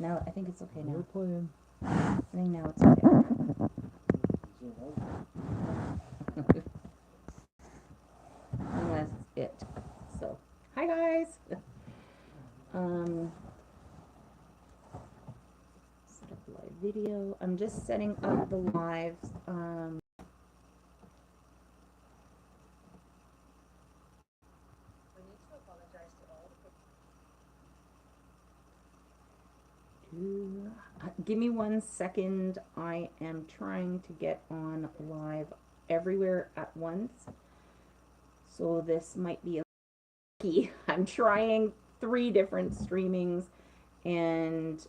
Now, I think it's okay now. We're playing. I think now it's okay. And that's it. So, hi guys. Um, set up live video. I'm just setting up the lives. Give me 1 second. I am trying to get on live everywhere at once. So this might be a key. I'm trying 3 different streamings, and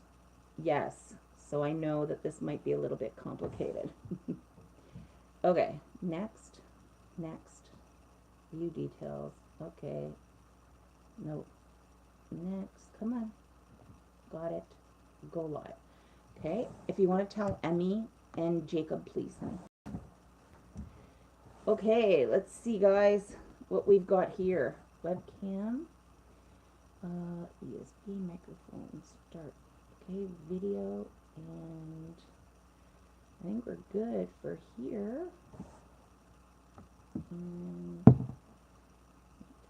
yes, so I know that this might be a little bit complicated. Okay, next, view details. Okay, no, next, come on, got it, go live. Okay, if you want to tell Emmy and Jacob, please, honey. Okay, let's see, guys, what we've got here. Webcam, USB microphone, start. Okay, video, and I think we're good for here. And the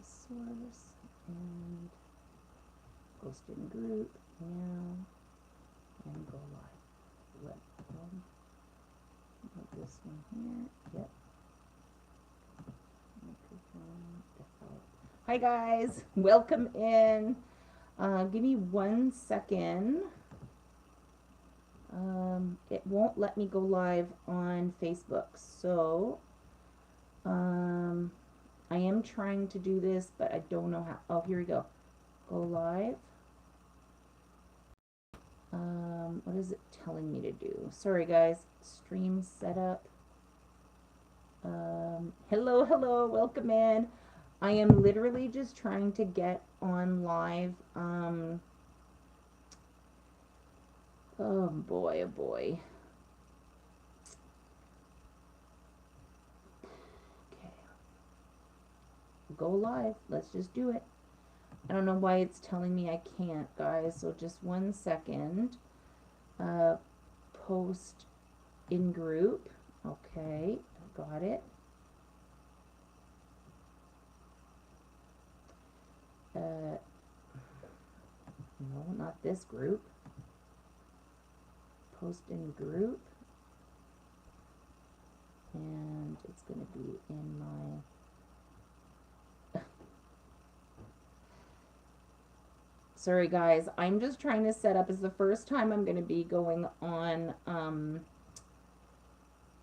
source, and post in group now, and go live. Webcam. This one here. Yep. Microphone default. Hi guys, welcome in. Give me 1 second. It won't let me go live on Facebook, so I am trying to do this, but I don't know how. Oh, here we go. Go live. What is it telling me to do? Sorry guys, stream setup. Hello, welcome in. I am literally just trying to get on live. Oh boy, oh boy. Okay. Go live. Let's just do it. I don't know why it's telling me I can't, guys. So just 1 second. Post in group. Okay, got it. No, not this group. Post in group. And it's going to be in my... Sorry guys, I'm just trying to set up. It's the first time I'm going to be going on,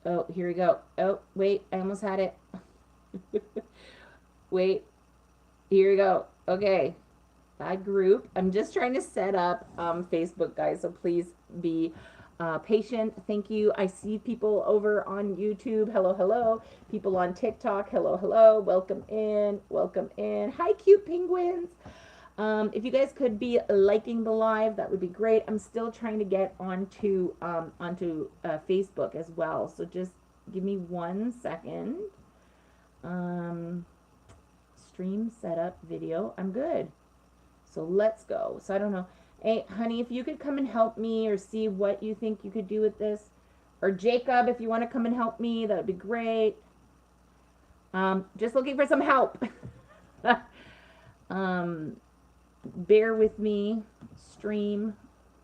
oh, here we go. Oh, wait, I almost had it. Wait, here we go. Okay, that group. I'm just trying to set up Facebook, guys, so please be patient. Thank you. I see people over on YouTube. Hello, hello. People on TikTok. Hello, hello. Welcome in. Welcome in. Hi, cute penguins. If you guys could be liking the live, that would be great. I'm still trying to get onto Facebook as well. So just give me 1 second. Stream setup video. I'm good. So let's go. So I don't know. Hey, honey, if you could come and help me or see what you think you could do with this. Or Jacob, if you want to come and help me, that would be great. Just looking for some help. Bear with me. Stream.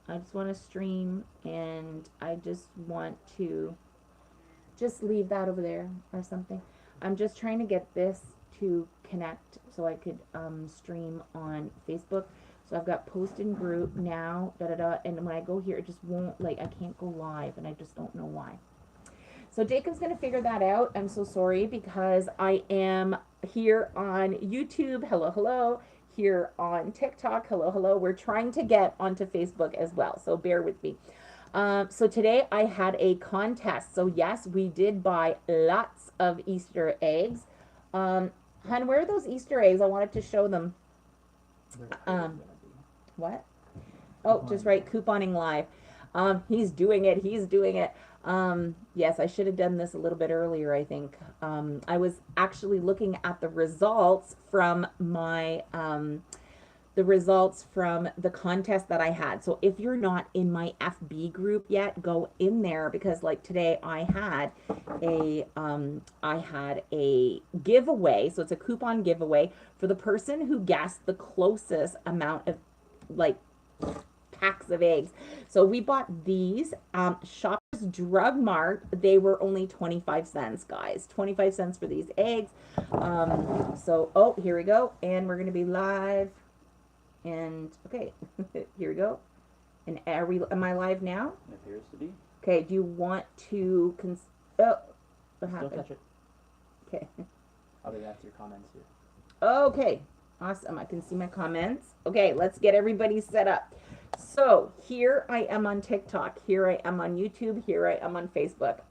I just want to stream, and I just want to just leave that over there or something. I'm just trying to get this to connect so I could stream on Facebook. So I've got post in group now, and when I go here, it just won't, like, I can't go live, and I just don't know why. So Jacob's going to figure that out. I'm so sorry, because I am here on YouTube. Hello, hello. Here on TikTok. Hello, hello. We're trying to get onto Facebook as well, so bear with me. So today I had a contest. So yes, we did buy lots of Easter eggs. Hun, where are those Easter eggs? I wanted to show them. What? Oh, just right, couponing live. He's doing it. He's doing it. Yes, I should have done this a little bit earlier, I think. I was actually looking at the results from my the results from the contest that I had. So if you're not in my FB group yet, go in there, because like today I had a giveaway. So it's a coupon giveaway for the person who guessed the closest amount of like packs of eggs. So we bought these Shoppers Drug Mart. They were only 25 cents, guys. 25 cents for these eggs. Oh, here we go. And we're going to be live. And okay, here we go. And am I live now? It appears to be. Okay, do you want to what happened? Don't touch it. Okay. I'll be back to your comments here. Okay, awesome. I can see my comments. Okay, let's get everybody set up. So here I am on TikTok. Here I am on YouTube. Here I am on Facebook.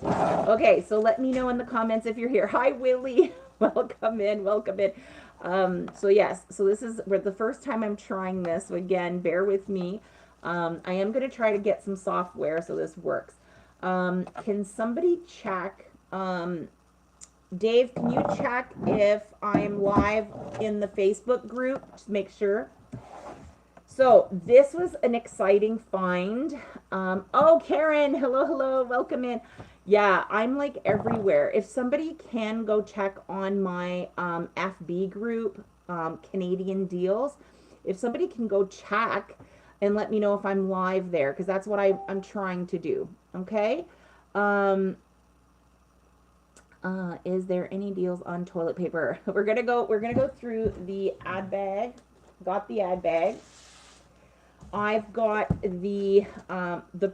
Okay, so let me know in the comments if you're here. Hi, Willie. Welcome in. Welcome in. So yes, so this is the first time I'm trying this. So again, bear with me. I am going to try to get some software so this works. Can somebody check, Dave, can you check if I'm live in the Facebook group? Just make sure. So this was an exciting find. Oh, Karen, hello, welcome in. Yeah, I'm like everywhere. If somebody can go check on my FB group, Canadian Deals, if somebody can go check and let me know if I'm live there, because that's what I'm trying to do. Okay. Is there any deals on toilet paper? We're gonna go through the ad bag. Got the ad bag. I've got the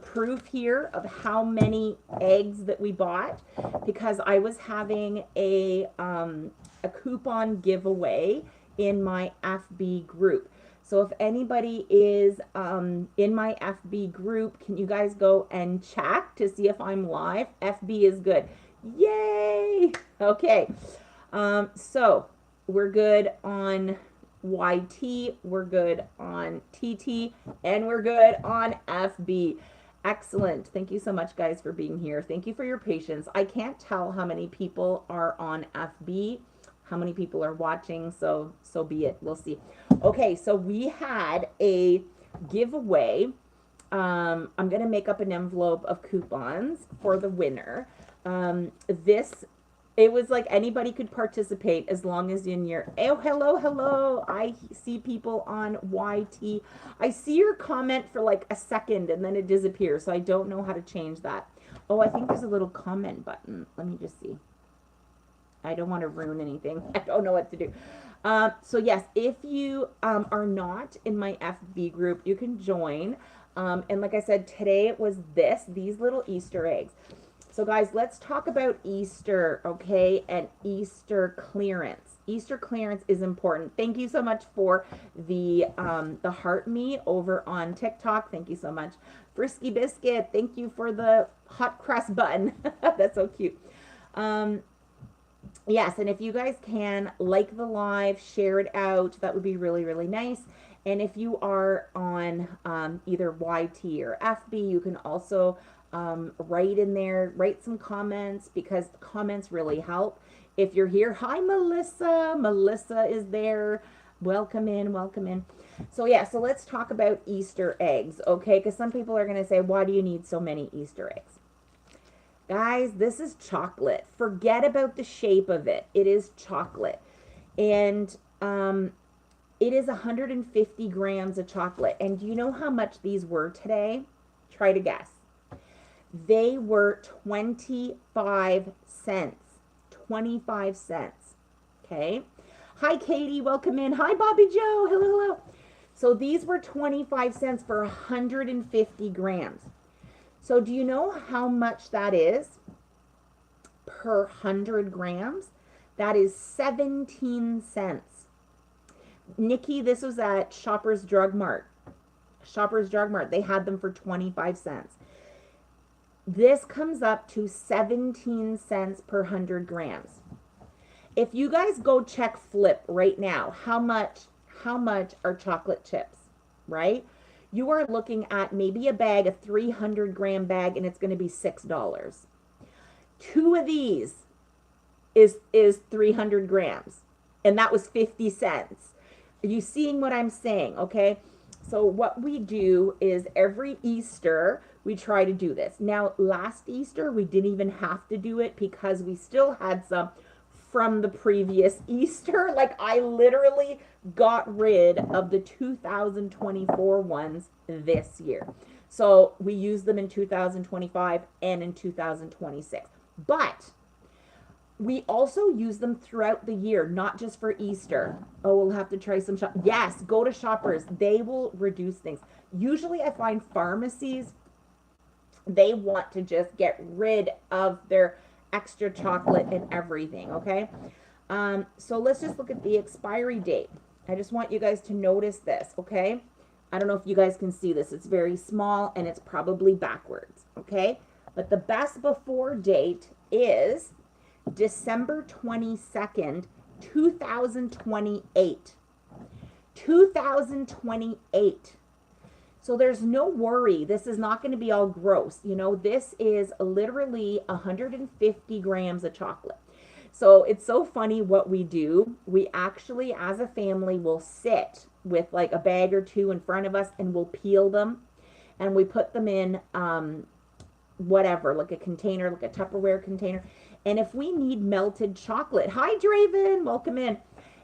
proof here of how many eggs that we bought, because I was having a coupon giveaway in my FB group. So if anybody is in my FB group, can you guys go and check to see if I'm live? FB is good. Yay! Okay. So we're good on YT, we're good on TT, and we're good on FB. Excellent. Thank you so much, guys, for being here. Thank you for your patience. I can't tell how many people are on FB, how many people are watching, so be it. We'll see. Okay, so we had a giveaway. I'm going to make up an envelope of coupons for the winner. It was like anybody could participate as long as in your, oh, hello. I see people on YT. I see your comment for like a second and then it disappears. So I don't know how to change that. Oh, I think there's a little comment button. Let me just see. I don't want to ruin anything. I don't know what to do. So yes, if you are not in my FB group, you can join. And like I said, today it was these little Easter eggs. So guys, let's talk about Easter, okay, and Easter clearance. Easter clearance is important. Thank you so much for the heart me over on TikTok. Thank you so much. Frisky Biscuit, thank you for the hot crust button. That's so cute. Yes, and if you guys can like the live, share it out, that would be really, really nice. And if you are on either YT or FB, you can also write in there, write some comments, because comments really help. If you're here, hi Melissa. Melissa is there. Welcome in. So yeah, so let's talk about Easter eggs, okay? Because some people are going to say, why do you need so many Easter eggs? Guys, this is chocolate. Forget about the shape of it. It is chocolate. And it is 150 grams of chocolate. And do you know how much these were today? Try to guess. They were 25 cents. 25 cents. Okay. Hi, Katie. Welcome in. Hi, Bobby Joe. Hello. So these were 25 cents for 150 grams. So do you know how much that is per 100 grams? That is 17 cents. Nikki, this was at Shoppers Drug Mart. Shoppers Drug Mart. They had them for 25 cents. This comes up to 17 cents per 100 grams. If you guys go check Flip right now, how much are chocolate chips, right? You are looking at maybe a bag, a 300 gram bag, and it's going to be $6. 2 of these is 300 grams, and that was 50 cents. Are you seeing what I'm saying? Okay. So what we do is every Easter we try to do this. Now last Easter we didn't even have to do it because we still had some from the previous Easter. Like I literally got rid of the 2024 ones this year. So we use them in 2025 and in 2026. But we also use them throughout the year, not just for Easter. Oh, we'll have to try some shop. Yes, go to Shoppers. They will reduce things. Usually I find pharmacies, they want to just get rid of their extra chocolate and everything, okay? So let's just look at the expiry date. I just want you guys to notice this, okay? I don't know if you guys can see this. It's very small and it's probably backwards, okay? But the best before date is December 22nd, 2028. 2028. So there's no worry. This is not going to be all gross. You know, this is literally 150 grams of chocolate. So it's so funny what we do. We actually, as a family, will sit with like a bag or two in front of us and we'll peel them and we put them in whatever, like a container, like a Tupperware container. And if we need melted chocolate, hi Draven, welcome in.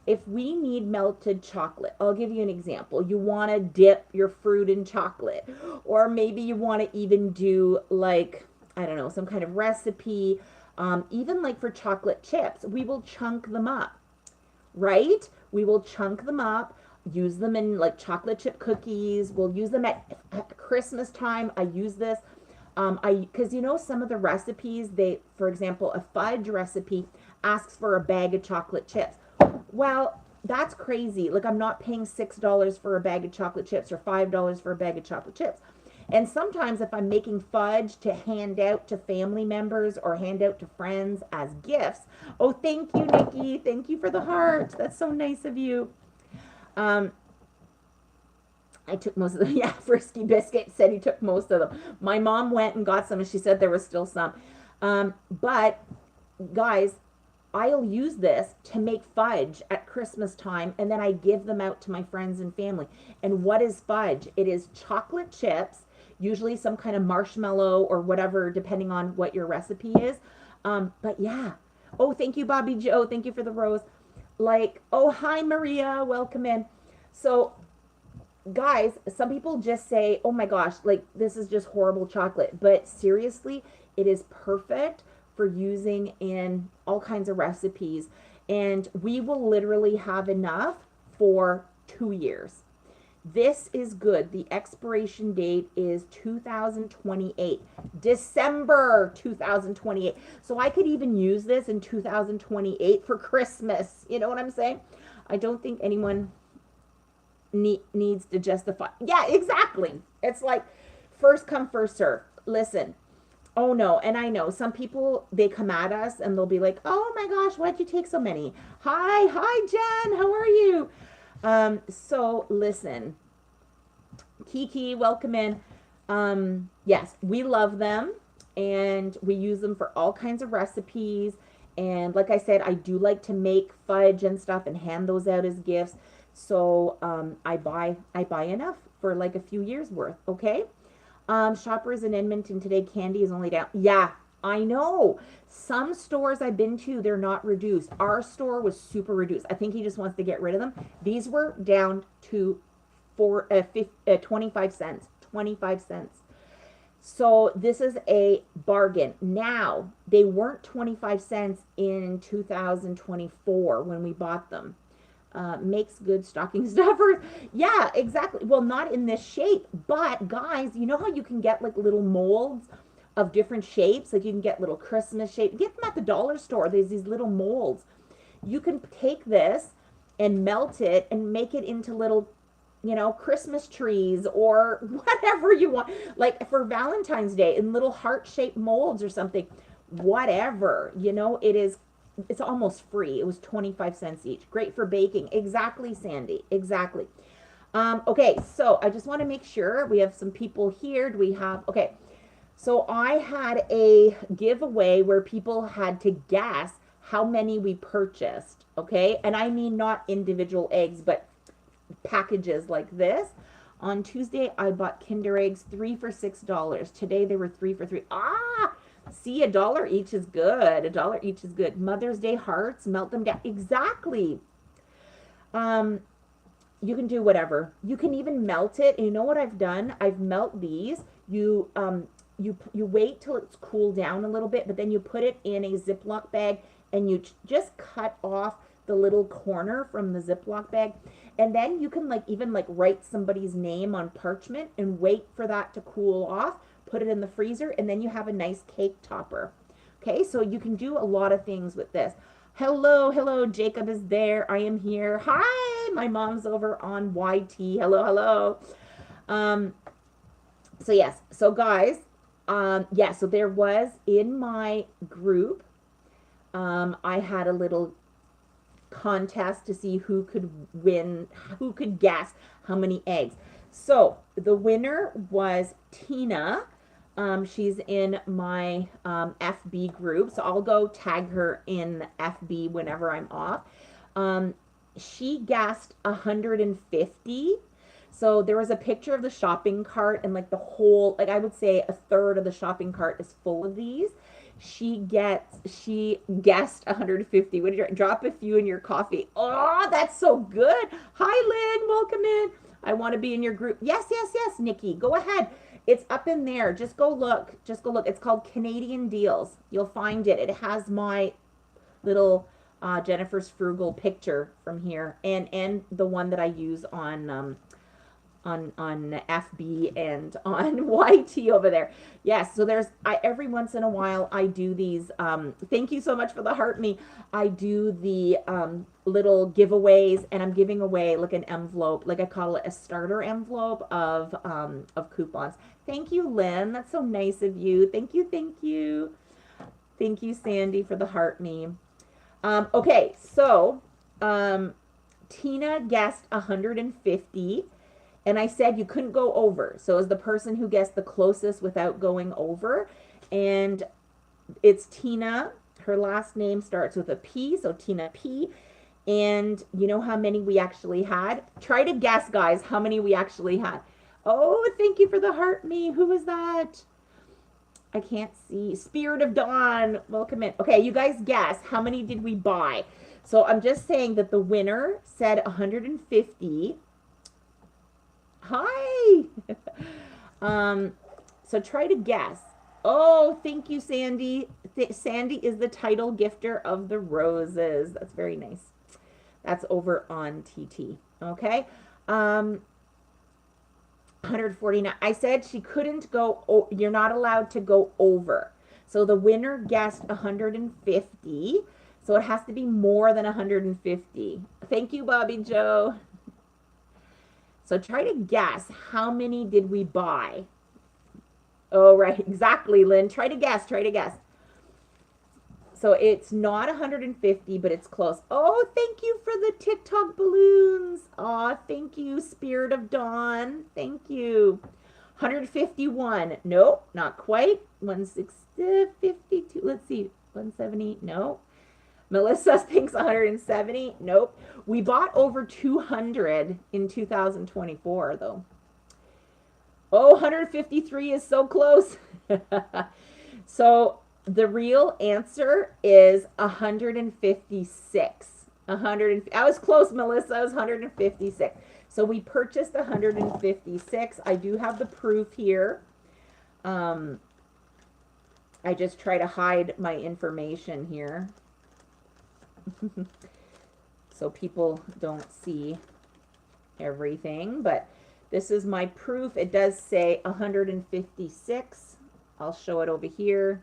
If we need melted chocolate, I'll give you an example. You want to dip your fruit in chocolate, or maybe you want to even do like, I don't know, some kind of recipe. Even like for chocolate chips, we will chunk them up, right? We will chunk them up, use them in like chocolate chip cookies. We'll use them at Christmas time. I use this. Because you know, some of the recipes, for example, a fudge recipe asks for a bag of chocolate chips. Well, that's crazy. Like, I'm not paying $6 for a bag of chocolate chips or $5 for a bag of chocolate chips. And sometimes if I'm making fudge to hand out to family members or hand out to friends as gifts, oh, thank you, Nikki. Thank you for the heart. That's so nice of you. I took most of them. Yeah, Frisky Biscuit said he took most of them. My mom went and got some and she said there was still some. But guys, I'll use this to make fudge at Christmas time and then I give them out to my friends and family. And what is fudge? It is chocolate chips, usually some kind of marshmallow or whatever, depending on what your recipe is. But yeah. Oh, thank you, Bobby Joe. Thank you for the rose. Like, oh, hi, Maria. Welcome in. So, guys, some people just say, oh my gosh, like this is just horrible chocolate. But seriously, it is perfect for using in all kinds of recipes. And we will literally have enough for 2 years. This is good. The expiration date is 2028, December 2028. So I could even use this in 2028 for Christmas. You know what I'm saying? I don't think anyone needs to justify. Yeah, exactly. It's like first come, first serve. Listen, oh no, and I know some people, they come at us and they'll be like, oh my gosh, why'd you take so many? Hi, Jen, how are you? So listen, Kiki, welcome in. Yes, we love them and we use them for all kinds of recipes. And like I said, I do like to make fudge and stuff and hand those out as gifts. So I buy enough for like a few years worth, okay? Shoppers in Edmonton today, candy is only down. Yeah, I know. Some stores I've been to, they're not reduced. Our store was super reduced. I think he just wants to get rid of them. These were down to 25 cents. 25 cents. So this is a bargain. Now, they weren't 25 cents in 2024 when we bought them. Makes good stocking stuffers. Yeah, exactly. Well, not in this shape, but guys, you know how you can get like little molds of different shapes? Like you can get little Christmas shape. Get them at the dollar store. There's these little molds. You can take this and melt it and make it into little, you know, Christmas trees or whatever you want. Like for Valentine's Day in little heart-shaped molds or something. Whatever, you know, it's almost free. It was 25 cents each. Great for baking. Exactly, Sandy. Exactly. Okay, so I just want to make sure we have some people here. Do we have, okay. So I had a giveaway where people had to guess how many we purchased, okay? And I mean not individual eggs, but packages like this. On Tuesday, I bought Kinder Eggs 3 for $6. Today, they were 3 for 3. Ah, see, $1 each is good. $1 each is good. Mother's Day hearts, melt them down. Exactly. Um, you can do whatever. You can even melt it. And you know what I've done? I've melt these. You wait till it's cooled down a little bit, but then you put it in a Ziploc bag and you just cut off the little corner from the Ziploc bag. And then you can even write somebody's name on parchment and wait for that to cool off, put it in the freezer, and then you have a nice cake topper. Okay, so you can do a lot of things with this. Hello, hello, Jacob is there. I am here. Hi, my mom's over on YT. Hello, hello. So yes, so guys, yeah, so there was in my group, I had a little contest to see who could win, who could guess how many eggs. So the winner was Tina. She's in my FB group, so I'll go tag her in FB whenever I'm off. She guessed 150. So there was a picture of the shopping cart, and the whole, I would say a third of the shopping cart is full of these. She guessed 150. Would you drop a few in your coffee? Oh, that's so good. Hi, Lynn. Welcome in. I want to be in your group. Yes, yes, yes, Nikki. Go ahead. It's up in there. Just go look. Just go look. It's called Canadian Deals. You'll find it. It has my little Jennifer's Frugal picture from here, and the one that I use on FB and on YT over there. Yes, so every once in a while I do these. Thank you so much for the heart me. I do the little giveaways, and I'm giving away an envelope, I call it a starter envelope of coupons. Thank you, Lynn. That's so nice of you. Thank you, thank you. Thank you, Sandy, for the heart me. Okay, so Tina guessed 150. And I said you couldn't go over. So it was the person who guessed the closest without going over. And it's Tina. Her last name starts with a P, so Tina P. And you know how many we actually had? Try to guess, guys, how many we actually had. Oh, thank you for the heart me. Who was that? I can't see. Spirit of Dawn. Welcome in. Okay, you guys guess. How many did we buy? So I'm just saying that the winner said 150. Hi. So try to guess. Oh, thank you, Sandy. Sandy is the title gifter of the roses. That's very nice. That's over on TT. Okay. 149. I said she couldn't go. You're not allowed to go over. So the winner guessed 150. So it has to be more than 150. Thank you, Bobby Joe. So try to guess, how many did we buy? Oh, right, exactly, Lynn. Try to guess, try to guess. So it's not 150, but it's close. Oh, thank you for the TikTok balloons. Aw, thank you, Spirit of Dawn. Thank you. 151. Nope, not quite. 160, 52. Let's see. 170. No. Melissa thinks 170. Nope. We bought over 200 in 2024, though. Oh, 153 is so close. So the real answer is 156. I was close, Melissa. I was 156. So we purchased 156. I do have the proof here. I just try to hide my information here. So people don't see everything, but this is my proof. It does say 156. I'll show it over here.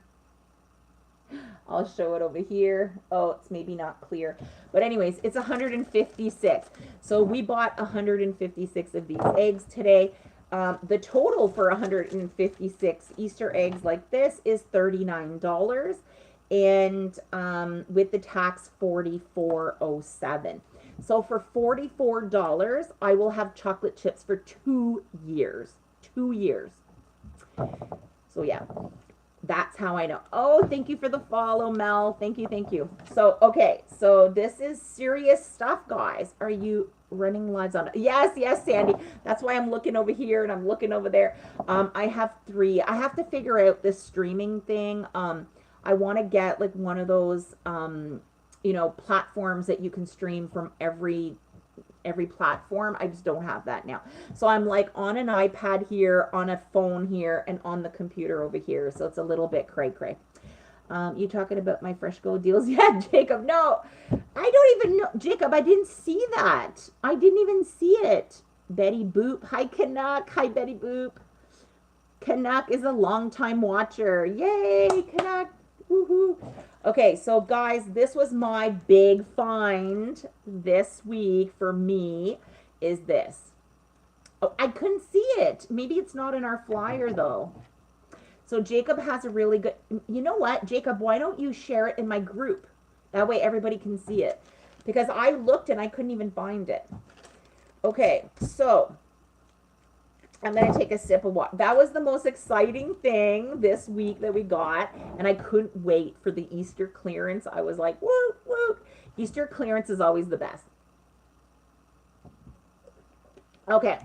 I'll show it over here. Oh, it's maybe not clear, but anyways, it's 156. So we bought 156 of these eggs today. The total for 156 Easter eggs like this is $39. And with the tax, $44.07. So for $44, I will have chocolate chips for 2 years. 2 years. So yeah, that's how I know. Oh, thank you for the follow, Mel. Thank you, thank you. So okay, so this is serious stuff, guys. Are you running lives on. Yes, Sandy. That's why I'm looking over here and I'm looking over there. I have 3. I have to figure out this streaming thing. I want to get like one of those, platforms that you can stream from every platform. I just don't have that now. So I'm like on an iPad here, on a phone here, and on the computer over here. So it's a little bit cray cray. You talking about my Fresh Go deals? Yeah, Jacob. No, I don't even know. Jacob, I didn't see that. I didn't even see it. Betty Boop. Hi, Canuck. Hi, Betty Boop. Canuck is a longtime watcher. Yay, Canuck. Woohoo. Okay, so guys, this was my big find this week for me is this. Oh, I couldn't see it. Maybe it's not in our flyer though. So Jacob has a really good, you know what, Jacob, why don't you share it in my group? That way everybody can see it. Because I looked and I couldn't even find it. Okay, so I'm going to take a sip of water. That was the most exciting thing this week that we got. And I couldn't wait for the Easter clearance. I was like, whoop, whoop. Easter clearance is always the best. Okay.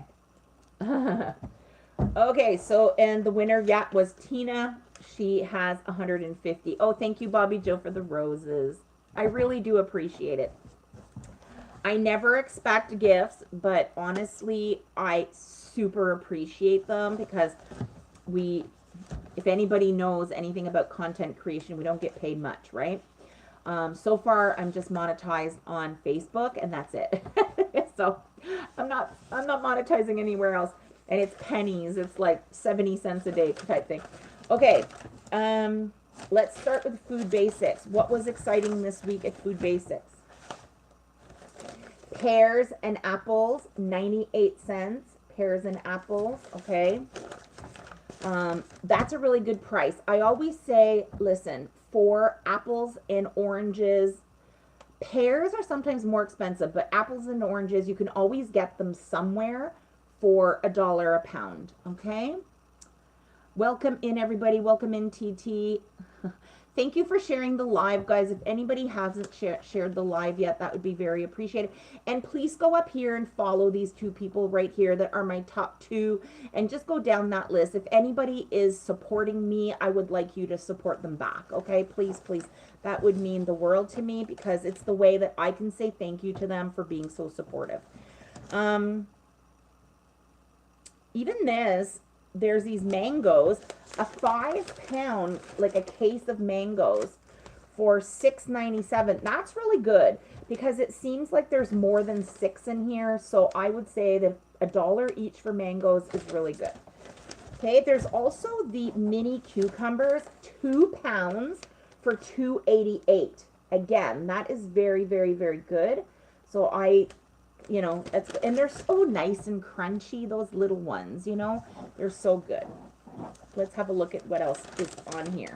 Okay, so, and the winner, yeah, was Tina. She has 150. Oh, thank you, Bobby Joe, for the roses. I really do appreciate it. I never expect gifts, but honestly, I super appreciate them because if anybody knows anything about content creation, we don't get paid much, right? So far, I'm just monetized on Facebook, and that's it. So I'm not monetizing anywhere else. And it's pennies. It's like 70 cents a day type thing. Okay, let's start with food basics. What was exciting this week at Food Basics? Pears and apples, 98 cents. Pears and apples, okay. That's a really good price. I always say, listen, for apples and oranges, pears are sometimes more expensive, but apples and oranges, you can always get them somewhere for $1 a pound, okay? Welcome in, everybody. Welcome in, TT. Thank you for sharing the live, guys. If anybody hasn't shared the live yet, that would be very appreciated. And please go up here and follow these 2 people right here that are my top 2, and just go down that list. If anybody is supporting me, I would like you to support them back, okay? Please, please. That would mean the world to me because it's the way that I can say thank you to them for being so supportive. Even this, there's these mangoes, a 5-pound, like a case of mangoes for $6.97. That's really good because it seems like there's more than 6 in here. So I would say that $1 each for mangoes is really good. Okay, there's also the mini cucumbers, 2 pounds for $2.88. Again, that is very, very, very good. So and they're so nice and crunchy, those little ones, they're so good. Let's have a look at what else is on here.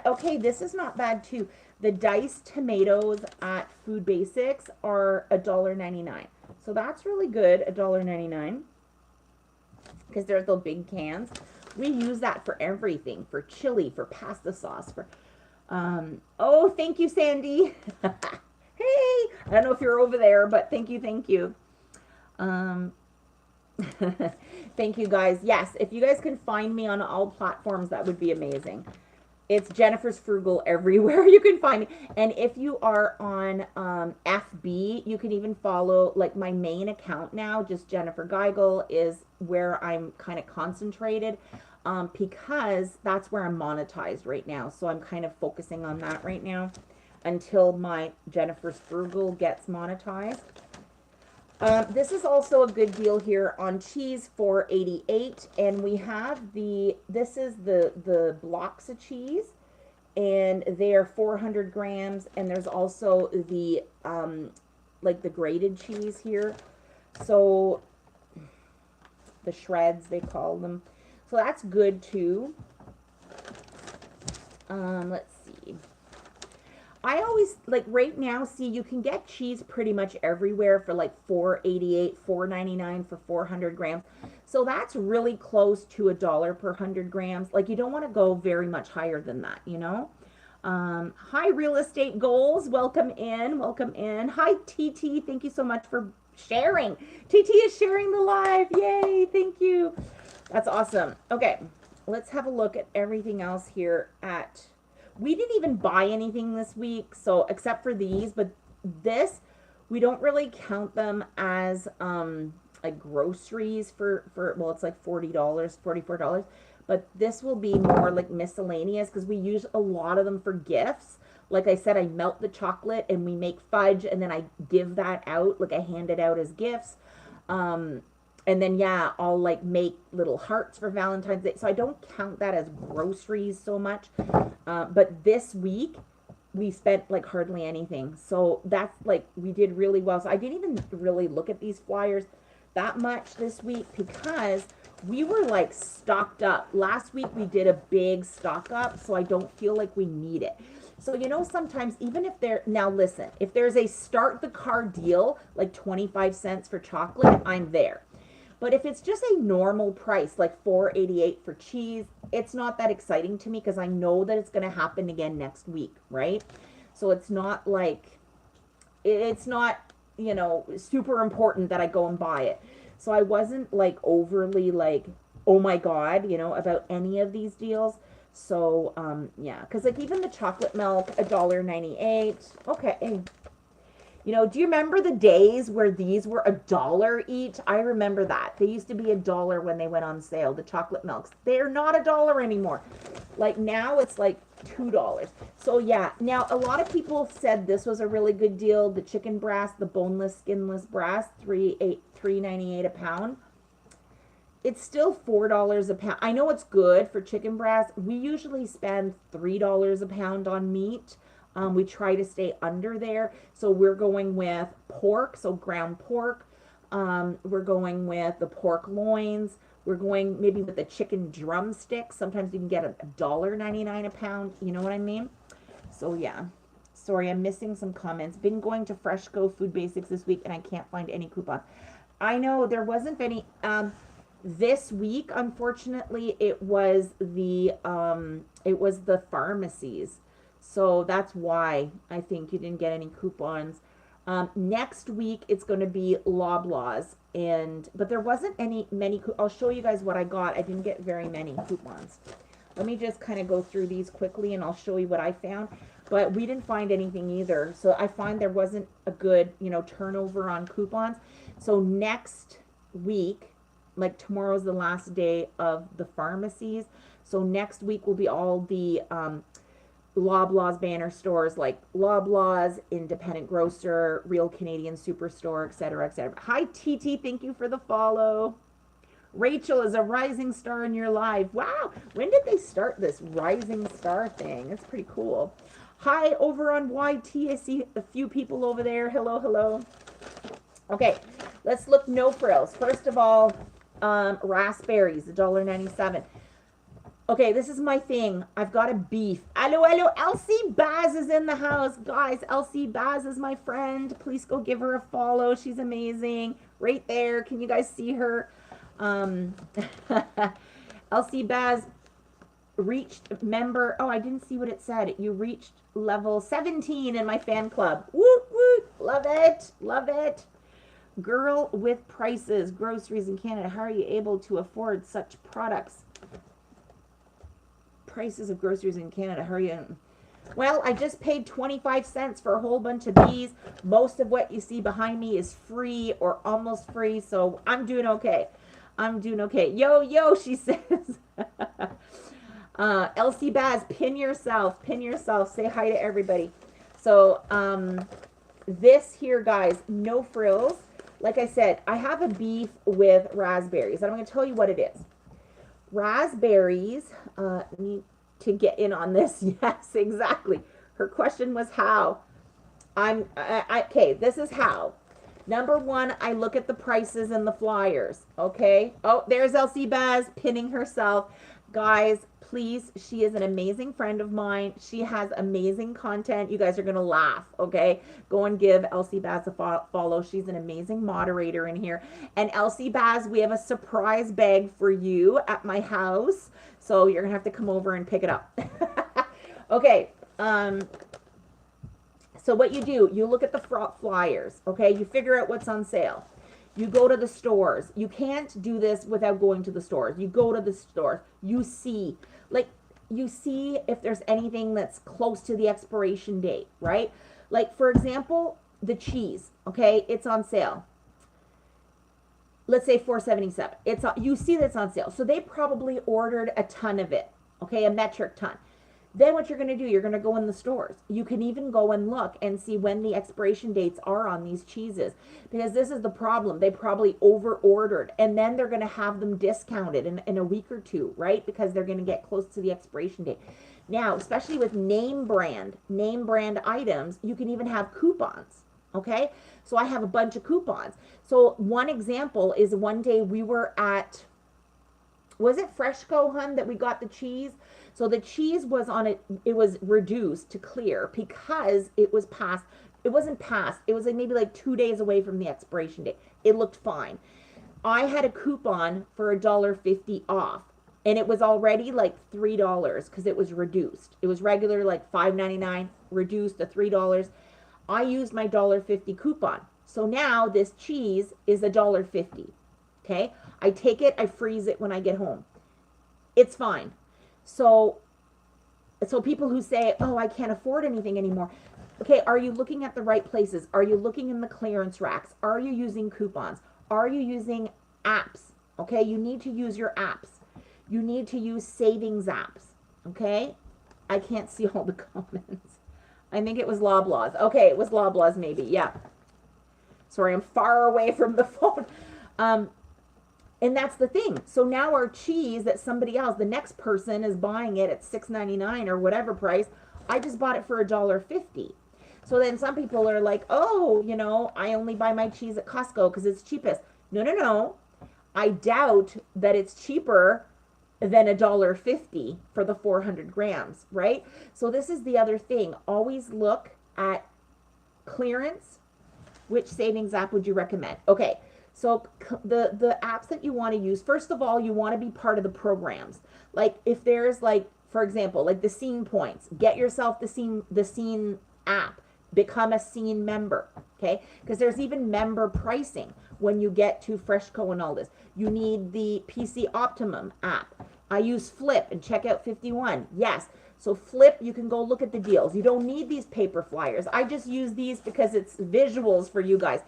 Okay, this is not bad too. The diced tomatoes at Food Basics are $1.99. So that's really good, $1.99. Because they're the big cans. We use that for everything, for chili, for pasta sauce, for oh, thank you, Sandy. Hey, I don't know if you're over there, but thank you. Thank you, guys. Yes, if you guys can find me on all platforms, that would be amazing. It's Jennifer's Frugal everywhere. You can find me. And if you are on FB, you can even follow, like, my main account now, just Jennifer Geigel is where I'm kind of concentrated because that's where I'm monetized right now. So I'm kind of focusing on that right now until my Jennifer's Frugal gets monetized. This is also a good deal here on cheese, $4.88, and we have this is the blocks of cheese, and they are 400 grams, and there's also the like the grated cheese here, so the shreds they call them, so that's good too. Let's see. I always, like, right now, see, you can get cheese pretty much everywhere for like $4.88, $4.99 for 400 grams. So that's really close to $1 per 100 grams. Like, you don't want to go very much higher than that, Hi, real estate goals. Welcome in. Welcome in. Hi, TT. Thank you so much for sharing. TT is sharing the live. Yay. Thank you. That's awesome. Okay. Let's have a look at everything else here at. We didn't even buy anything this week, so except for these, but this we don't really count them as like groceries for well, it's like $40, $44, but this will be more like miscellaneous because we use a lot of them for gifts. Like I said, I melt the chocolate and we make fudge, and then I give that out, like I hand it out as gifts. um and then yeah, I'll like make little hearts for Valentine's Day, so I don't count that as groceries so much. But this week we spent like hardly anything, so that's like we did really well. So I didn't even really look at these flyers that much this week because we were like stocked up. Last week we did a big stock up, so I don't feel like we need it. So sometimes even if there now listen, if there's a start the car deal like 25 cents for chocolate, I'm there. But if it's just a normal price, like $4.88 for cheese, it's not that exciting to me because I know that it's going to happen again next week, right? So it's not like, it's not, super important that I go and buy it. So I wasn't like overly like, oh my God, about any of these deals. So, yeah, because like even the chocolate milk, $1.98. Okay, do you remember the days where these were $1 each? I remember that. They used to be $1 when they went on sale, the chocolate milks. They're not $1 anymore. Like now it's like $2. So yeah, now a lot of people said this was a really good deal. The chicken breast, the boneless, skinless breast, $3.98 a pound. It's still $4 a pound. I know it's good for chicken breast. We usually spend $3 a pound on meat. We try to stay under there. So we're going with pork, so ground pork. We're going with the pork loins. We're going maybe with the chicken drumsticks. Sometimes you can get $1.99 a pound. You know what I mean? So yeah. Sorry, I'm missing some comments. Been going to Fresh Go Food Basics this week and I can't find any coupons. I know there wasn't any. This week, unfortunately, it was the pharmacies. So that's why I think you didn't get any coupons. Next week it's going to be Loblaws, but there wasn't many. I'll show you guys what I got. I didn't get very many coupons. Let me just kind of go through these quickly, and I'll show you what I found. But we didn't find anything either. So I find there wasn't a good turnover on coupons. So next week, like tomorrow's the last day of the pharmacies. So next week will be all the Loblaws banner stores like Loblaws, Independent Grocer, Real Canadian Superstore, etc., etc. Hi, TT. Thank you for the follow. Rachel is a rising star in your life. Wow. When did they start this rising star thing? It's pretty cool. Hi, over on YT. I see a few people over there. Hello, hello. Okay, let's look no frills. First of all, raspberries, $1.97. Okay, this is my thing. I've got a beef. Hello, hello. Elsie Baz is in the house. Guys, Elsie Baz is my friend. Please go give her a follow. She's amazing. Right there. Can you guys see her? Elsie Baz reached member. Oh, I didn't see what it said. You reached level 17 in my fan club. Woot, woot. Love it. Love it. Girl with prices, groceries in Canada. How are you able to afford such products? Prices of groceries in Canada. How are you? Well, I just paid 25 cents for a whole bunch of these. Most of what you see behind me is free or almost free, so I'm doing okay. I'm doing okay. Yo, yo, she says. Elsie Baz, pin yourself. Pin yourself. Say hi to everybody. So, this here, guys, no frills. Like I said, I have a beef with raspberries, and I'm going to tell you what it is. Raspberries, need to get in on this. Yes, exactly. Her question was how. Okay, this is how. Number one, I look at the prices and the flyers. Okay. Oh, there's Elsie Baz pinning herself. Guys, please, she is an amazing friend of mine. She has amazing content. You guys are going to laugh, okay? Go and give Elsie Baz a follow. She's an amazing moderator in here. And Elsie Baz, we have a surprise bag for you at my house. So you're going to have to come over and pick it up. Okay, Um, so what you do, you look at the flyers, okay? You figure out what's on sale. You go to the stores. You can't do this without going to the stores. You go to the stores. You see, like, you see if there's anything that's close to the expiration date, right? Like, for example, the cheese, okay? It's on sale. Let's say 477. You see that's on sale. So they probably ordered a ton of it, okay? A metric ton. Then what you're going to do, you're going to go in the stores. You can even go and look and see when the expiration dates are on these cheeses, because this is the problem. They probably over ordered, and then they're going to have them discounted in a week or two, right? Because they're going to get close to the expiration date. Now, especially with name brand items, you can even have coupons, okay? So I have a bunch of coupons. So one example is one day we were at, was it Freshco, hun, that we got the cheese? So the cheese was on it, it was reduced to clear because it was past, it wasn't past, it was like maybe like 2 days away from the expiration date. It looked fine. I had a coupon for $1.50 off, and it was already like $3 because it was reduced. It was regular like $5.99, reduced to $3. I used my $1.50 coupon. So now this cheese is $1.50. Okay? I take it, I freeze it when I get home. It's fine. So people who say, oh, I can't afford anything anymore. Okay, are you looking at the right places? Are you looking in the clearance racks? Are you using coupons? Are you using apps? Okay, you need to use your apps. You need to use savings apps. Okay, I can't see all the comments. I think it was Loblaws. Okay, it was Loblaws maybe. Yeah. Sorry, I'm far away from the phone. And that's the thing. So now our cheese that somebody else, the next person is buying it at $6.99 or whatever price. I just bought it for $1.50. So then some people are like, oh, you know, I only buy my cheese at Costco because it's cheapest. No, no, no. I doubt that it's cheaper than $1.50 for the 400 grams, right? So this is the other thing. Always look at clearance. Which savings app would you recommend? Okay. So the apps that you want to use, first of all, you want to be part of the programs. Like if there's like, for example, like the Scene Points, get yourself the Scene app, become a Scene member, okay? Because there's even member pricing when you get to Freshco and all this. You need the PC Optimum app. I use Flip and Checkout 51. Yes. So Flip, you can go look at the deals. You don't need these paper flyers. I just use these because it's visuals for you guys.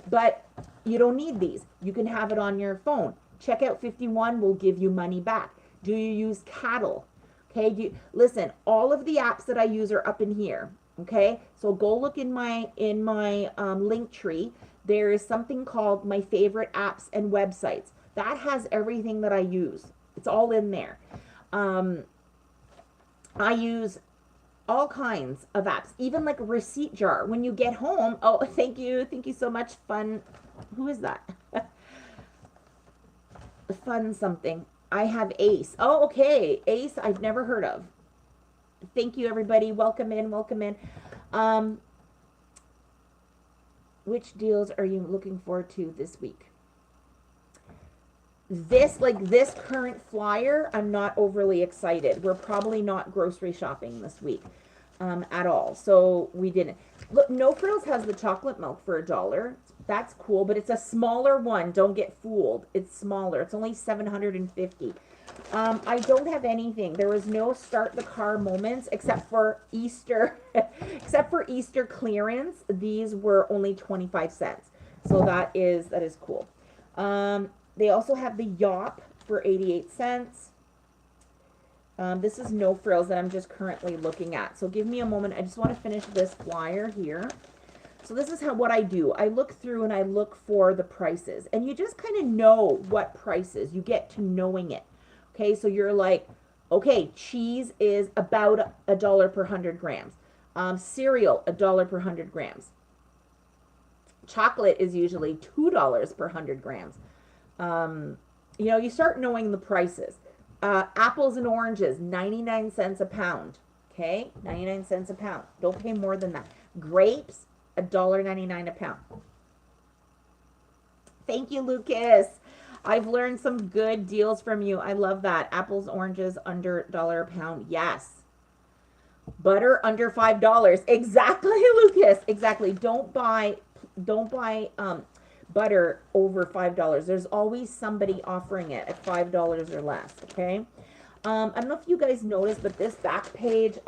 But you don't need these. You can have it on your phone. Checkout 51 will give you money back. Do you use Cattle? Okay, listen, all of the apps that I use are up in here. Okay, so go look in my link tree. There is something called my favorite apps and websites. That has everything that I use. It's all in there. I use all kinds of apps, even like Receipt Jar. When you get home, oh, thank you so much, Fun. Who is that? Fun something. I have Ace. Oh, okay, Ace. I've never heard of. Thank you, everybody. Welcome in. Welcome in. Which deals are you looking forward to this week? This current flyer, I'm not overly excited. We're probably not grocery shopping this week at all. So we didn't. Look, No Frills has the chocolate milk for $1. That's cool, but it's a smaller one. Don't get fooled. It's smaller. It's only 750. I don't have anything. There was no start the car moments except for Easter, except for Easter clearance. These were only 25 cents. So that is cool. They also have the Yop for 88 cents. This is No Frills that I'm just currently looking at. So give me a moment. I just want to finish this flyer here. So this is what I do. I look through and I look for the prices. And you just kind of know what prices. You get to knowing it. Okay, so you're like, okay, cheese is about $1 per 100 grams. Cereal, $1 per 100 grams. Chocolate is usually $2 per 100 grams. You know, you start knowing the prices. Apples and oranges, 99 cents a pound. Okay, 99 cents a pound. Don't pay more than that. Grapes, $1.99 a pound. Thank you, Lucas. I've learned some good deals from you. I love that. Apples, oranges, under $1 a pound. Yes. Butter under $5. Exactly, Lucas. Exactly. Don't buy butter over $5. There's always somebody offering it at $5 or less. Okay. I don't know if you guys noticed, but this back page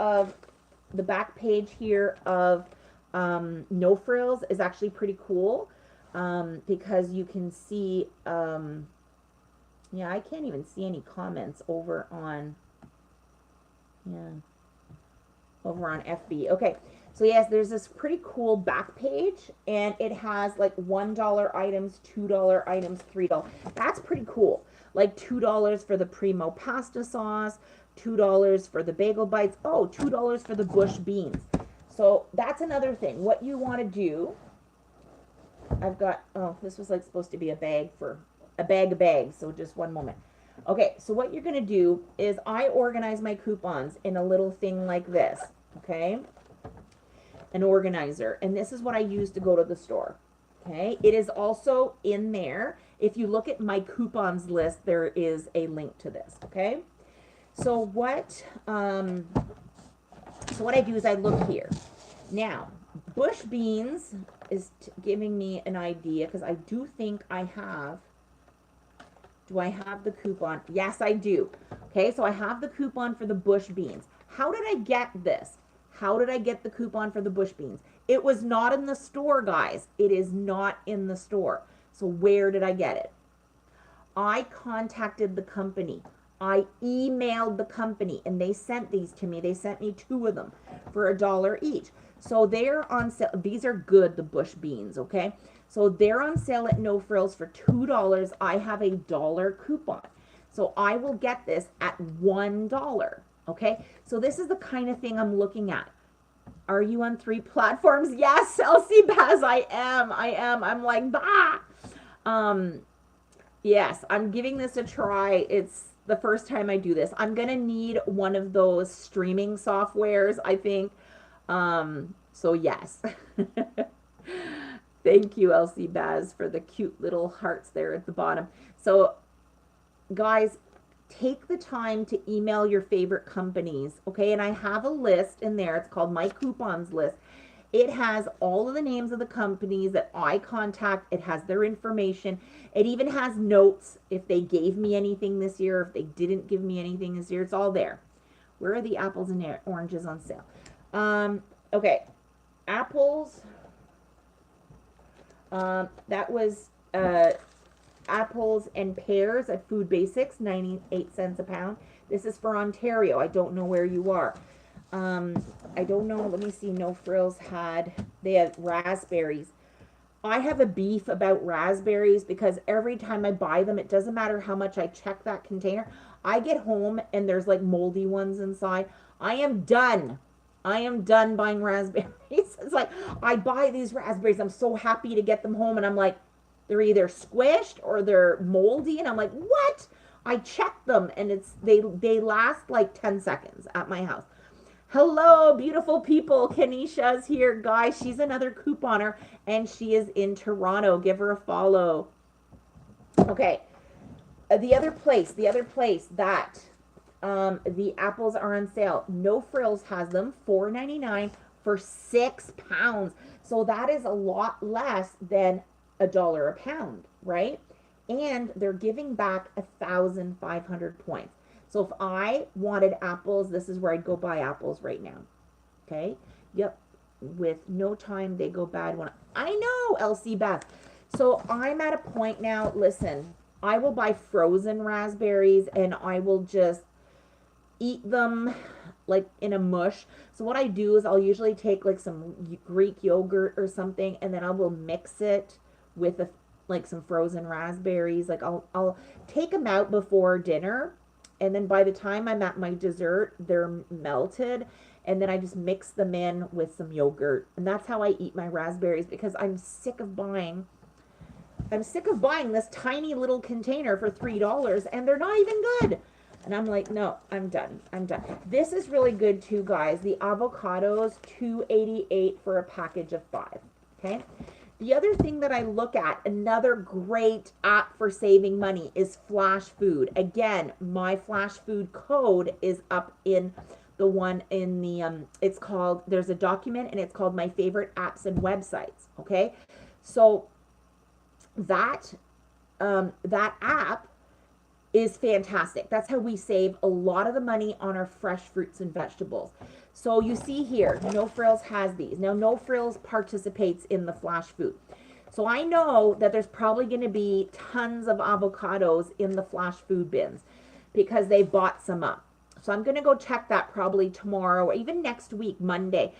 here of No Frills is actually pretty cool, because you can see, yeah, I can't even see any comments over on, yeah, over on FB. Okay, so yes, there's this pretty cool back page, and it has like $1 items, $2 items, $3. That's pretty cool. Like $2 for the primo pasta sauce, $2 for the bagel bites. Oh, $2 for the bush beans. So that's another thing. What you want to do, I've got, oh, this was like supposed to be a bag of bags. So just one moment. Okay, so what you're going to do is I organize my coupons in a little thing like this, okay? An organizer. And this is what I use to go to the store, okay? It is also in there. If you look at my coupons list, there is a link to this, okay? So what I do is I look here. Now, bush beans is giving me an idea, because I do think I have. Do I have the coupon? Yes, I do. Okay, so I have the coupon for the bush beans. How did I get this? How did I get the coupon for the bush beans? It was not in the store, guys. It is not in the store. So where did I get it? I contacted the company. I emailed the company, and they sent these to me. They sent me 2 of them for $1 each. So they're on sale. These are good, the bush beans, okay? So they're on sale at No Frills for $2. I have a $1 coupon. So I will get this at $1, okay? So this is the kind of thing I'm looking at. Are you on 3 platforms? Yes, Elsie Baz, I am. I'm like, bah! Yes, I'm giving this a try. It's the first time I do this. I'm going to need one of those streaming softwares, I think. So yes. Thank you, Elsie Baz, for the cute little hearts there at the bottom. So, guys, take the time to email your favorite companies, okay? And I have a list in there. It's called My Coupons List. It has all of the names of the companies that I contact. It has their information. It even has notes if they gave me anything this year, if they didn't give me anything this year. It's all there. Where are the apples and oranges on sale? Okay, apples. That was apples and pears at Food Basics, 98 cents a pound. This is for Ontario. I don't know where you are. I don't know. Let me see. No Frills they had raspberries. I have a beef about raspberries, because every time I buy them, it doesn't matter how much I check that container. I get home and there's like moldy ones inside. I am done. I am done buying raspberries. It's like, I buy these raspberries. I'm so happy to get them home, and I'm like, they're either squished or they're moldy, and I'm like, what? I checked them, and they last like 10 seconds at my house. Hello, beautiful people. Kenisha's here, guys. She's another couponer, and she is in Toronto. Give her a follow. Okay. The other place that the apples are on sale. No Frills has them, $4.99 for 6 pounds. So that is a lot less than $1 a pound, right? And they're giving back 1,500 points. So if I wanted apples, this is where I'd go buy apples right now. Okay? Yep. With no time, they go bad when I know, Elsie Beth. So I'm at a point now, listen, I will buy frozen raspberries, and I will just eat them like in a mush. So what I do is I'll usually take like some Greek yogurt or something, and then I will mix it with like some frozen raspberries. Like I'll take them out before dinner, and then by the time I'm at my dessert, they're melted, and then I just mix them in with some yogurt. And that's how I eat my raspberries, because I'm sick of buying this tiny little container for $3, and they're not even good. And I'm like, no, I'm done. This is really good too, guys. The avocados, $2.88 for a package of 5. Okay. The other thing that I look at, another great app for saving money, is Flash Food. Again, my Flash Food code is up in the one in the, it's called, there's a document and it's called My Favorite Apps and Websites. Okay. So that, that app is fantastic. That's how we save a lot of the money on our fresh fruits and vegetables. So you see here, No Frills has these. Now, No Frills participates in the flash food. So I know that there's probably going to be tons of avocados in the flash food bins because they bought some up. So I'm going to go check that probably tomorrow or even next week, Monday,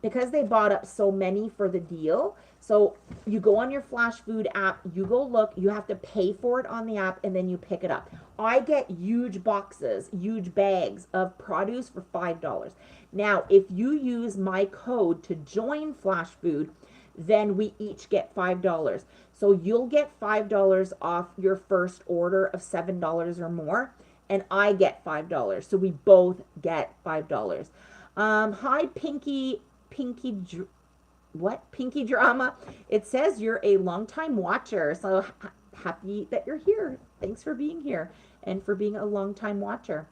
because they bought up so many for the deal. So you go on your flash food app, you go look, you have to pay for it on the app, and then you pick it up. I get huge boxes, huge bags of produce for $5. Now, if you use my code to join flash food, then we each get $5. So you'll get $5 off your first order of $7 or more, and I get $5. So we both get $5. Hi, Pinky Drama. It says you're a longtime watcher, so happy that you're here. Thanks for being here and for being a longtime watcher.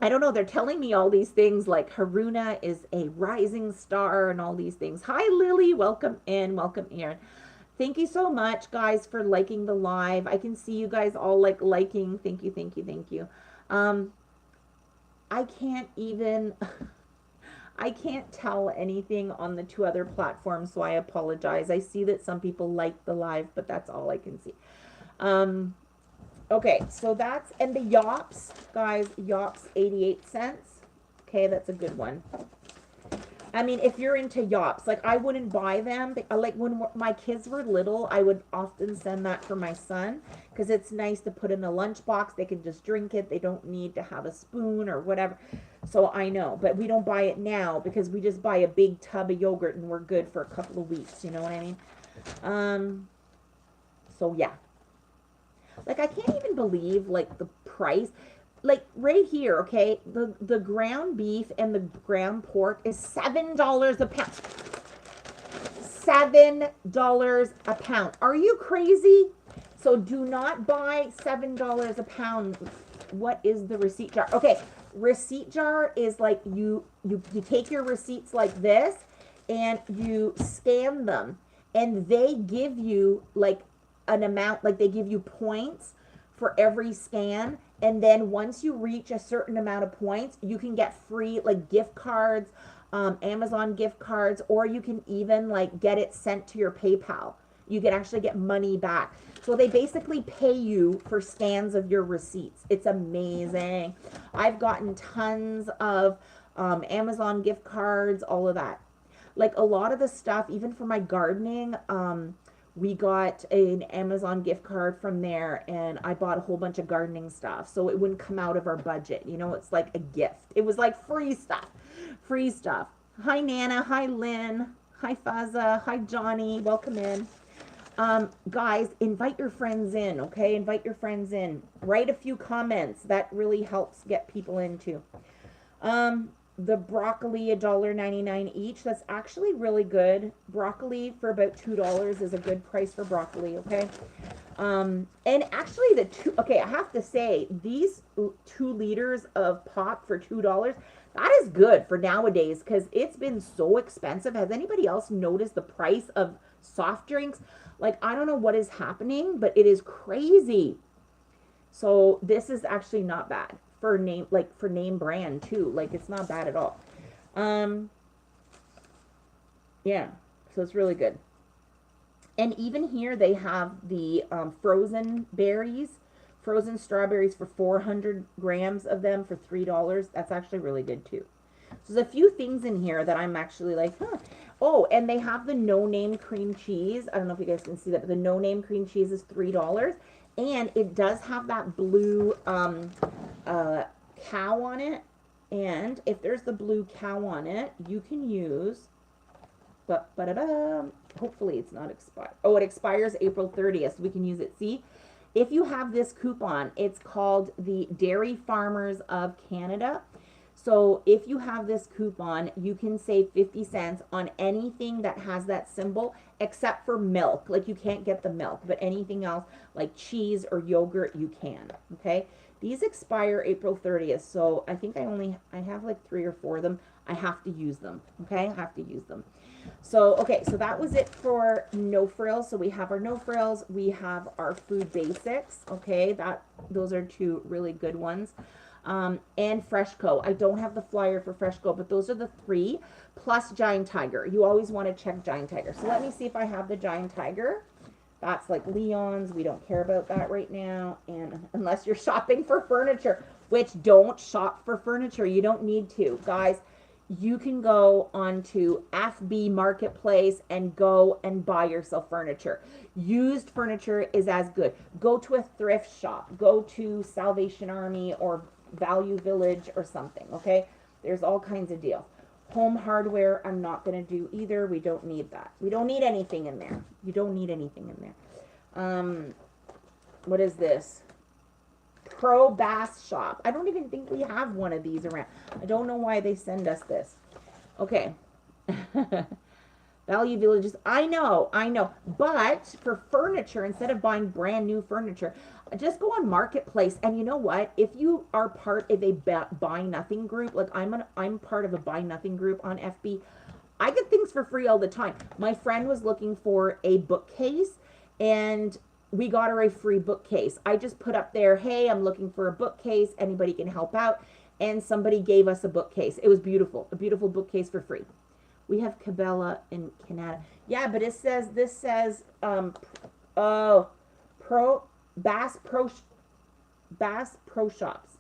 I don't know, they're telling me all these things like Haruna is a rising star and all these things. Hi, Lily. Welcome in. Welcome, Aaron. Thank you so much, guys, for liking the live. I can see you guys all like liking. Thank you, thank you, thank you. I can't even, I can't tell anything on the two other platforms, so I apologize. I see that some people like the live, but that's all I can see. Okay, so that's, and the Yops, guys, Yops, 88 cents. Okay, that's a good one. I mean, if you're into Yops, like I wouldn't buy them. Like when my kids were little, I would often send that for my son because it's nice to put in a lunchbox. They can just drink it. They don't need to have a spoon or whatever. So I know, but we don't buy it now because we just buy a big tub of yogurt and we're good for a couple of weeks. You know what I mean? So yeah. Like I can't even believe like the price. Like right here, okay, the ground beef and the ground pork is $7 a pound. $7 a pound. Are you crazy? So do not buy $7 a pound. What is the receipt jar? Okay, receipt jar is like you take your receipts like this and you scan them and they give you like an amount, like they give you points for every scan, and then once you reach a certain amount of points you can get free like gift cards, Amazon gift cards, or you can even like get it sent to your PayPal. You can actually get money back. So they basically pay you for scans of your receipts. It's amazing. I've gotten tons of Amazon gift cards, all of that. Like a lot of the stuff, even for my gardening, we got an Amazon gift card from there and I bought a whole bunch of gardening stuff so it wouldn't come out of our budget. You know, it's like a gift. It was like free stuff. Free stuff. Hi, Nana. Hi, Lynn. Hi, Faza. Hi, Johnny. Welcome in. Guys, invite your friends in, okay? Invite your friends in. Write a few comments. That really helps get people into. The broccoli, $1.99 each. That's actually really good. Broccoli for about $2 is a good price for broccoli, okay? And actually okay, I have to say, these 2 liters of pop for $2, that is good for nowadays because it's been so expensive. Has anybody else noticed the price of soft drinks? Like, I don't know what is happening, but it is crazy. So this is actually not bad. For name brand too, like it's not bad at all. Yeah, so it's really good. And even here they have the frozen berries, frozen strawberries for 400 grams of them for $3. That's actually really good too. So there's a few things in here that I'm actually like, huh. Oh, and they have the no name cream cheese. I don't know if you guys can see that, but the no name cream cheese is $3. And it does have that blue cow on it. And if there's the blue cow on it, you can use, hopefully it's not expired. Oh, it expires April 30th. So we can use it. See, if you have this coupon, it's called the Dairy Farmers of Canada. So if you have this coupon, you can save 50 cents on anything that has that symbol, except for milk. Like you can't get the milk, but anything else like cheese or yogurt, you can. Okay. These expire April 30th, so I think I have like 3 or 4 of them. I have to use them, okay? I have to use them. So, okay, so that was it for no frills. So we have our no frills, we have our food basics, okay? Those are 2 really good ones. And Freshco. I don't have the flyer for Freshco, but those are the 3 plus Giant Tiger. You always want to check Giant Tiger. So let me see if I have the Giant Tiger. That's like Leon's. We don't care about that right now. And unless you're shopping for furniture, which don't shop for furniture. You don't need to. Guys, you can go onto FB Marketplace and go and buy yourself furniture. Used furniture is as good. Go to a thrift shop. Go to Salvation Army or Value Village or something, okay? There's all kinds of deals. Home hardware, I'm not going to do either. We don't need that. We don't need anything in there. You don't need anything in there. What is this? Pro Bass Shop. I don't even think we have one of these around. I don't know why they send us this. Okay. Value Villages. I know. But for furniture, instead of buying brand new furniture, just go on Marketplace. And you know what? If you are part of a buy nothing group, like I'm part of a buy nothing group on FB, I get things for free all the time. My friend was looking for a bookcase, and we got her a free bookcase. I just put up there, hey, I'm looking for a bookcase. Anybody can help out. And somebody gave us a bookcase. It was beautiful. A beautiful bookcase for free. We have Cabela in Canada. Yeah, but this says, Bass Pro Shops.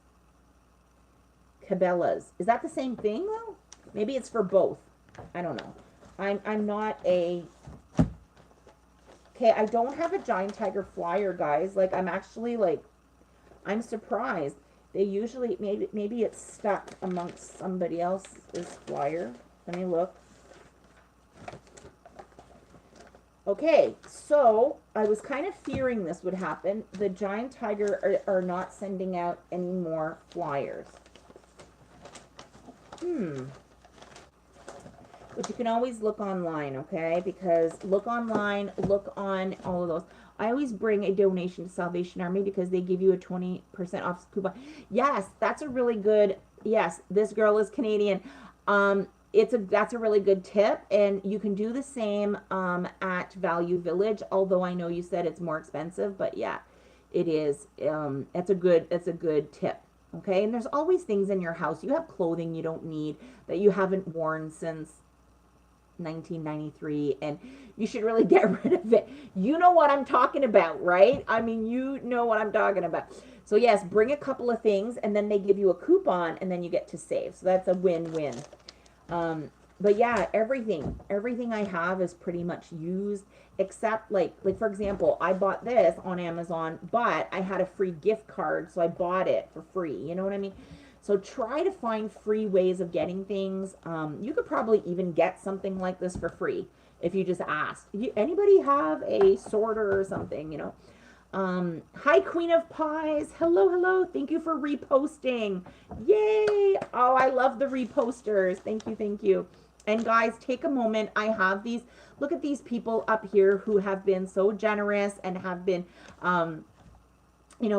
Cabela's. Is that the same thing though? Maybe it's for both. I don't know. I'm not a... Okay, I don't have a Giant Tiger flyer, guys. Like, I'm actually, like, I'm surprised. They usually, maybe it's stuck amongst somebody else's flyer. Let me look. Okay, so I was kind of fearing this would happen. The Giant Tiger are not sending out any more flyers. But you can always look online, okay? Because look online, look on all of those. I always bring a donation to Salvation Army because they give you a 20% off coupon. Yes, that's a really good, yes, this girl is Canadian. That's a really good tip, and you can do the same at Value Village, although I know you said it's more expensive, but yeah, it is. It's a good tip. Okay, and there's always things in your house. You have clothing you don't need that you haven't worn since 1993, and you should really get rid of it. You know what I'm talking about, right? I mean, you know what I'm talking about. So yes, bring a couple of things, and then they give you a coupon, and then you get to save. So that's a win-win. But yeah, everything I have is pretty much used, except like for example, I bought this on Amazon, but I had a free gift card, so I bought it for free. You know what I mean? So try to find free ways of getting things. You could probably even get something like this for free if you just asked. Anybody have a sorter or something, you know? Hi, Queen of Pies. Hello. Thank you for reposting. Yay. Oh, I love the reposters. Thank you. And guys, take a moment. I have these. Look at these people up here who have been so generous and have been,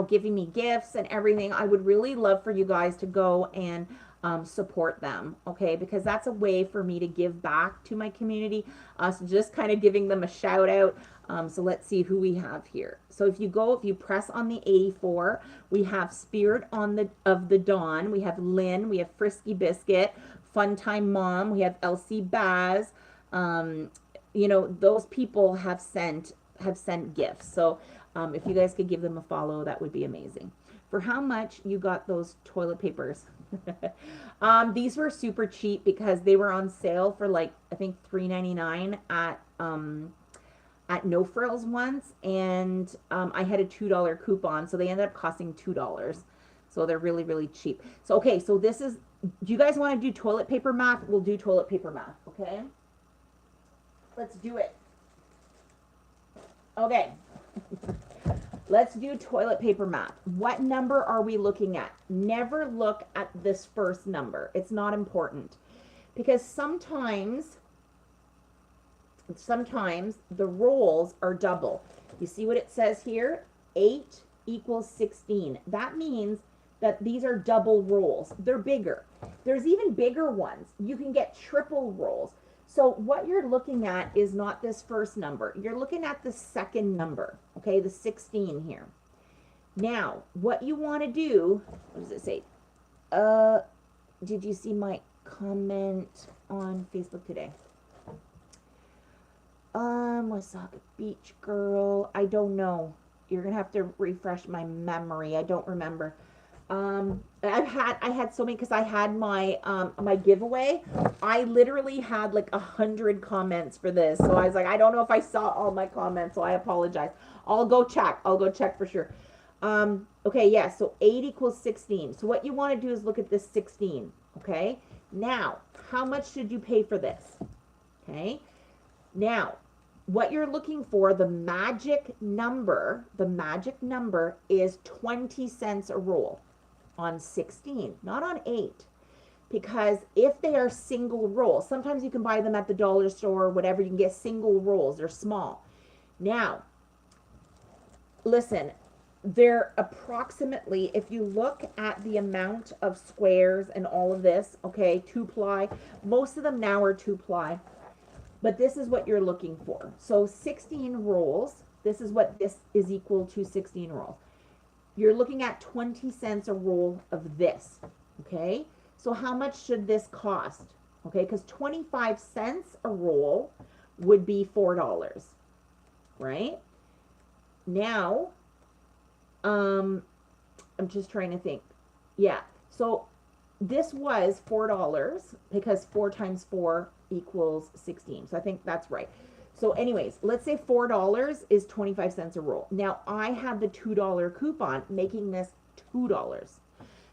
giving me gifts and everything. I would really love for you guys to go and support them, okay? Because that's a way for me to give back to my community. So just kind of giving them a shout out. So let's see who we have here. So if you press on the 84, we have Spirit of the Dawn. We have Lynn. We have Frisky Biscuit. Fun Time Mom. We have Elsie Baz. Those people have sent gifts. So if you guys could give them a follow, that would be amazing. For how much you got those toilet papers? These were super cheap because they were on sale for like, I think $3.99 at No Frills once, and I had a $2 coupon, so they ended up costing $2. So they're really, really cheap. So, okay, so this is, do you guys want to do toilet paper math? We'll do toilet paper math, okay? Let's do it. Okay. Let's do toilet paper math. What number are we looking at? Never look at this first number. It's not important. Because sometimes the rolls are double. You see what it says here? 8 equals 16. That means that these are double rolls. They're bigger. There's even bigger ones. You can get triple rolls. So what you're looking at is not this first number. You're looking at the second number, okay, the 16 here. Now, what you want to do, what does it say? Did you see my comment on Facebook today? Wasaga Beach Girl. I don't know. You're gonna have to refresh my memory. I don't remember. I had so many because I had my my giveaway. I literally had like 100 comments for this, so I was like, I don't know if I saw all my comments, so I apologize. I'll go check. I'll go check for sure. Okay, yeah. So 8 equals 16. So what you want to do is look at this 16. Okay. Now, how much should you pay for this? Okay. Now, what you're looking for, the magic number is 20 cents a roll on 16, not on 8. Because if they are single rolls, sometimes you can buy them at the dollar store or whatever, you can get single rolls, they're small. Now, listen, they're approximately, if you look at the amount of squares and all of this, okay, 2-ply, most of them now are 2-ply. But this is what you're looking for. So 16 rolls, this is what this is equal to 16 rolls. You're looking at 20 cents a roll of this, okay? So how much should this cost? Okay, because 25 cents a roll would be $4, right? Now, I'm just trying to think. Yeah, so this was $4 because 4 times 4 equals 16. So I think that's right. So anyways, let's say $4 is 25 cents a roll. Now I have the $2 coupon making this $2.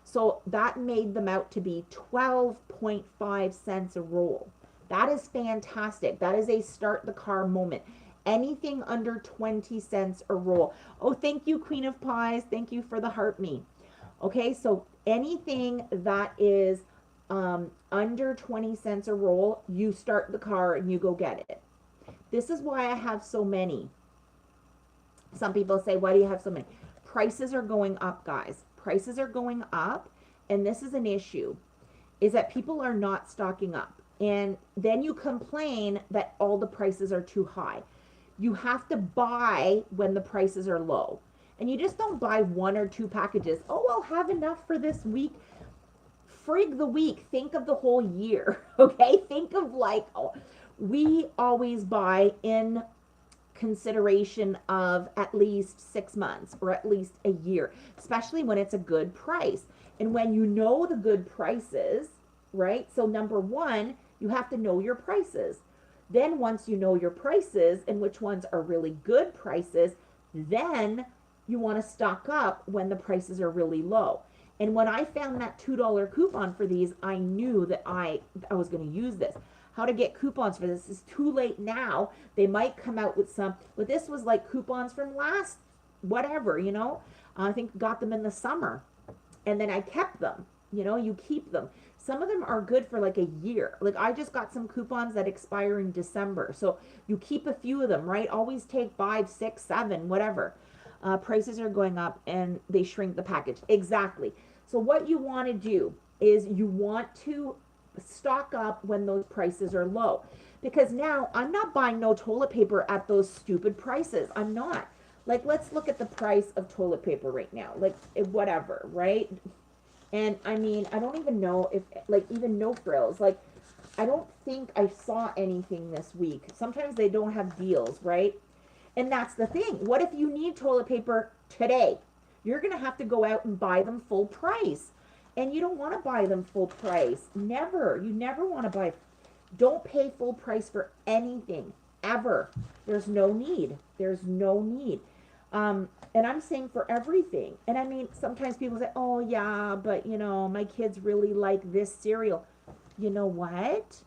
So that made them out to be 12.5 cents a roll. That is fantastic. That is a start the car moment. Anything under 20 cents a roll. Oh, thank you, Queen of Pies. Thank you for the heart me. Okay, so anything that is under 20 cents a roll, you start the car and you go get it. This is why I have so many. Some people say, why do you have so many? Prices are going up, guys. Prices are going up, and this is an issue, is that people are not stocking up. And then you complain that all the prices are too high. You have to buy when the prices are low. And you just don't buy 1 or 2 packages. Oh, I'll have enough for this week. Frig the week. Think of the whole year, okay? Think of like, oh, we always buy in consideration of at least 6 months or at least a year, especially when it's a good price. And when you know the good prices, right? So number one, you have to know your prices. Then once you know your prices and which ones are really good prices, then you want to stock up when the prices are really low. And when I found that $2 coupon for these, I knew that I was going to use this. How to get coupons for this is too late now. They might come out with some, but this was like coupons from last whatever, you know. I think got them in the summer. And then I kept them. You know, you keep them. Some of them are good for like a year. Like I just got some coupons that expire in December. So you keep a few of them, right? Always take 5, 6, 7, whatever. Prices are going up and they shrink the package. Exactly. So what you want to do is you want to stock up when those prices are low. Because now I'm not buying no toilet paper at those stupid prices. I'm not. Like, let's look at the price of toilet paper right now. Like, whatever, right? And I mean, I don't even know if, like, even no frills. Like, I don't think I saw anything this week. Sometimes they don't have deals, right? And that's the thing. What if you need toilet paper today? You're going to have to go out and buy them full price. And you don't want to buy them full price. Never. You never want to buy. Don't pay full price for anything. Ever. There's no need. There's no need. And I'm saying for everything. And I mean, sometimes people say, oh yeah, but you know, my kids really like this cereal. You know what?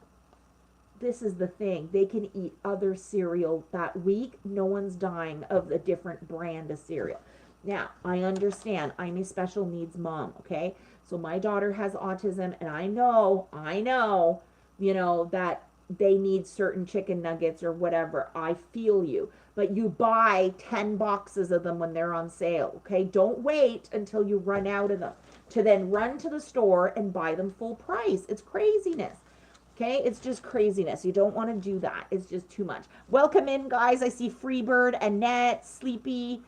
This is the thing. They can eat other cereal that week. No one's dying of a different brand of cereal. Now, I understand. I'm a special needs mom, okay? So my daughter has autism, and I know, you know, that they need certain chicken nuggets or whatever. I feel you. But you buy 10 boxes of them when they're on sale, okay? Don't wait until you run out of them to then run to the store and buy them full price. It's craziness. Okay, it's just craziness. You don't want to do that. It's just too much. Welcome in, guys. I see Freebird, Annette, Sleepy,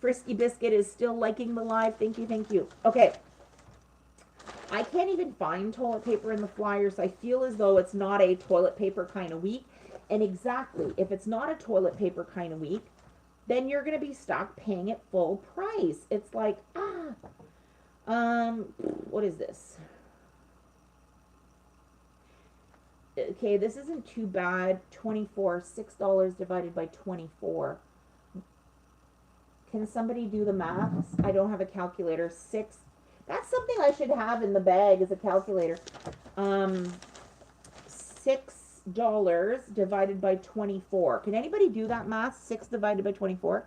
Frisky Biscuit is still liking the live. Thank you, thank you. Okay. I can't even find toilet paper in the flyer, so I feel as though it's not a toilet paper kind of week. And exactly, if it's not a toilet paper kind of week, then you're going to be stuck paying it full price. It's like, what is this? Okay, this isn't too bad. 24, $6 divided by 24. Can somebody do the maths? I don't have a calculator. That's something I should have in the bag as a calculator. $6 divided by 24. Can anybody do that math? 6 divided by 24.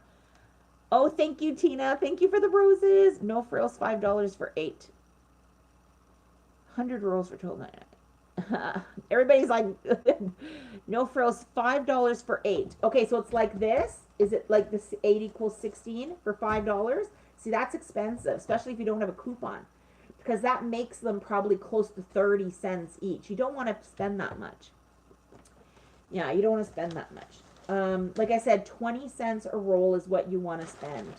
Oh, thank you, Tina. Thank you for the roses. No frills, $5 for 8. 100 rolls for $12.99. Everybody's like, no frills, $5 for 8. Okay, so it's like this. Is it like this 8 equals 16 for $5? See, that's expensive, especially if you don't have a coupon, because that makes them probably close to 30 cents each. You don't want to spend that much. Yeah, you don't want to spend that much. Like I said, 20 cents a roll is what you want to spend.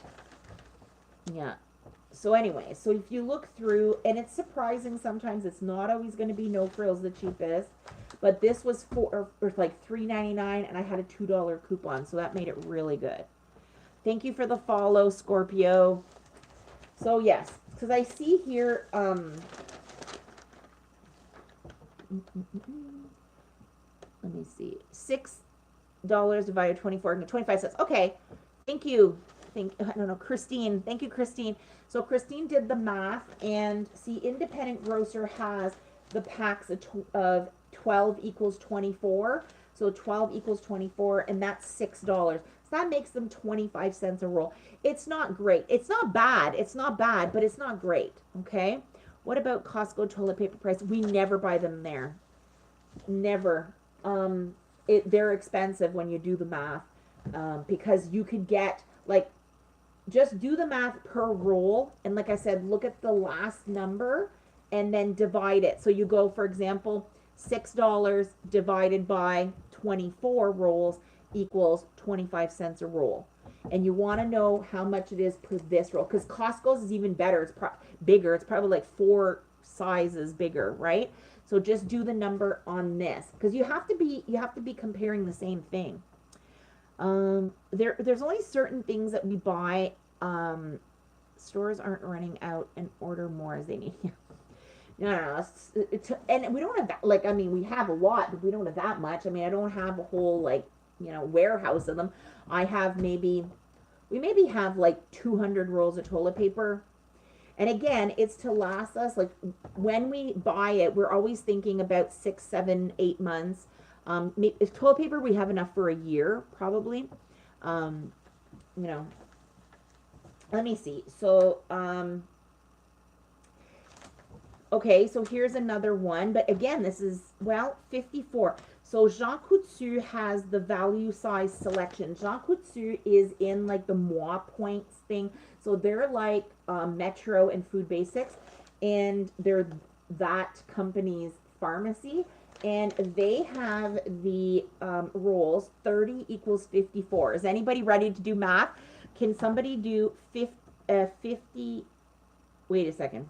Yeah. So anyway, so if you look through, and it's surprising sometimes, it's not always going to be no frills the cheapest, but this was for like $3.99, and I had a $2 coupon, so that made it really good. Thank you for the follow, Scorpio. So yes, because I see here, let me see, $6 divided 24, 25 cents. Okay, thank you. I don't know, Christine. Thank you, Christine. So Christine did the math, and see, independent grocer has the packs of 12 equals 24. So 12 equals 24, and that's $6. So that makes them 25 cents a roll. It's not great. It's not bad. It's not bad, but it's not great. Okay. What about Costco toilet paper price? We never buy them there. Never. They're expensive when you do the math, because you could get like, just do the math per roll, and like I said, look at the last number and then divide it. So you go, for example, $6 divided by 24 rolls equals 25 cents a roll. And you want to know how much it is per this roll, because Costco's is even better. It's bigger. It's probably like 4 sizes bigger, right? So just do the number on this, because you have to be comparing the same thing. There's only certain things that we buy. Stores aren't running out and order more as they need. No. And we don't have that. Like, I mean, we have a lot, but we don't have that much. I mean, I don't have a whole warehouse of them. We maybe have like 200 rolls of toilet paper. And again, it's to last us, like, when we buy it, we're always thinking about 6, 7, 8 months. If toilet paper, we have enough for a year, probably. Let me see. So, okay, so here's another one. But again, this is, 54. So Jean Coutu has the value size selection. Jean Coutu is in like the Moi Points thing. So they're like Metro and Food Basics, and they're that company's pharmacy. And they have the rolls 30 equals 54. Is anybody ready to do math? Can somebody do 50? Wait a second.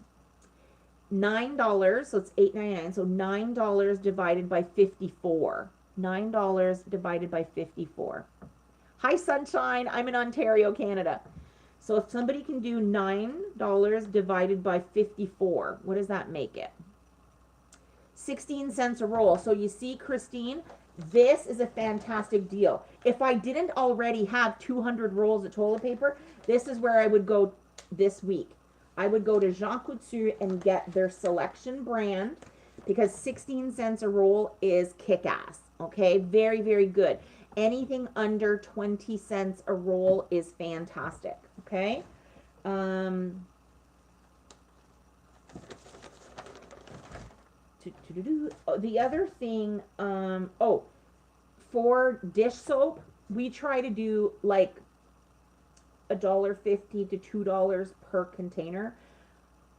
$9, so it's $8.99. So $9 divided by 54. $9 divided by 54. Hi, Sunshine. I'm in Ontario, Canada. So if somebody can do $9 divided by 54, what does that make it? 16 cents a roll. So you see, Christine, this is a fantastic deal. If I didn't already have 200 rolls of toilet paper, this is where I would go this week. I would go to Jean Coutu and get their selection brand, because 16 cents a roll is kick-ass. Okay, very, very good. Anything under 20 cents a roll is fantastic. Okay. Oh, the other thing, for dish soap, we try to do like $1.50 to $2 per container.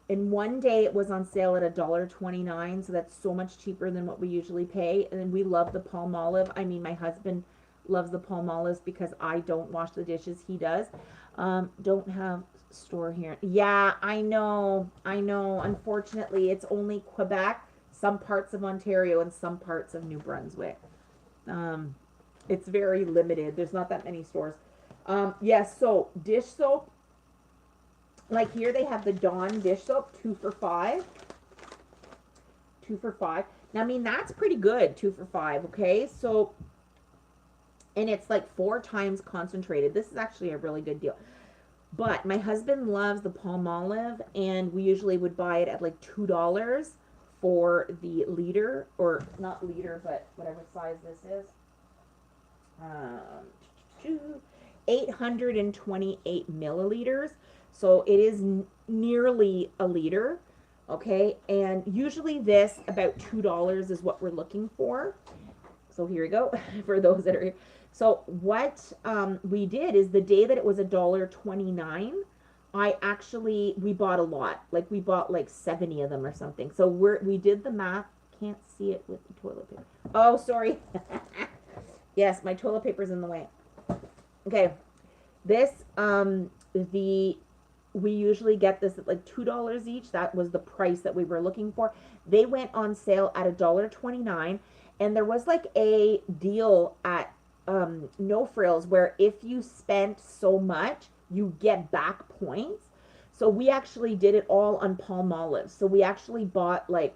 And one day it was on sale at $1.29, so that's so much cheaper than what we usually pay. And we love the Palmolive. I mean, my husband loves the Palmolives because I don't wash the dishes; he does. Don't have store here. Yeah, I know. I know. Unfortunately, it's only Quebec, some parts of Ontario, and some parts of New Brunswick. Um, it's very limited. There's not that many stores. Yes, so dish soap. Like here they have the Dawn dish soap, 2 for $5. 2 for $5. Now, I mean, that's pretty good, 2 for $5, okay? So, and it's like 4 times concentrated. This is actually a really good deal. But my husband loves the Palmolive, and we usually would buy it at like $2 for the liter, or not liter, but whatever size this is. 828 milliliters. So it is nearly a liter, okay? And usually this, about $2 is what we're looking for. So here we go, for those that are here. So what we did is the day that it was $1.29, we bought a lot. Like we bought like 70 of them or something. So we did the math. Can't see it with the toilet paper. Oh, sorry. Yes, my toilet paper's in the way. Okay. This, we usually get this at like $2 each. That was the price that we were looking for. They went on sale at $1.29, and there was like a deal at No Frills where if you spent so much, you get back points. So we actually did it all on Palmolive. So we actually bought like,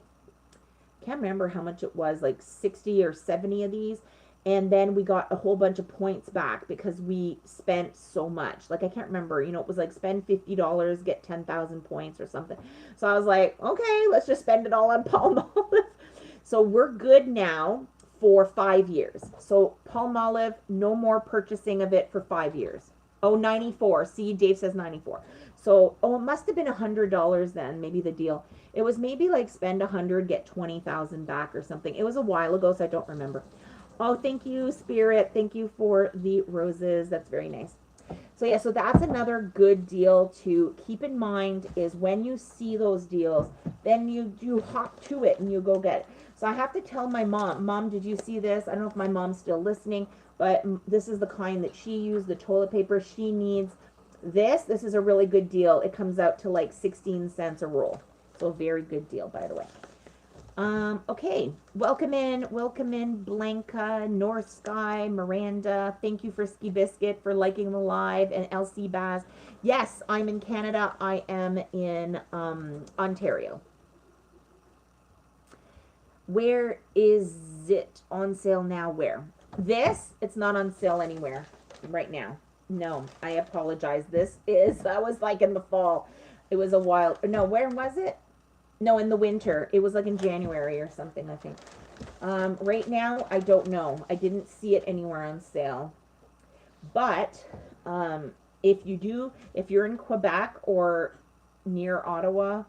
can't remember how much it was, like 60 or 70 of these. And then we got a whole bunch of points back because we spent so much. Like, I can't remember, it was like spend $50, get 10,000 points or something. So I was like, okay, let's just spend it all on Palmolive. So we're good now for 5 years. So Palmolive, no more purchasing of it for 5 years. Oh, 94. See, Dave says 94. So, it must have been $100 then, maybe the deal. It was maybe like spend 100, get 20,000 back or something. It was a while ago, so I don't remember. Oh, thank you, Spirit. Thank you for the roses. That's very nice. So yeah, so that's another good deal to keep in mind is when you see those deals, then you hop to it and you go get it. So I have to tell my mom, did you see this? I don't know if my mom's still listening, but this is the kind that she used, the toilet paper she needs. This is a really good deal. It comes out to like 16 cents a roll. So a very good deal, by the way. Okay, welcome in, Blanca, North Sky, Miranda. Thank you for Ski Biscuit for liking the live, and LC Baz. Yes, I'm in Canada. I am in Ontario. Where is it on sale now? Where? It's not on sale anywhere right now. No, I apologize. That was like in the fall. It was a while. No, where was it? No, in the winter. It was like in January or something, I think. Right now, I don't know. I didn't see it anywhere on sale. But if you're in Quebec or near Ottawa,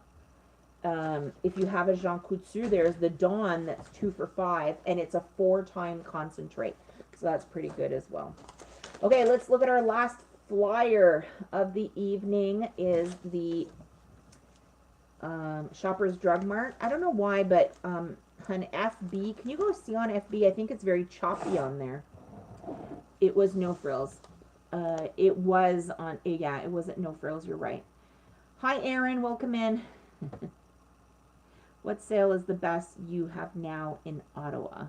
if you have a Jean Coutu, there's the Dawn that's 2 for $5, and it's a 4-time concentrate. So that's pretty good as well. Okay, let's look at our last flyer of the evening is the Shoppers Drug Mart. I don't know why, but on FB, can you go see on FB? I think it's very choppy on there. It was No Frills. It was on, yeah, it was at No Frills, you're right. Hi, Aaron, welcome in. What sale is the best you have now in Ottawa?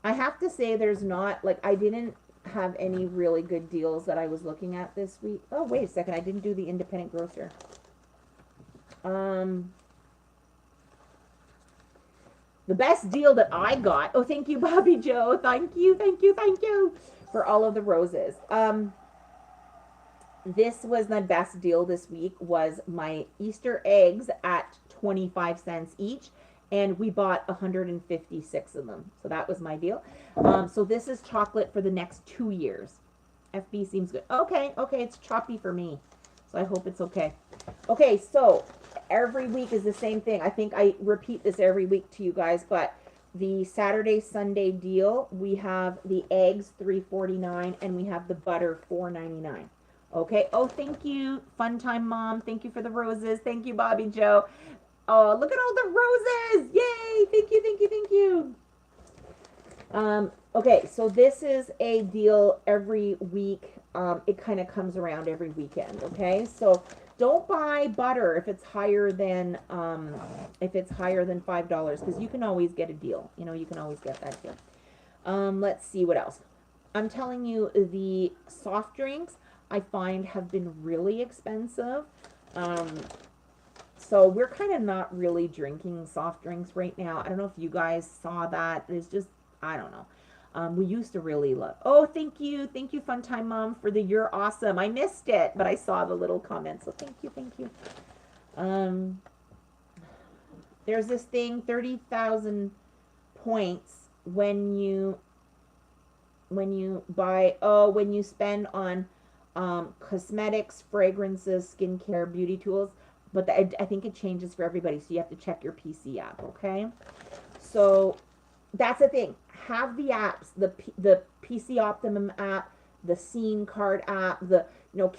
I have to say there's not, like, I didn't have any really good deals that I was looking at this week. Oh, wait a second. I didn't do the independent grocer. The best deal that I got. Oh, thank you, Bobby Joe. Thank you for all of the roses. This was my best deal this week was my Easter eggs at 25 cents each. And we bought 156 of them. So that was my deal. So this is chocolate for the next 2 years. FB seems good. Okay, it's choppy for me. So I hope it's okay. Okay, so every week is the same thing. I think I repeat this every week to you guys, but the Saturday Sunday deal, we have the eggs $3.49 and we have the butter $4.99. Okay. Oh, thank you, Fun Time Mom. Thank you for the roses. Thank you, Bobby Joe. Oh, look at all the roses! Yay! Thank you, thank you, thank you. Okay, so this is a deal every week. It kind of comes around every weekend. Okay, so don't buy butter if it's higher than $5, because you can always get a deal. You know, you can always get that deal. Let's see what else. I'm telling you, the soft drinks I find have been really expensive. So we're kind of not really drinking soft drinks right now. I don't know if you guys saw that. It's just, I don't know. We used to really love. Oh, thank you, Fun Time Mom, for the "You're awesome." I missed it, but I saw the little comments. So thank you, thank you. There's this thing, 30,000 points when you buy. Oh, when you spend on cosmetics, fragrances, skincare, beauty tools. But I think it changes for everybody, so you have to check your PC app, okay? So that's the thing. Have the apps, the PC Optimum app, the Scene Card app, the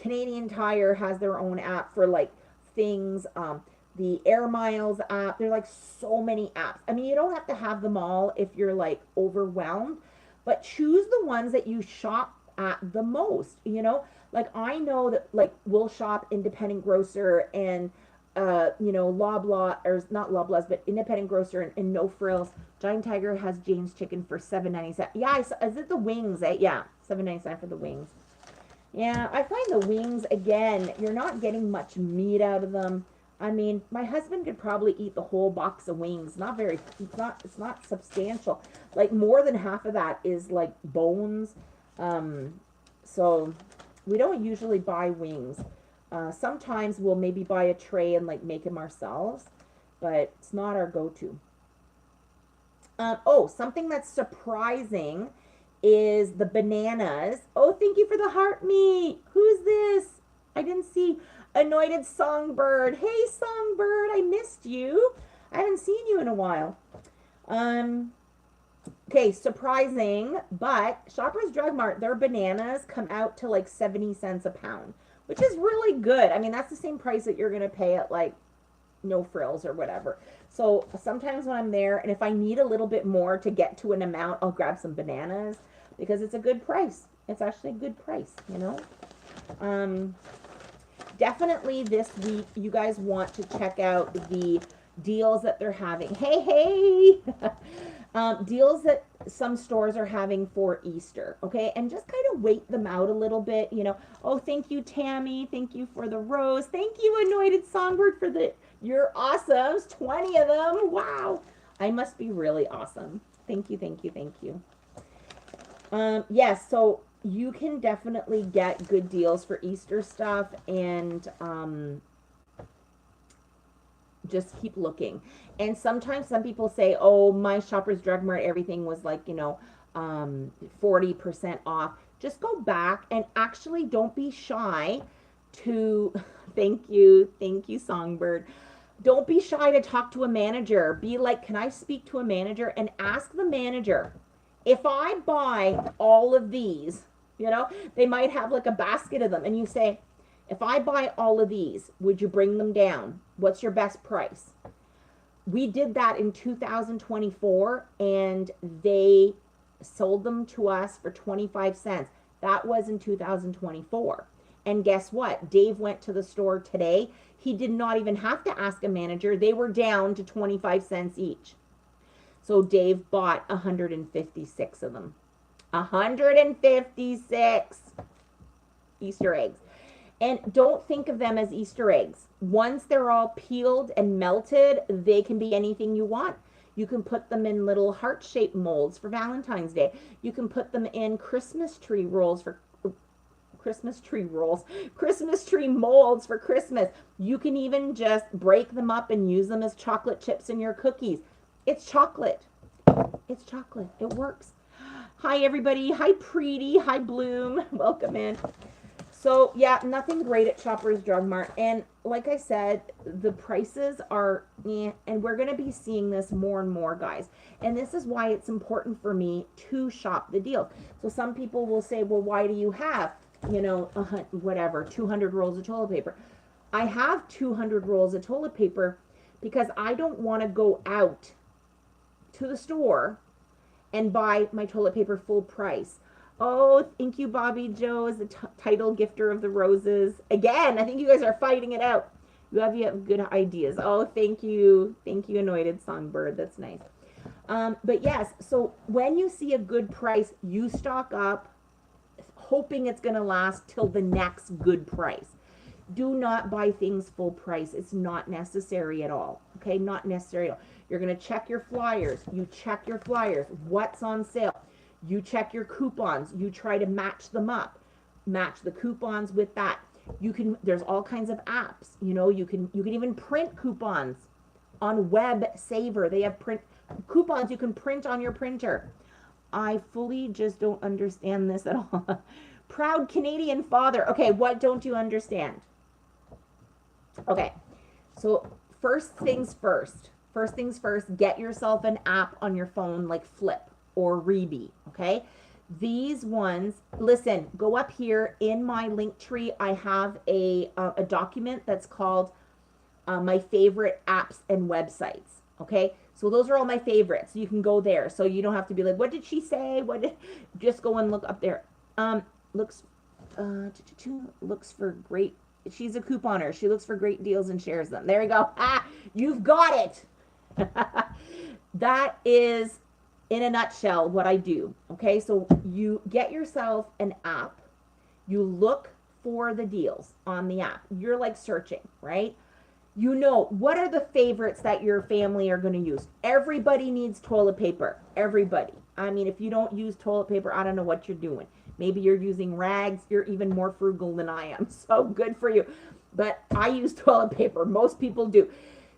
Canadian Tire has their own app for like things. The Air Miles app. There's like so many apps. I mean, you don't have to have them all if you're like overwhelmed, but choose the ones that you shop at the most. Like I know that like we'll shop Independent Grocer and Loblaw, or not Loblaws, but Independent Grocer and No Frills. Giant Tiger has Jane's Chicken for $7.97. Yeah, is it the wings? Yeah, $7.97 for the wings. Yeah, I find the wings, again, you're not getting much meat out of them. I mean, my husband could probably eat the whole box of wings. It's not substantial. Like more than half of that is like bones. So we don't usually buy wings. Sometimes we'll maybe buy a tray and like make them ourselves, but it's not our go-to. Oh, something that's surprising is the bananas. Oh, thank you for the heart meat. Who's this? I didn't see. Anointed Songbird. Hey, Songbird, I missed you. I haven't seen you in a while. Okay, surprising, but Shoppers Drug Mart, their bananas come out to like 70 cents a pound, which is really good. I mean, that's the same price that you're going to pay at like No Frills or whatever. So sometimes when I'm there, and if I need a little bit more to get to an amount, I'll grab some bananas because it's a good price. It's actually a good price, Definitely this week, you guys want to check out the deals that they're having. Hey! Deals that some stores are having for Easter, okay? And just kind of wait them out a little bit, Oh, thank you, Tammy. Thank you for the rose. Thank you, Anointed Songbird, for your awesomes. 20 of them. Wow. I must be really awesome. Thank you, thank you, thank you. Yes, so you can definitely get good deals for Easter stuff, and just keep looking. And sometimes some people say, oh, my Shoppers Drug Mart, everything was like 40% off. Just go back and actually don't be shy to thank you, Songbird. Don't be shy to talk to a manager. Be like, can I speak to a manager? And ask the manager, if I buy all of these, they might have like a basket of them, and you say, if I buy all of these, would you bring them down? What's your best price? We did that in 2024, and they sold them to us for 25 cents. That was in 2024. And guess what? Dave went to the store today. He did not even have to ask a manager. They were down to 25 cents each. So Dave bought 156 of them. 156 Easter eggs. And don't think of them as Easter eggs. Once they're all peeled and melted, they can be anything you want. You can put them in little heart-shaped molds for Valentine's Day. You can put them in Christmas tree molds for Christmas. You can even just break them up and use them as chocolate chips in your cookies. It's chocolate. It's chocolate. It works. Hi, everybody. Hi, Preety. Hi, Bloom. Welcome in. So yeah, nothing great at Shoppers Drug Mart. And like I said, the prices are, and we're going to be seeing this more and more, guys. And this is why it's important for me to shop the deals. So some people will say, well, why do you have, whatever, 200 rolls of toilet paper? I have 200 rolls of toilet paper because I don't want to go out to the store and buy my toilet paper full price. Oh, thank you, Bobby Joe, as the title gifter of the roses. Again, I think you guys are fighting it out. You have good ideas. Oh, thank you. Thank you, Anointed Songbird. That's nice. But yes, so when you see a good price, you stock up, hoping it's going to last till the next good price. Do not buy things full price. It's not necessary at all. Okay, not necessary at all. You're going to check your flyers. You check your flyers. What's on sale? You check your coupons. You try to match them up. Match the coupons with that. There's all kinds of apps. You can even print coupons on Web Saver. They have print coupons you can print on your printer. I fully just don't understand this at all. Proud Canadian father. Okay, what don't you understand? Okay, so first things first. First things first, get yourself an app on your phone like Flip or Reebee, okay? These ones, listen, go up here in my link tree. I have a document that's called my favorite apps and websites, okay? So those are all my favorites. You can go there. So you don't have to be like, what did she say? Just go and look up there. Looks for great. She's a couponer. She looks for great deals and shares them. There you go. You've got it. That is, in a nutshell, what I do. Okay, so you get yourself an app. You look for the deals on the app. You're like searching, right? What are the favorites that your family are going to use? Everybody needs toilet paper. Everybody. I mean, if you don't use toilet paper, I don't know what you're doing. Maybe you're using rags. You're even more frugal than I am. So good for you. But I use toilet paper. Most people do.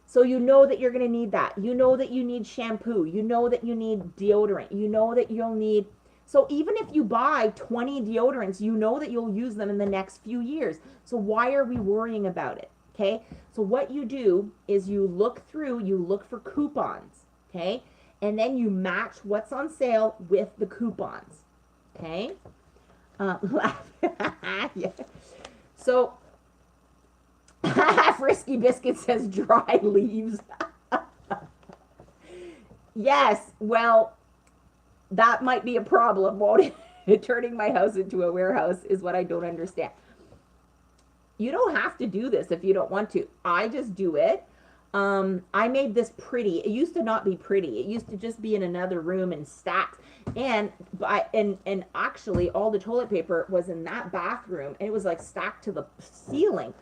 So you know that you're going to need that. You know that you need shampoo. You know that you need deodorant. You know that you'll need... So even if you buy 20 deodorants, you know that you'll use them in the next few years. So why are we worrying about it? Okay? So what you do is you look for coupons. Okay? And then you match what's on sale with the coupons. Okay? Yeah. So... Frisky Biscuit says dry leaves. Yes, well, that might be a problem, won't it? Turning my house into a warehouse is what I don't understand. You don't have to do this if you don't want to. I just do it. I made this pretty. It used to not be pretty. It used to just be in another room in stacks. And actually all the toilet paper was in that bathroom, and it was like stacked to the ceiling.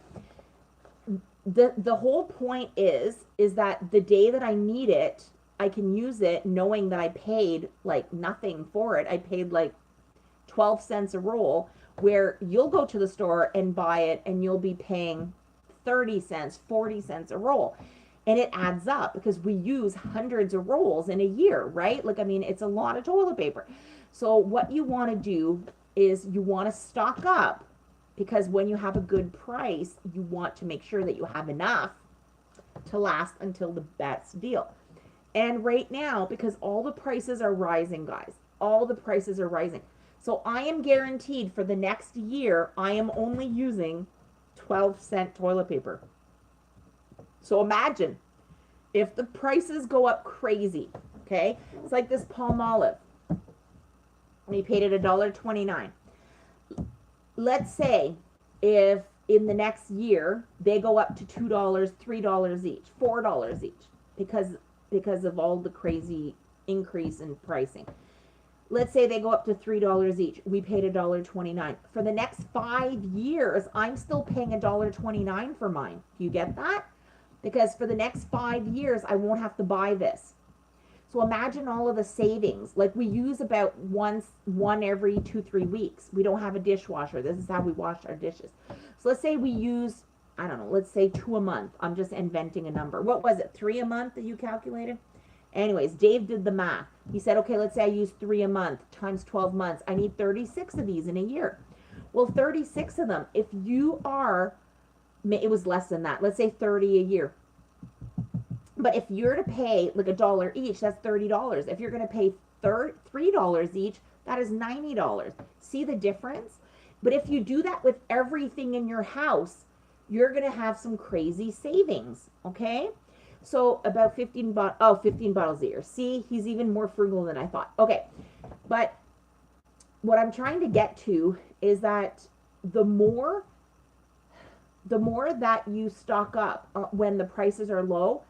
The whole point is that the day that I need it, I can use it knowing that I paid like nothing for it. I paid like 12 cents a roll, where you'll go to the store and buy it and you'll be paying 30 cents, 40 cents a roll. And it adds up because we use hundreds of rolls in a year, right? Like, I mean, it's a lot of toilet paper. So what you want to do is you want to stock up, because when you have a good price, you want to make sure that you have enough to last until the best deal. And right now, because all the prices are rising, guys, all the prices are rising. So I am guaranteed for the next year, I am only using 12-cent toilet paper. So imagine if the prices go up crazy, okay? It's like this Palmolive. We paid it $1.29. Let's say if in the next year they go up to $2, $3 each, $4 each, because of all the crazy increase in pricing. Let's say they go up to $3 each. We paid $1.29. For the next 5 years, I'm still paying $1.29 for mine. Do you get that? Because for the next 5 years, I won't have to buy this. So imagine all of the savings. Like, we use about one every 2-3 weeks. We don't have a dishwasher. This is how we wash our dishes. So let's say we use, I don't know, let's say 2 a month. I'm just inventing a number. What was it, 3 a month that you calculated? Anyways, Dave did the math. He said, okay, let's say I use 3 a month times 12 months. I need 36 of these in a year. Well, 36 of them. If you are, it was less than that. Let's say 30 a year. But if you're to pay like $1 each, that's $30. If you're going to pay $3 each, that is $90. See the difference? But if you do that with everything in your house, you're going to have some crazy savings, okay? So about 15 bottles a year. See, he's even more frugal than I thought. Okay, but what I'm trying to get to is that the more that you stock up when the prices are low,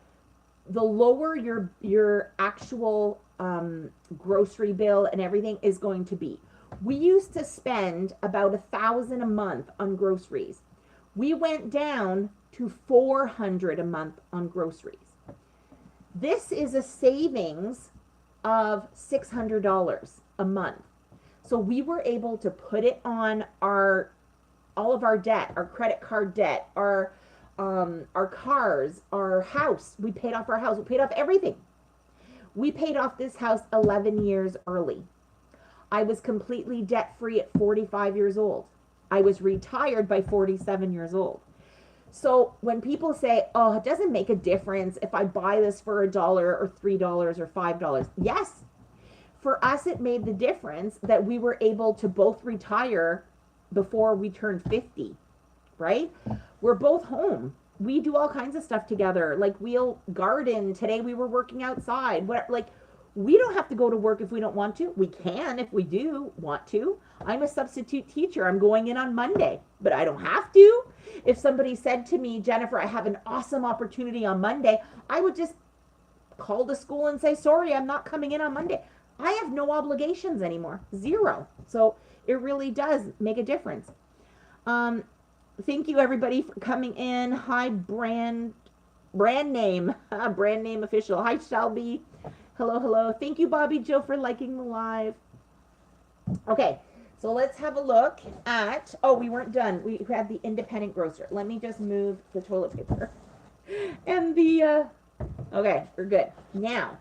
the lower your actual grocery bill and everything is going to be. We used to spend about $1,000 a month on groceries. We went down to $400 a month on groceries. This is a savings of $600 a month. So we were able to put it on all of our debt, our credit card debt, our cars, our house. We paid off our house. We paid off everything. We paid off this house 11 years early. I was completely debt free at 45 years old. I was retired by 47 years old. So when people say, oh, it doesn't make a difference if I buy this for $1 or $3 or $5. Yes, for us, it made the difference that we were able to both retire before we turned 50, right? We're both home. We do all kinds of stuff together. Like we'll garden. Today we were working outside. We don't have to go to work if we don't want to. We can if we do want to. I'm a substitute teacher. I'm going in on Monday, but I don't have to. If somebody said to me, Jennifer, I have an awesome opportunity on Monday, I would just call the school and say, sorry, I'm not coming in on Monday. I have no obligations anymore. Zero. So it really does make a difference. Thank you everybody for coming in. Hi, brand name official. Hi, Shelby. Hello. Thank you, Bobby Joe, for liking the live. Okay, so let's have a look at, we weren't done. We had the independent grocer. Let me just move the toilet paper. And okay, we're good. Now,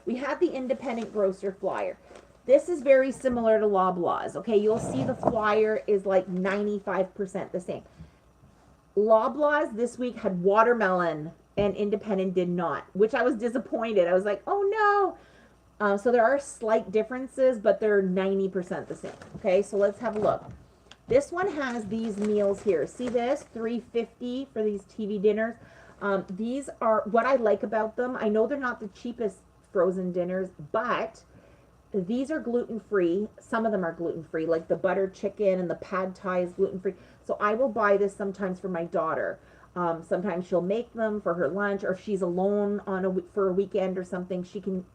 we have the independent grocer flyer. This is very similar to Loblaws. Okay, you'll see the flyer is like 95% the same. Loblaws this week had watermelon and independent did not, which I was disappointed. I was like, oh no. So there are slight differences, but they're 90% the same. Okay, so let's have a look. This one has these meals here. See this? $3.50 for these TV dinners. These are what I like about them. I know they're not the cheapest frozen dinners, but these are gluten-free. Some of them are gluten-free, like the butter chicken and the pad thai is gluten-free. So I will buy this sometimes for my daughter. Sometimes she'll make them for her lunch, or if she's alone for a weekend or something, she can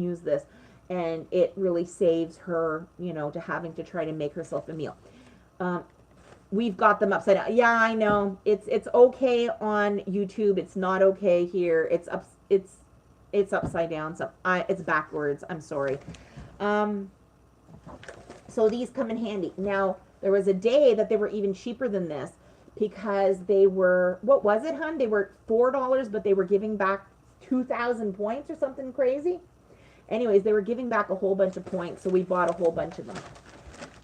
use this, and it really saves her, to having to try to make herself a meal. We've got them upside down. Yeah, I know. It's okay on YouTube. It's not okay here. It's upside down. So it's backwards. I'm sorry. So these come in handy. Now, there was a day that they were even cheaper than this because they were, what was it, hon? They were $4, but they were giving back 2,000 points or something crazy. Anyways, they were giving back a whole bunch of points, so we bought a whole bunch of them.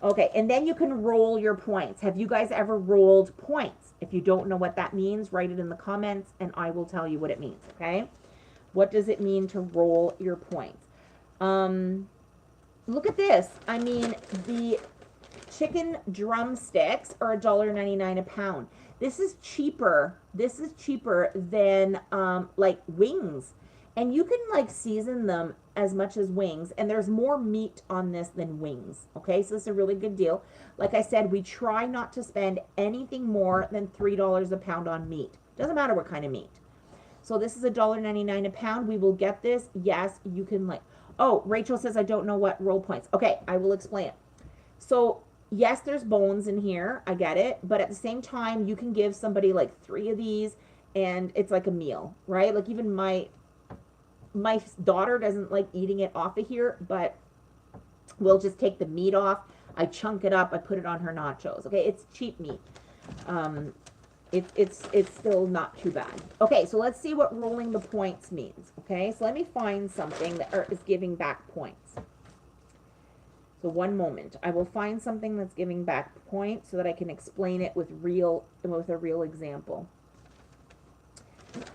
Okay, and then you can roll your points. Have you guys ever rolled points? If you don't know what that means, write it in the comments, and I will tell you what it means, okay? What does it mean to roll your points? Look at this. I mean, the chicken drumsticks are $1.99 a pound. This is cheaper. This is cheaper than like wings. And you can like season them as much as wings. And there's more meat on this than wings. Okay, so this is a really good deal. Like I said, we try not to spend anything more than $3 a pound on meat. Doesn't matter what kind of meat. So this is $1.99 a pound. We will get this. Yes, you can like, oh, Rachel says I don't know what roll points. Okay, I will explain it. So yes, there's bones in here. I get it. But at the same time, you can give somebody like 3 of these and it's like a meal, right? Like even my daughter doesn't like eating it off of here, but we'll just take the meat off. I chunk it up. I put it on her nachos. Okay, it's cheap meat. It's still not too bad. Okay, so let's see what rolling the points means. Okay, so let me find something that is giving back points. So one moment. I will find something that's giving back points so that I can explain it with a real example.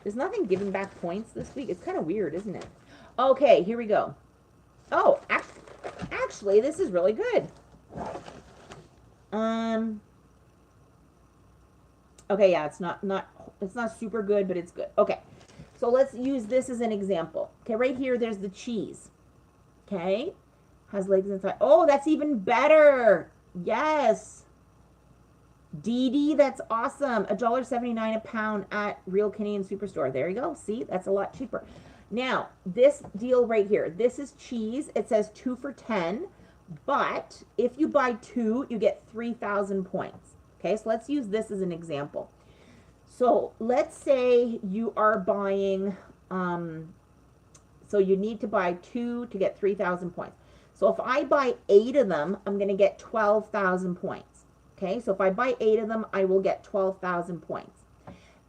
There's nothing giving back points this week. It's kind of weird, isn't it? Okay, here we go. Oh, actually, this is really good. Okay, yeah, it's not super good, but it's good. Okay. So let's use this as an example. Okay, right here there's the cheese. Okay? Has legs inside. Oh, that's even better. Yes. Dee Dee, that's awesome. $1.79 a pound at Real Canadian Superstore. There you go. See, that's a lot cheaper. Now, this deal right here, this is cheese. It says 2 for 10, but if you buy 2, you get 3,000 points. Okay, so let's use this as an example. So let's say you are buying, so you need to buy 2 to get 3,000 points. So if I buy 8 of them, I'm going to get 12,000 points. Okay, so if I buy 8 of them, I will get 12,000 points.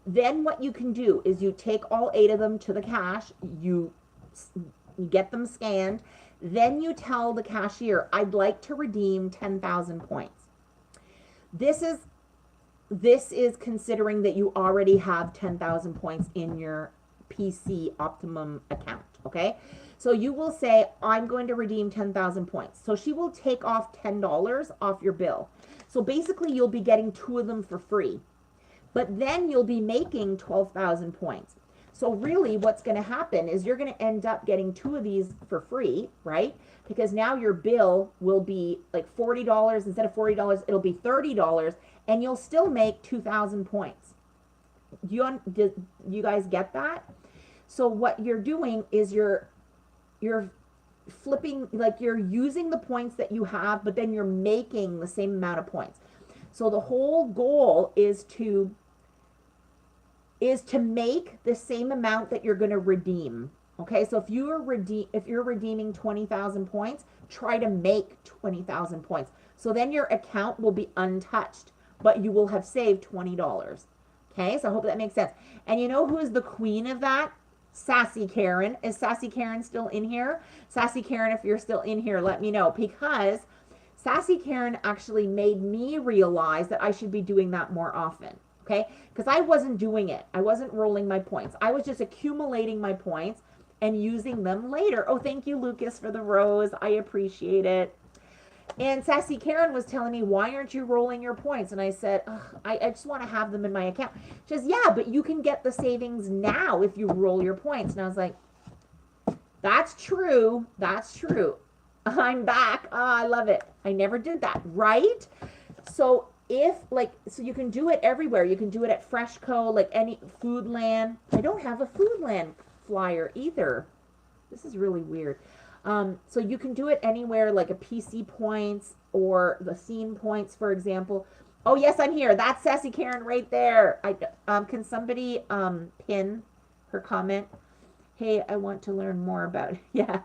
Then what you can do is you take all 8 of them to the cash, you get them scanned, then you tell the cashier, I'd like to redeem 10,000 points. This is considering that you already have 10,000 points in your PC Optimum account, okay? So you will say, I'm going to redeem 10,000 points. So she will take off $10 off your bill. So basically you'll be getting 2 of them for free. But then you'll be making 12,000 points. So really what's going to happen is you're going to end up getting 2 of these for free, right? Because now your bill will be like $40. Instead of $40, it'll be $30, and you'll still make 2,000 points. Do you guys get that? So what you're doing is you're flipping, like you're using the points that you have, but then you're making the same amount of points. So the whole goal is to make the same amount that you're going to redeem. Okay, so if you're redeeming 20,000 points, try to make 20,000 points. So then your account will be untouched, but you will have saved $20. Okay, so I hope that makes sense. And you know who is the queen of that? Sassy Karen. Is Sassy Karen still in here? Sassy Karen, if you're still in here, let me know, because Sassy Karen actually made me realize that I should be doing that more often. Okay, because I wasn't doing it. I wasn't rolling my points. I was just accumulating my points and using them later. Oh, thank you, Lucas, for the rose. I appreciate it. And Sassy Karen was telling me, why aren't you rolling your points? And I said, I just want to have them in my account. She says, yeah, but you can get the savings now if you roll your points. And I was like, that's true. That's true. I'm back. Oh, I love it. I never did that, right? So so you can do it everywhere. You can do it at Freshco, like any Foodland. I don't have a Foodland flyer either. This is really weird. So you can do it anywhere, like a PC points or the scene points, for example. Oh yes, I'm here. That's Sassy Karen right there. Can somebody pin her comment? Hey, I want to learn more about it. Yeah.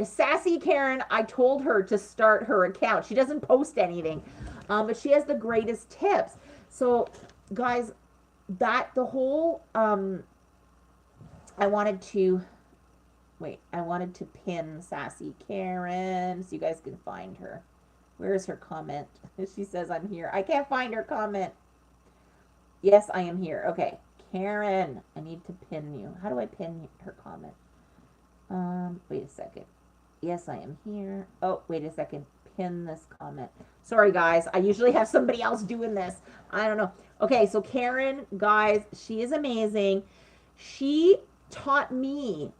Sassy Karen, I told her to start her account. She doesn't post anything, but she has the greatest tips. So, guys, the whole I wanted to pin Sassy Karen so you guys can find her. Where's her comment? She says I'm here. I can't find her comment. Yes, I am here. Okay, Karen, I need to pin you. How do I pin her comment? Wait a second. Yes, I am here. Oh, wait a second. Pin this comment. Sorry, guys. I usually have somebody else doing this. I don't know. Okay, so Karen, guys, she is amazing. She taught me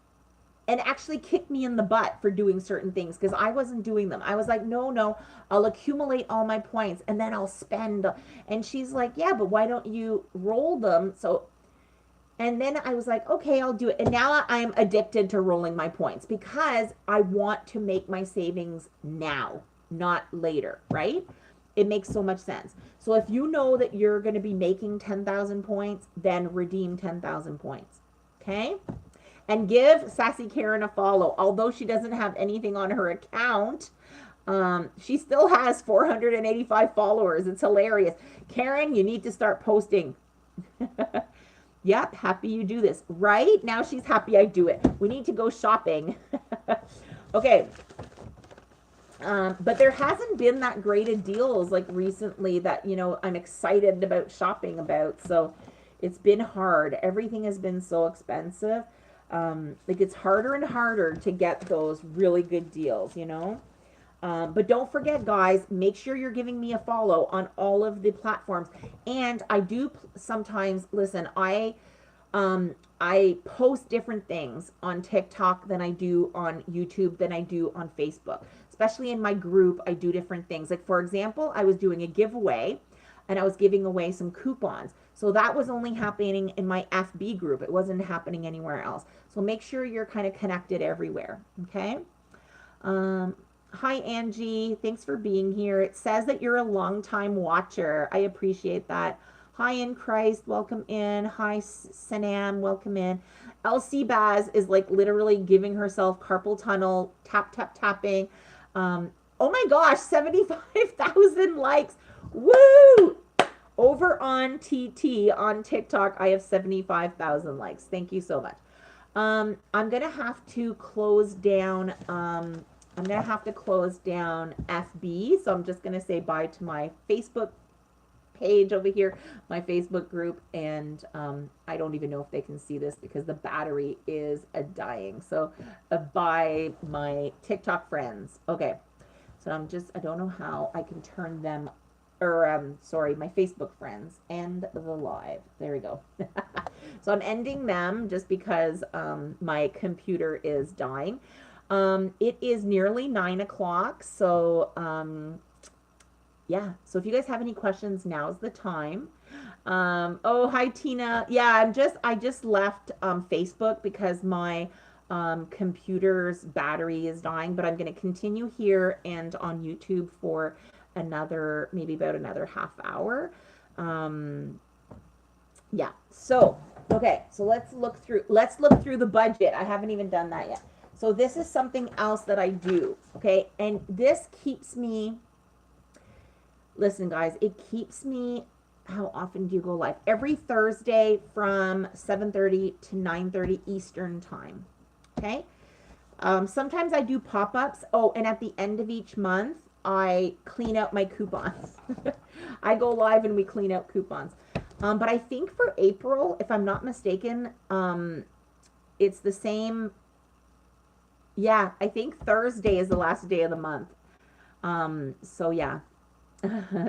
and actually kicked me in the butt for doing certain things because I wasn't doing them. I was like, no, I'll accumulate all my points and then I'll spend. And she's like, yeah, but why don't you roll them? And then I was like, okay, I'll do it. And now I'm addicted to rolling my points because I want to make my savings now, not later, right? It makes so much sense. So if you know that you're going to be making 10,000 points, then redeem 10,000 points. Okay? And give Sassy Karen a follow. Although she doesn't have anything on her account, she still has 485 followers. It's hilarious. Karen, you need to start posting. Yep, happy you do this. Right? Now she's happy I do it. We need to go shopping. Okay. But there hasn't been that great of deals like recently that, I'm excited about shopping about. So it's been hard. Everything has been so expensive. Like it's harder and harder to get those really good deals. But don't forget, guys, make sure you're giving me a follow on all of the platforms. And I do sometimes, listen, I post different things on TikTok than I do on YouTube than I do on Facebook. Especially in my group, I do different things. Like, for example, I was doing a giveaway and I was giving away some coupons. So that was only happening in my FB group. It wasn't happening anywhere else. So make sure you're kind of connected everywhere. Okay. Um, Hi, Angie. Thanks for being here. It says that you're a long-time watcher. I appreciate that. Hi, in Christ. Welcome in. Hi, Sanam. Welcome in. Elsie Baz is like literally giving herself carpal tunnel, tap, tap, tapping. Oh my gosh, 75,000 likes. Woo! Over on TT on TikTok, I have 75,000 likes. Thank you so much. I'm gonna have to close down. I'm gonna have to close down FB, so I'm just gonna say bye to my Facebook page over here, my Facebook group, and I don't even know if they can see this because the battery is dying. So bye my TikTok friends. Okay, so I don't know how I can turn them, or sorry, my Facebook friends and the live. There we go. So I'm ending them just because my computer is dying. It is nearly 9 o'clock, so yeah. So if you guys have any questions, now's the time. Oh, hi Tina. Yeah, I just left Facebook because my computer's battery is dying, but I'm going to continue here and on YouTube for maybe about another half hour. Yeah. So, okay. So let's look through the budget. I haven't even done that yet. So this is something else that I do. Okay. And this keeps me, listen guys, it keeps me, how often do you go live? Every Thursday from 7:30 to 9:30 Eastern time. Okay. Sometimes I do pop-ups. Oh, and at the end of each month, I clean out my coupons. I go live and we clean out coupons. But I think for April, if I'm not mistaken, it's the same. Yeah, I think Thursday is the last day of the month. So yeah.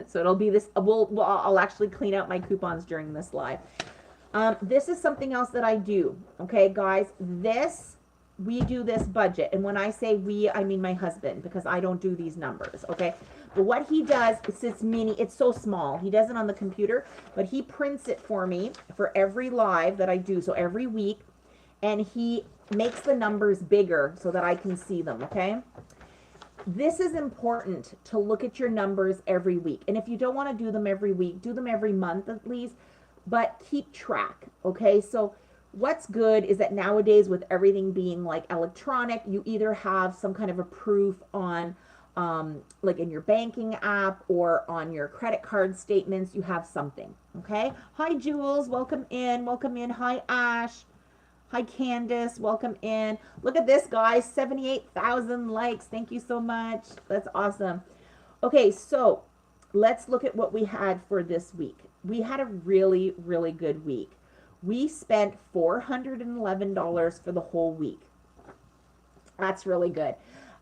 So it'll be this. I'll actually clean out my coupons during this live. This is something else that I do. Okay, guys, we do this budget. And when I say we, I mean my husband, because I don't do these numbers. Okay. But what he does is this it's so small. He does it on the computer, but he prints it for me for every live that I do. So every week, and he makes the numbers bigger so that I can see them. Okay. This is important to look at your numbers every week. And if you don't want to do them every week, do them every month at least, but keep track. Okay. So what's good is that nowadays with everything being like electronic, you either have some kind of a proof on like in your banking app or on your credit card statements, you have something. Okay. Hi, Jules. Welcome in. Welcome in. Hi, Ash. Hi, Candace. Welcome in. Look at this, guys. 78,000 likes. Thank you so much. That's awesome. Okay, so let's look at what we had for this week. We had a really, really good week. We spent $411 for the whole week. That's really good.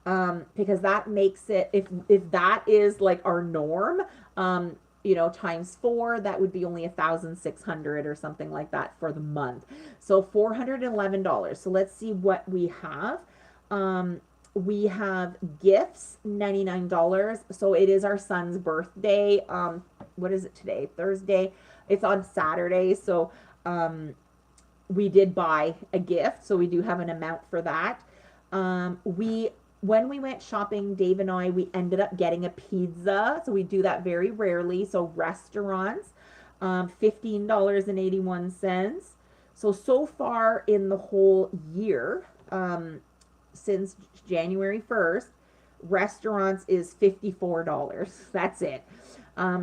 Because that makes it, if that is like our norm, times 4, that would be only 1,600 or something like that for the month. So $411. So let's see what we have. We have gifts, $99. So it is our son's birthday. What is it today? Thursday. It's on Saturday. So we did buy a gift. So we do have an amount for that. When we went shopping, Dave and I, we ended up getting a pizza. So we do that very rarely. So restaurants, $15.81. So far in the whole year, since January 1st, restaurants is $54. That's it.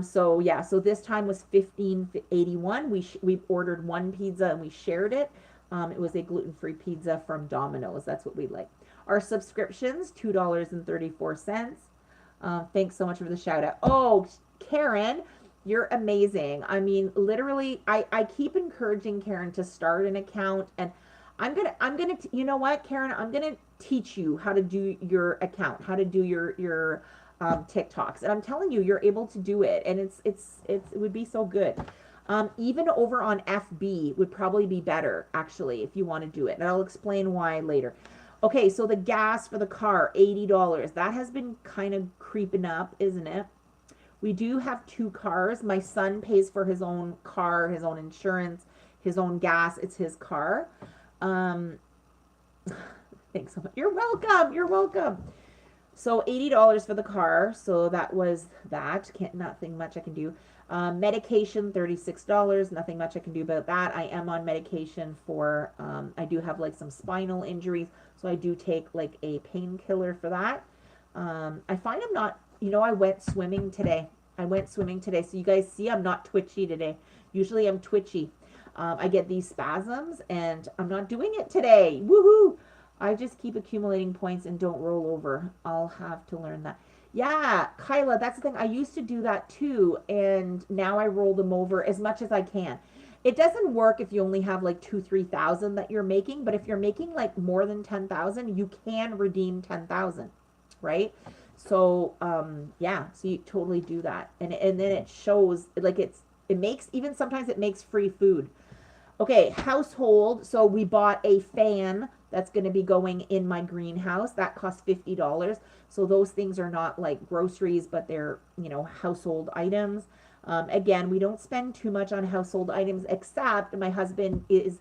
So yeah, so this time was $15.81. We ordered one pizza and we shared it. It was a gluten-free pizza from Domino's. That's what we like. Our subscriptions, $2.34. Thanks so much for the shout out. Oh, Karen, you're amazing. I mean, literally, I keep encouraging Karen to start an account, and you know what, Karen, I'm gonna teach you how to do your account, how to do your TikToks, and I'm telling you, you're able to do it, and it would be so good. Even over on FB would probably be better, actually, if you want to do it, and I'll explain why later. Okay, so the gas for the car, $80. That has been kind of creeping up, isn't it? We do have two cars. My son pays for his own car, his own insurance, his own gas. It's his car. Um, Thanks so much. You're welcome. You're welcome. So $80 for the car. So that was that. Nothing much I can do. Medication, $36. Nothing much I can do about that. I am on medication for, I do have like some spinal injuries. So I do take like a painkiller for that. I find I'm not, I went swimming today. So you guys see I'm not twitchy today. Usually I'm twitchy. I get these spasms and I'm not doing it today. Woohoo! I just keep accumulating points and don't roll over. I'll have to learn that. Yeah, Kyla, that's the thing. I used to do that too, and now I roll them over as much as I can. It doesn't work if you only have like 3,000 that you're making, but if you're making like more than 10,000, you can redeem 10,000, right? So yeah, so you totally do that, and then it shows like it makes, even sometimes it makes free food. Okay, household. So we bought a fan that's going to be going in my greenhouse. That costs $50. So those things are not like groceries, but they're, household items. Again, we don't spend too much on household items, except my husband is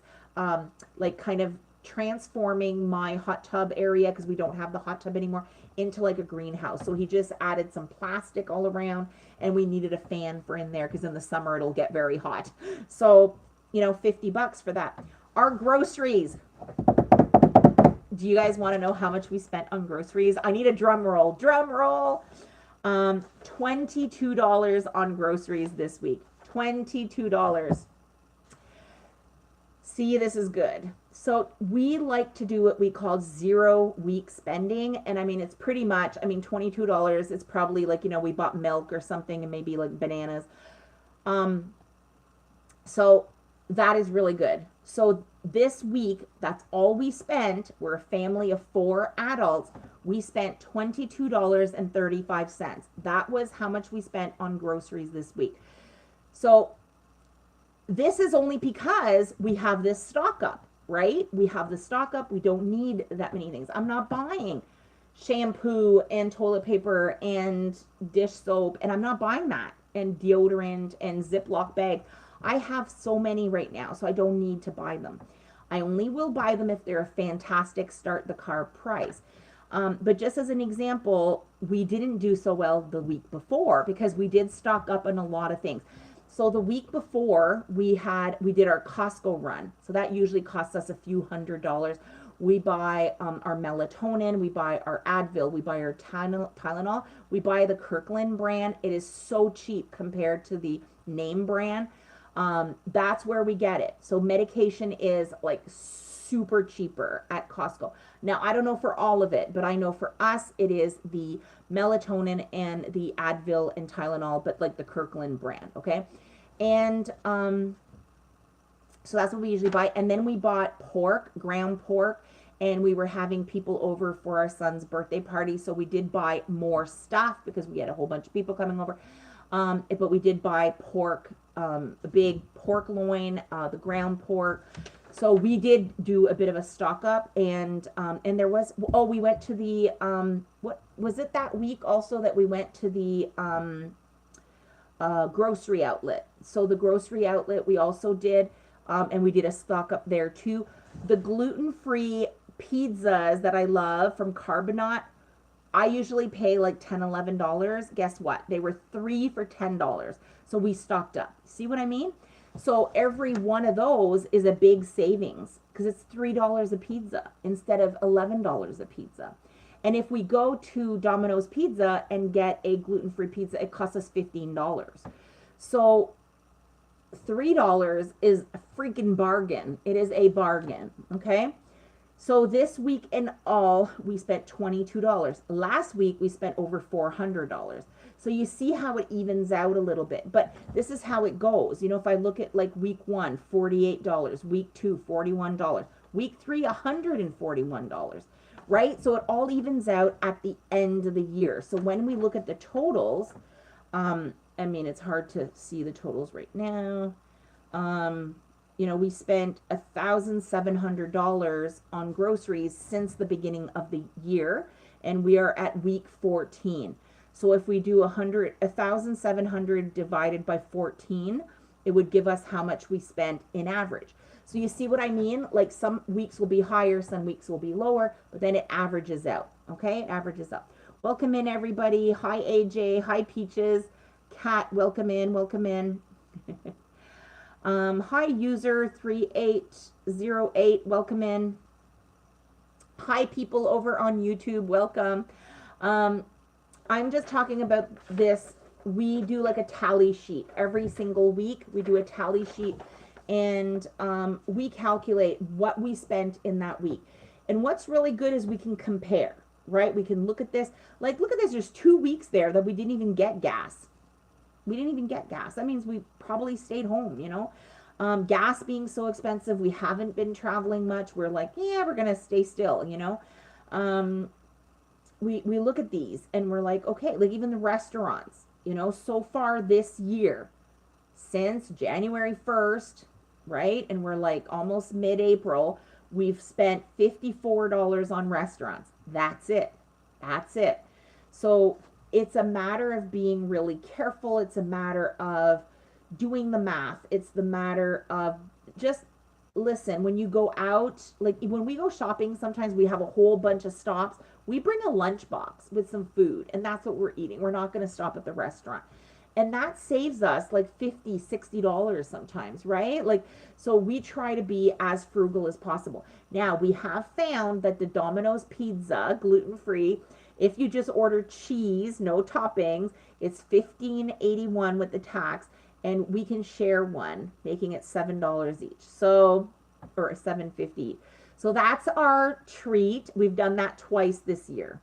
like kind of transforming my hot tub area, because we don't have the hot tub anymore, into like a greenhouse. So he just added some plastic all around, and we needed a fan for in there because in the summer it'll get very hot. So, $50 for that. Our groceries. Do you guys want to know how much we spent on groceries? I need a drum roll. Drum roll. $22 on groceries this week. $22. See, this is good. So we like to do what we call 0 week spending. And I mean, it's pretty much, $22. It's probably like, we bought milk or something and maybe like bananas. So that is really good. So this week, that's all we spent. We're a family of 4 adults. We spent $22.35. That was how much we spent on groceries this week. So this is only because we have this stock up, right? We have the stock up. We don't need that many things. I'm not buying shampoo and toilet paper and dish soap, and I'm not buying that, and deodorant and Ziploc bags. I have so many right now, so I don't need to buy them. I only will buy them if they're a fantastic start the car price. But just as an example, we didn't do so well the week before because we did stock up on a lot of things. So the week before we did our Costco run. So that usually costs us a few $100s. We buy our melatonin, we buy our Advil, we buy our Tylenol, we buy the Kirkland brand. It is so cheap compared to the name brand. That's where we get it. So medication is like super cheaper at Costco. Now, I don't know for all of it, but I know for us, it is the melatonin and the Advil and Tylenol, but like the Kirkland brand. Okay. And, so that's what we usually buy. And then we bought pork, ground pork, and we were having people over for our son's birthday party. So we did buy more stuff because we had a whole bunch of people coming over. But we did buy pork, a big pork loin, the ground pork. So we did do a bit of a stock up, and there was, we went to the, what was it that week also that we went to the grocery outlet. So the grocery outlet we also did, and we did a stock up there too. The gluten-free pizzas that I love from Carbonate, I usually pay like $10, $11. Guess what? They were 3 for $10. So we stocked up. See what I mean? So every one of those is a big savings because it's $3 a pizza instead of $11 a pizza. And if we go to Domino's Pizza and get a gluten-free pizza, it costs us $15. So $3 is a freaking bargain. It is a bargain, okay? So this week in all, we spent $22. Last week, we spent over $400. So you see how it evens out a little bit. But this is how it goes. You know, if I look at like week one, $48, week two, $41, week three, $141, right? So it all evens out at the end of the year. So when we look at the totals, I mean, it's hard to see the totals right now. You know, we spent $1,700 on groceries since the beginning of the year, and we are at week 14. So if we do 1,700 divided by 14, it would give us how much we spent in average. So you see what I mean? Like some weeks will be higher, some weeks will be lower, but then it averages out. Okay, it averages out. Welcome in, everybody. Hi, AJ. Hi, Peaches. Kat, welcome in. Welcome in. Hi, user 3808. Welcome in. Hi, people over on YouTube. Welcome. I'm just talking about this. We do like a tally sheet every single week. We do a tally sheet, and we calculate what we spent in that week. And what's really good is we can compare, right? We can look at this. Like, look at this. There's 2 weeks there that we didn't even get gas. We didn't even get gas. That means we probably stayed home, you know. Gas being so expensive, we haven't been traveling much. We're like, yeah, we're going to stay still, you know. We look at these and we're like, okay, like even the restaurants, you know, so far this year, since January 1st, right? And we're like almost mid-April, we've spent $54 on restaurants. That's it. That's it. So it's a matter of being really careful. It's a matter of doing the math. It's the matter of just listen, when you go out, like when we go shopping, sometimes we have a whole bunch of stops. We bring a lunchbox with some food, and that's what we're eating. We're not going to stop at the restaurant. And that saves us like $50, $60 sometimes, right? Like, so we try to be as frugal as possible. Now, we have found that the Domino's pizza, gluten-free, if you just order cheese, no toppings, it's $15.81 with the tax, and we can share one, making it $7 each. So, or $7.50. So that's our treat. We've done that twice this year.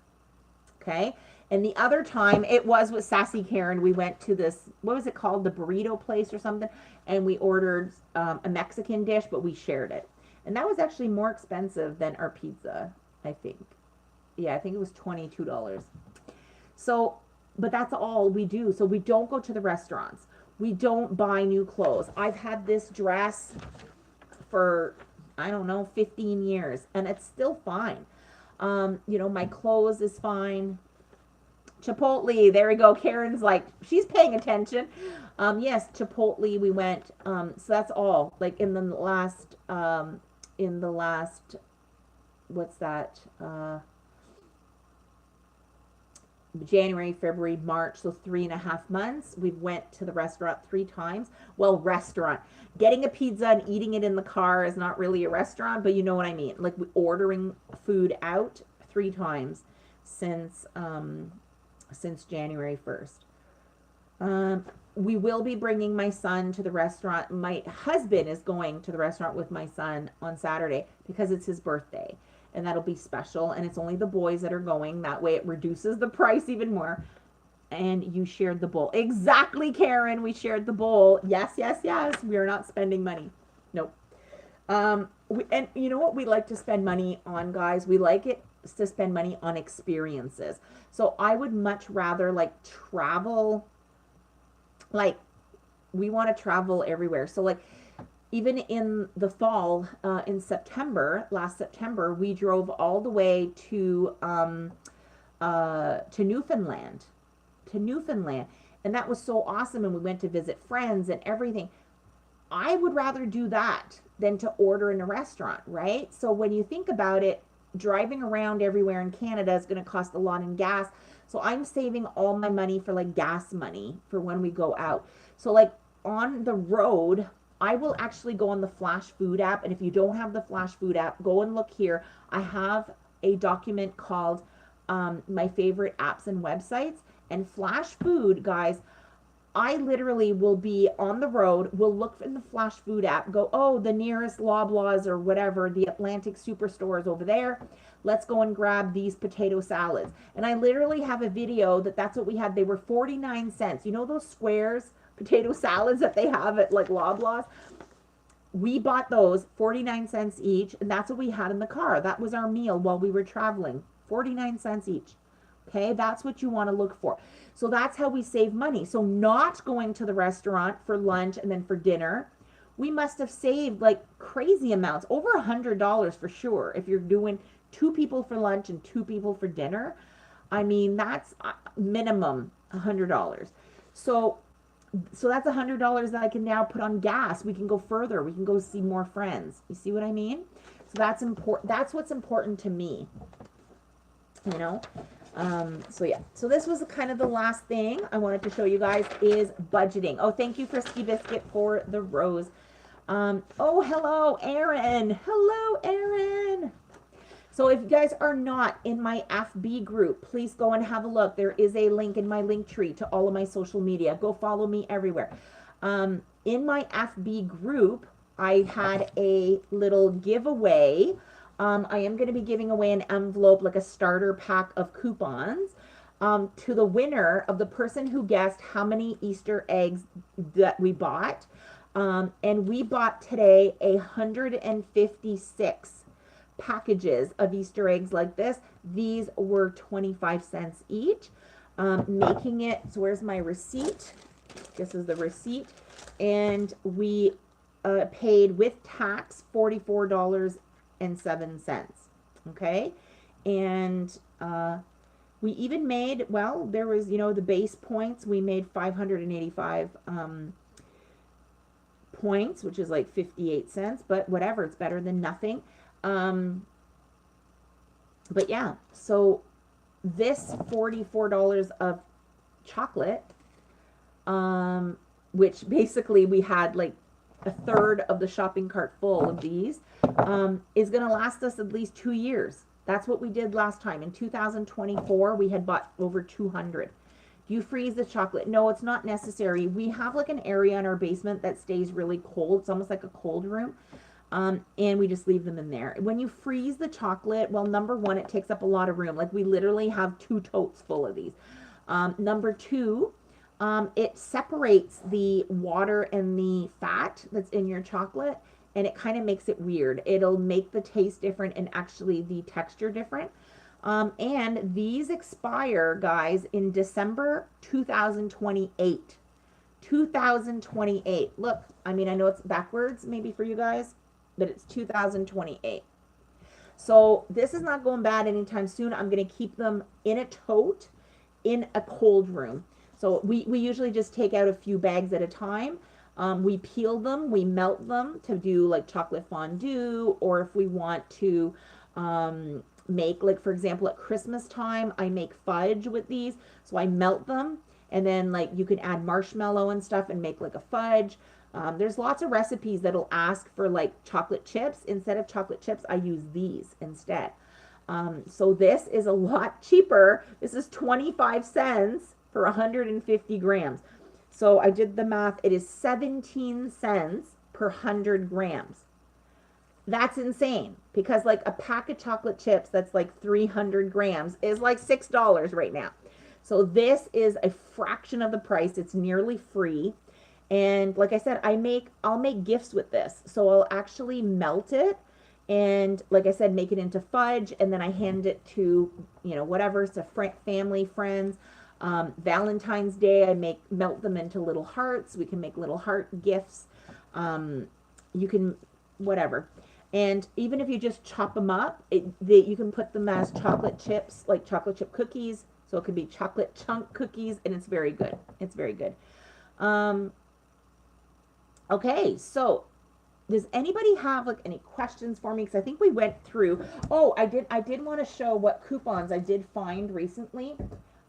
Okay. And the other time it was with Sassy Karen. We went to this, what was it called? The burrito place or something. And we ordered a Mexican dish, but we shared it. And that was actually more expensive than our pizza, I think. Yeah, I think it was $22. So, but that's all we do. So we don't go to the restaurants. We don't buy new clothes. I've had this dress for, I don't know, 15 years, and it's still fine. You know, my clothes is fine. Chipotle, there we go. Karen's like, she's paying attention. Yes, Chipotle, we went. So that's all. Like in the last, what's that? January, February, March, so 3.5 months. We went to the restaurant 3 times. Well, restaurant. Getting a pizza and eating it in the car is not really a restaurant, but you know what I mean. Like ordering food out 3 times since January 1st. We will be bringing my son to the restaurant. My husband is going to the restaurant with my son on Saturday because it's his birthday. And that'll be special. And it's only the boys that are going. That way it reduces the price even more. And you shared the bowl. Exactly, Karen. We shared the bowl. Yes, yes, yes. We are not spending money. Nope. And you know what we like to spend money on, guys? We like it to spend money on experiences. So I would much rather like travel. Like we want to travel everywhere. So like even in the fall, in September, last September, we drove all the way to Newfoundland, and that was so awesome. And we went to visit friends and everything. I would rather do that than to order in a restaurant, right? So when you think about it, driving around everywhere in Canada is going to cost a lot in gas. So I'm saving all my money for like gas money for when we go out. So like on the road, I will actually go on the Flash Food app. And if you don't have the Flash Food app, go and look here. I have a document called my favorite apps and websites. And Flash Food, guys, I literally will be on the road, will look in the flash food app, go, oh, the nearest Loblaws or whatever, the Atlantic Superstore is over there. Let's go and grab these potato salads. And I literally have a video that's what we had. They were 49 cents. You know those squares potato salads that they have at like Loblaws? We bought those 49 cents each, and that's what we had in the car. That was our meal while we were traveling. 49 cents each. Okay, that's what you want to look for. So that's how we save money. So not going to the restaurant for lunch and then for dinner. We must have saved like crazy amounts, over $100 for sure. If you're doing 2 people for lunch and 2 people for dinner, I mean, that's minimum $100. So that's $100 that I can now put on gas. We can go further. We can go see more friends. You see what I mean? So that's important. That's what's important to me. You know? So yeah, so this was kind of the last thing I wanted to show you guys is budgeting. Oh, thank you, Frisky Biscuit, for the rose. Oh, hello, Erin. Hello, Erin. So if you guys are not in my FB group, please go and have a look. There is a link in my link tree to all of my social media. Go follow me everywhere. In my FB group, I had a little giveaway. I am going to be giving away an envelope, like a starter pack of coupons, to the winner of the person who guessed how many Easter eggs that we bought. And we bought today 156 packages of Easter eggs like this. These were 25 cents each, making it, so where's my receipt? This is the receipt. And we paid with tax $44.07. Okay. And we even made, well, there was, you know, the base points. We made 585 points, which is like 58 cents, but whatever, it's better than nothing. But yeah, so this $44 of chocolate, which basically we had like a third of the shopping cart full of these, is going to last us at least 2 years. That's what we did last time. In 2024, we had bought over 200. Do you freeze the chocolate? No, it's not necessary. We have like an area in our basement that stays really cold. It's almost like a cold room. And we just leave them in there. When you freeze the chocolate, well, number one, it takes up a lot of room. Like we literally have 2 totes full of these. Number two, it separates the water and the fat that's in your chocolate, and it kind of makes it weird. It'll make the taste different and actually the texture different. And these expire, guys, in December 2028. 2028. Look, I mean, I know it's backwards maybe for you guys, but it's 2028. So this is not going bad anytime soon. I'm going to keep them in a tote in a cold room. So we usually just take out a few bags at a time. We peel them, we melt them to do like chocolate fondue, or if we want to make, like for example at Christmas time, I make fudge with these. So I melt them, and then like you can add marshmallow and stuff and make like a fudge. There's lots of recipes that'll ask for like chocolate chips. Instead of chocolate chips, I use these instead. So this is a lot cheaper. This is 25 cents for 150 grams. So I did the math. It is 17 cents per 100 grams. That's insane, because like a pack of chocolate chips that's like 300 grams is like $6 right now. So this is a fraction of the price. It's nearly free. And like I said, I'll make gifts with this. So I'll actually melt it and, like I said, make it into fudge, and then I hand it to, you know, whatever, to family, friends. Valentine's Day, I melt them into little hearts. We can make little heart gifts. You can, whatever. And even if you just chop them up, you can put them as chocolate chips, like chocolate chip cookies. So it could be chocolate chunk cookies, and it's very good. It's very good. Okay, so does anybody have like any questions for me? Because I think we went through. Oh, I did want to show what coupons I did find recently.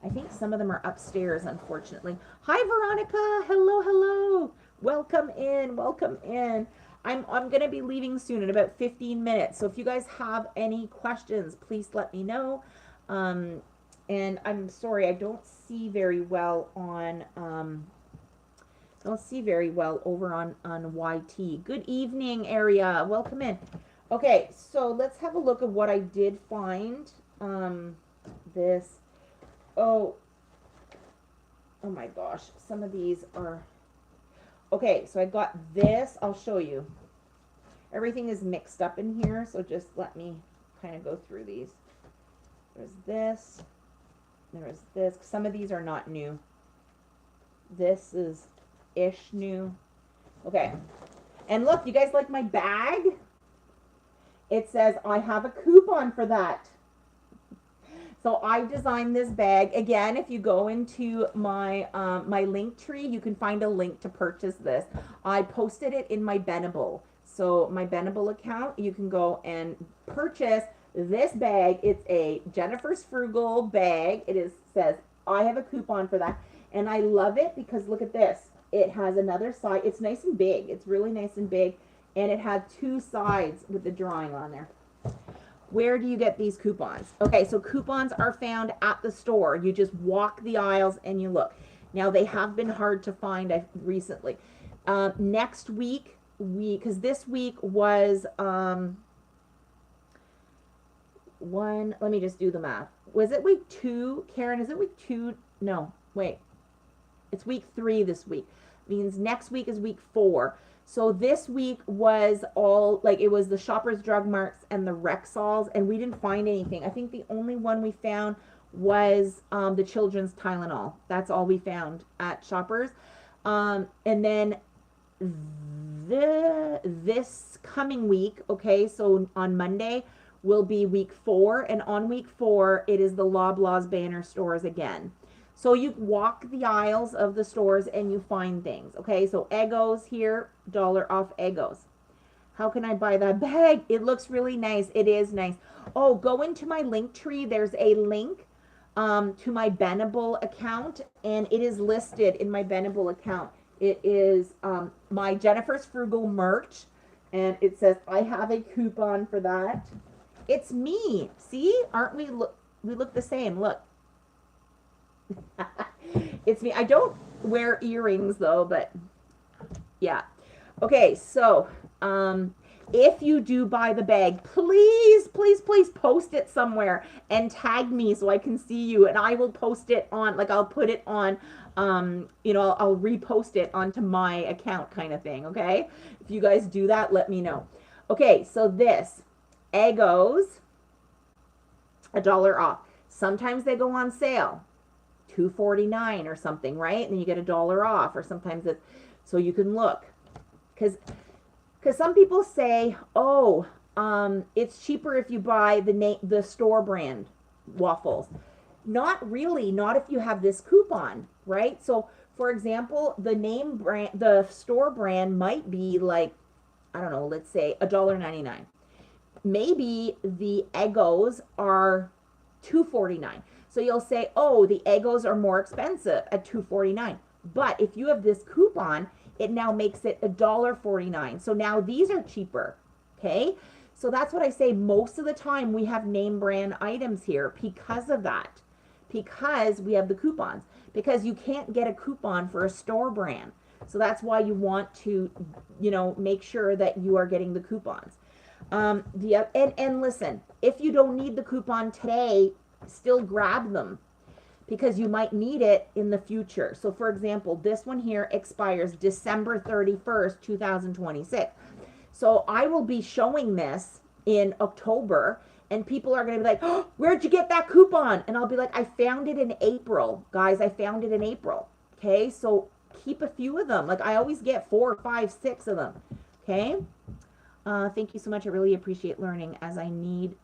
I think some of them are upstairs, unfortunately. Hi, Veronica. Hello, hello. Welcome in. Welcome in. I'm going to be leaving soon in about 15 minutes. So if you guys have any questions, please let me know. And I'm sorry, I don't see very well on don't see very well over on YT. Good evening, area. Welcome in. Okay, so let's have a look at what I did find. This. Oh, oh my gosh. Some of these are. Okay, so I got this. I'll show you. Everything is mixed up in here, so just let me kind of go through these. There's this. There's this. Some of these are not new. This is ish new. Okay. And look, you guys like my bag? It says I have a coupon for that. So I designed this bag. Again, if you go into my my link tree, you can find a link to purchase this. I posted it in my Benable. So my Benable account, you can go and purchase this bag. It's a Jennifer's Frugal bag. Says I have a coupon for that. And I love it because look at this. It has another side. It's nice and big. It's really nice and big. And it had two sides with the drawing on there. Where do you get these coupons? Okay, so coupons are found at the store. You just walk the aisles and you look. Now, they have been hard to find recently. Next week, because this week was let me just do the math. Was it week 2, Karen? Is it week 2? No, wait. It's week 3 this week. Means next week is week 4. So this week was all, like, it was the Shoppers Drug Marts and the Rexalls, and we didn't find anything. I think the only one we found was the children's Tylenol. That's all we found at Shoppers. And then this coming week, okay, so on Monday will be week 4, and on week 4, it is the Loblaws banner stores again. So you walk the aisles of the stores and you find things. Okay, so Eggos here, $1 off Eggos. How can I buy that bag? It looks really nice. It is nice. Oh, go into my link tree. There's a link to my Benable account, and it is listed in my Benable account. It is my Jennifer's Frugal merch, and it says I have a coupon for that. It's me. See? Aren't we? We look the same. Look. It's me. I don't wear earrings though, but yeah. Okay, so if you do buy the bag, please post it somewhere and tag me so I can see you, and I will post it on, like, I'll put it on I'll repost it onto my account kind of thing. Okay, if you guys do that, let me know. Okay, so this Eggos, $1 off. Sometimes they go on sale, $2.49 or something, right? And then you get $1 off, or sometimes it's, so you can look, because some people say, oh, it's cheaper if you buy the store brand waffles. Not really, not if you have this coupon, right? So for example, the store brand might be like, I don't know, let's say $1.99. Maybe the Eggos are $2.49. So you'll say, oh, the Eggos are more expensive at $2.49. But if you have this coupon, it now makes it $1.49. So now these are cheaper. Okay? So that's what I say. Most of the time we have name brand items here because of that. Because we have the coupons. Because you can't get a coupon for a store brand. So that's why you want to, make sure that you are getting the coupons. And listen, if you don't need the coupon today, still grab them, because you might need it in the future. So for example, this one here expires December 31st, 2026. So I will be showing this in October, and people are going to be like, oh, where'd you get that coupon? And I'll be like, I found it in April. Guys, I found it in April. Okay, so keep a few of them. Like, I always get 4, 5, 6 of them. Okay. Thank you so much. I really appreciate learning, as I need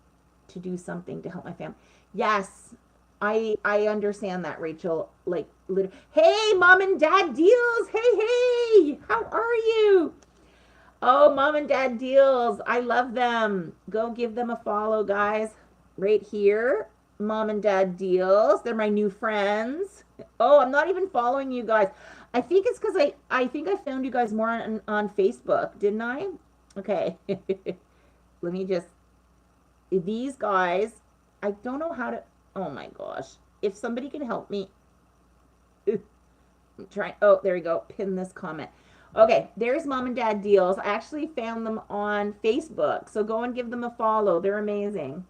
to do something to help my family. Yes, I understand that, Rachel. Like, hey, Mom and Dad Deals. Hey, how are you? Oh, Mom and Dad Deals. I love them. Go give them a follow, guys. Right here, Mom and Dad Deals. They're my new friends. Oh, I'm not even following you guys. I think it's because I think I found you guys more on Facebook, didn't I? Okay. Let me just, these guys, I don't know how to, oh my gosh. If somebody can help me. Try. Oh, there you go. Pin this comment. Okay, there's Mom and Dad Deals. I actually found them on Facebook, so go and give them a follow. They're amazing.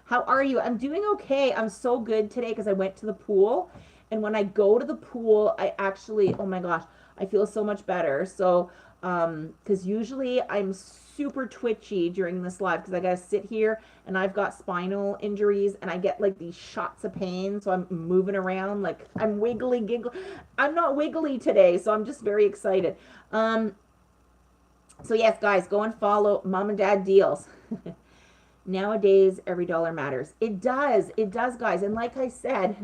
How are you? I'm doing okay. I'm so good today because I went to the pool, and when I go to the pool, I actually, oh my gosh, I feel so much better. So, because usually I'm super twitchy during this live because I gotta sit here and I've got spinal injuries and I get like these shots of pain, so I'm moving around like I'm wiggly giggly. I'm not wiggly today, so I'm just very excited. Um, so yes, guys, go and follow Mom and Dad Deals. Nowadays, every dollar matters. It does. It does, guys. And like I said,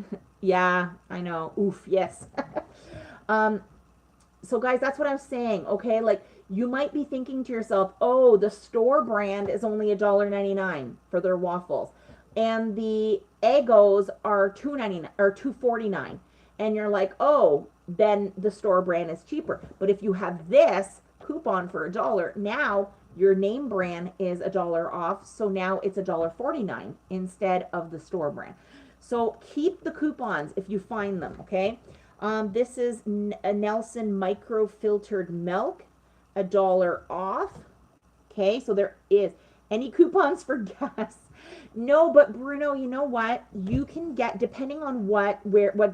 yeah, I know. Oof, yes. um, so guys, that's what I'm saying. Okay, like you might be thinking to yourself, oh, the store brand is only $1.99 for their waffles, and the Eggos are $2.99 or $2.49, and you're like, oh, then the store brand is cheaper. But if you have this coupon for $1, now your name brand is $1 off, so now it's $1.49 instead of the store brand. So keep the coupons if you find them, okay? This is a Nelson micro filtered milk, $1 off. Okay, so there is any coupons for gas. No, but Bruno, you know what? You can get, depending on what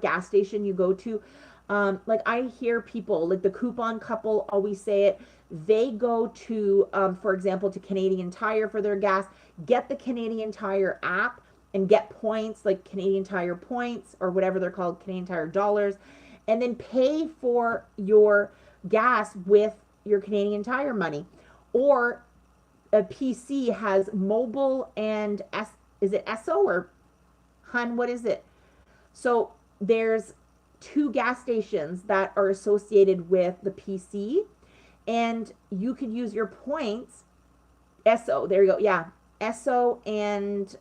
gas station you go to. Like I hear people, like the coupon couple always say it. They go to, for example, to Canadian Tire for their gas. Get the Canadian Tire app and get points like Canadian Tire points or whatever they're called, Canadian Tire dollars, and then pay for your gas with your Canadian Tire money. Or a PC has mobile and is it Esso or Hun? What is it? So there's two gas stations that are associated with the PC, and you could use your points. Esso, there you go. Yeah, Esso and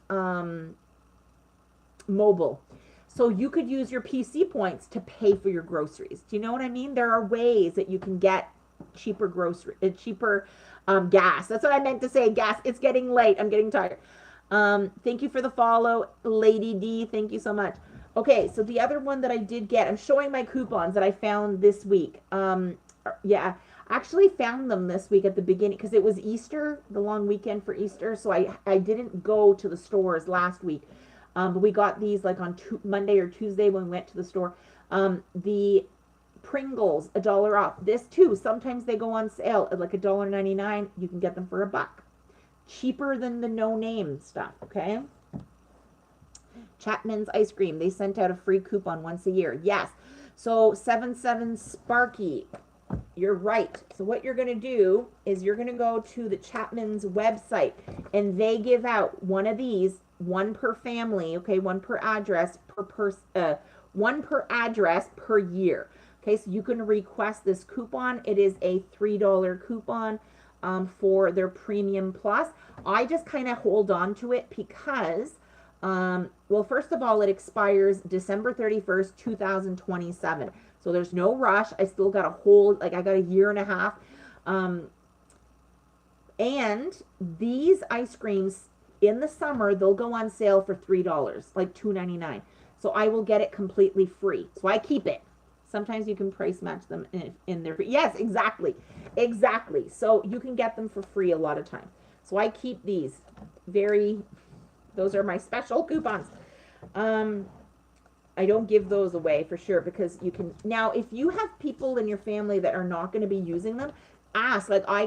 mobile. So you could use your PC points to pay for your groceries. Do you know what I mean? There are ways that you can get cheaper cheaper gas. That's what I meant to say. Gas. It's getting late. I'm getting tired. Thank you for the follow, Lady D. Thank you so much. Okay, so the other one that I did get, I'm showing my coupons that I found this week. Yeah, I actually found them this week at the beginning because it was Easter, the long weekend for Easter. So I didn't go to the stores last week. But we got these like on Monday or Tuesday when we went to the store. The Pringles, $1 off. This too, sometimes they go on sale at like $1.99. You can get them for $1. Cheaper than the no name stuff, okay? Chapman's ice cream. They sent out a free coupon once a year. Yes. So 77 Sparky. You're right. So what you're going to do is you're going to go to the Chapman's website and they give out one of these, one per family, okay, one per address one per address per year. Okay, so you can request this coupon. It is a $3 coupon for their Premium Plus. I just kind of hold on to it because, well, first of all, it expires December 31st, 2027. So there's no rush. I still got a whole, like I got a year and a half. And these ice creams in the summer, they'll go on sale for $3, like $2.99. So I will get it completely free. So I keep it. Sometimes you can price match them in their, yes, exactly. Exactly. So you can get them for free a lot of time. So I keep these those are my special coupons. I don't give those away for sure because you can, now if you have people in your family that are not going to be using them, ask. Like I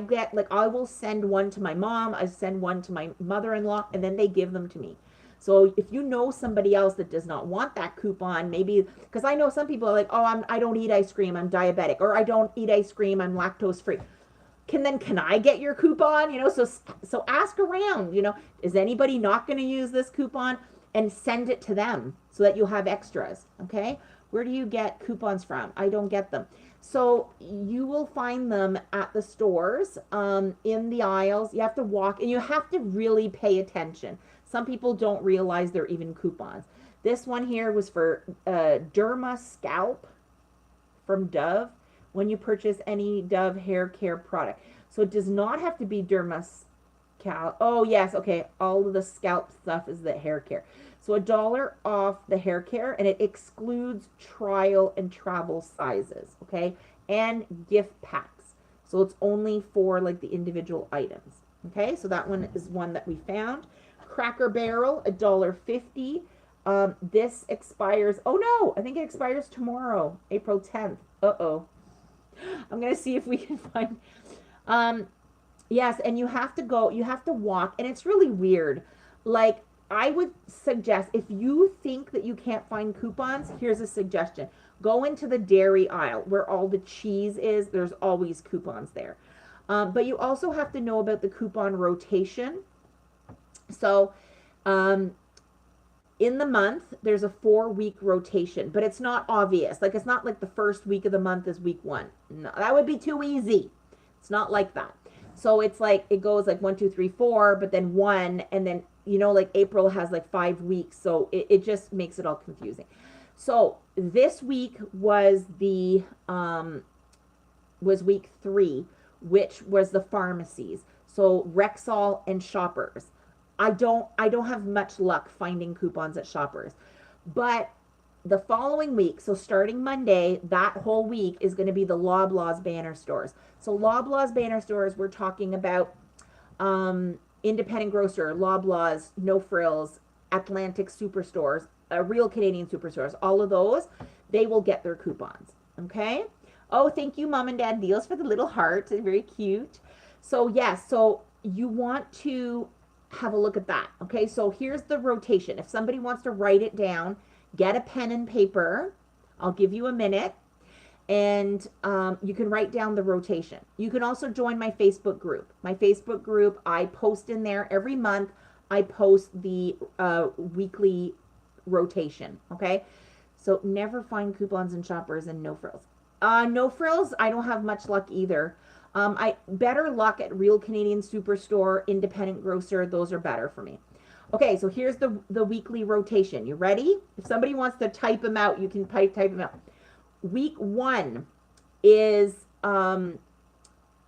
will send one to my mom, I send one to my mother-in-law, and then they give them to me. So if you know somebody else that does not want that coupon, maybe, because I know some people are like, oh, I don't eat ice cream, I'm diabetic, or I don't eat ice cream, I'm lactose free. Can I get your coupon? So ask around, is anybody not going to use this coupon? And send it to them so that you'll have extras, okay? Where do you get coupons from? I don't get them. So you will find them at the stores, in the aisles. You have to walk, and you have to really pay attention. Some people don't realize they're even coupons. This one here was for Derma Scalp from Dove when you purchase any Dove hair care product. So it does not have to be Derma Scalp. Oh, yes, okay. All of the scalp stuff is the hair care. So $1 off the hair care, and it excludes trial and travel sizes, okay? And gift packs. So it's only for like the individual items. Okay, so that one is one that we found. Cracker Barrel, $1.50. This expires, oh no, I think it expires tomorrow, April 10th. Uh-oh. I'm gonna see if we can find, um, yes, and you have to go, you have to walk, and it's really weird. Like, I would suggest if you think that you can't find coupons, here's a suggestion. Go into the dairy aisle where all the cheese is. There's always coupons there. But you also have to know about the coupon rotation. So, um, in the month, there's a 4-week rotation, but it's not obvious. Like, it's not like the first week of the month is week 1. No, that would be too easy. It's not like that. So it's like, it goes like 1, 2, 3, 4, but then 1, and then, you know, like April has like 5 weeks. So it just makes it all confusing. So this week was was week 3, which was the pharmacies. So Rexall and Shoppers. I don't have much luck finding coupons at Shoppers. But the following week, so starting Monday, that whole week is going to be the Loblaws banner stores. So Loblaws banner stores, we're talking about independent grocer, Loblaws, No Frills, Atlantic Superstores, Real Canadian Superstores, all of those, they will get their coupons. Okay? Oh, thank you, Mom and Dad Deals, for the little heart. It's very cute. So, yes, so you want to have a look at that. Okay, so here's the rotation. If somebody wants to write it down, get a pen and paper. I'll give you a minute, and you can write down the rotation. You can also join my Facebook group. My Facebook group, I post in there every month. I post the weekly rotation. Okay, so never find coupons in Shoppers and No Frills. No Frills, I don't have much luck either. I better luck at Real Canadian Superstore, Independent Grocer. Those are better for me. Okay, so here's the weekly rotation. You ready? If somebody wants to type them out, you can type them out. Week 1 is all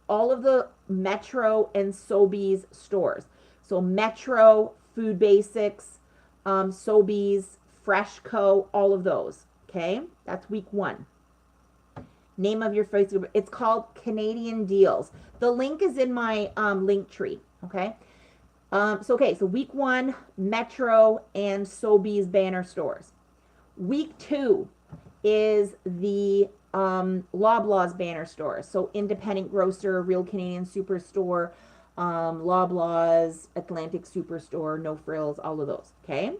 of the Metro and Sobeys stores. So Metro, Food Basics, Sobeys, Freshco, all of those. Okay, that's week 1. Name of your Facebook. It's called Canadian Deals. The link is in my link tree. Okay. So week 1, Metro and Sobeys banner stores. Week 2 is the Loblaws banner stores. So Independent Grocer, Real Canadian Superstore, Loblaws, Atlantic Superstore, No Frills, all of those. Okay.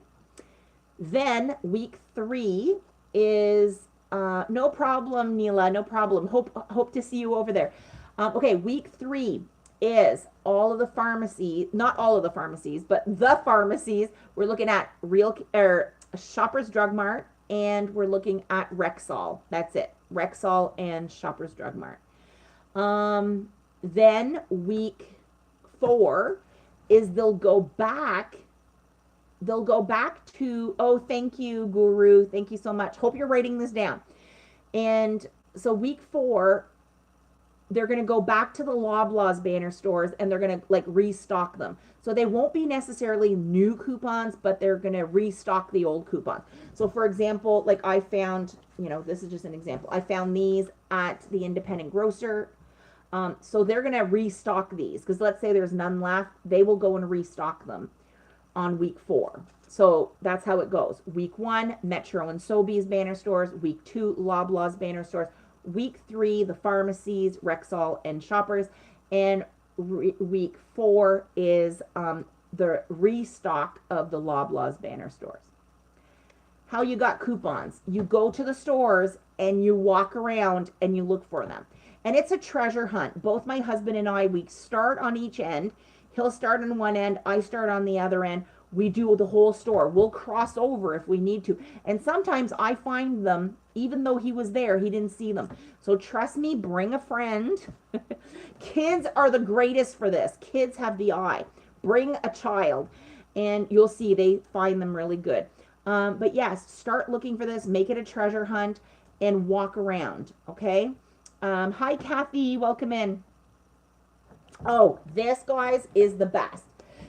Then week 3 is no problem, Neela, no problem. Hope to see you over there. Okay, week 3 is all of the pharmacies, not all of the pharmacies, but the pharmacies. We're looking at Shoppers Drug Mart, and we're looking at Rexall. That's it, Rexall and Shoppers Drug Mart. Then week 4 is they'll go back to, oh, thank you, Guru. Thank you so much. Hope you're writing this down. And so week 4, they're going to go back to the Loblaws banner stores, and they're going to like restock them. So they won't be necessarily new coupons, but they're going to restock the old coupons. So for example, like I found, this is just an example. I found these at the independent grocer. So they're going to restock these, because let's say there's none left. They will go and restock them on week 4. So that's how it goes. Week 1, Metro and Sobeys banner stores. Week 2, Loblaws banner stores. Week 3, the pharmacies, Rexall and Shoppers. And week 4 is the restock of the Loblaws banner stores. How you got coupons. You go to the stores and you walk around and you look for them. And it's a treasure hunt. Both my husband and I, we start on each end. He'll start on one end, I start on the other end. We do the whole store. We'll cross over if we need to. And sometimes I find them, even though he was there, he didn't see them. So trust me, bring a friend. Kids are the greatest for this. Kids have the eye. Bring a child, and you'll see they find them really good. But yes, start looking for this. Make it a treasure hunt and walk around, okay? Hi, Kathy. Welcome in. Oh, this, guys, is the best.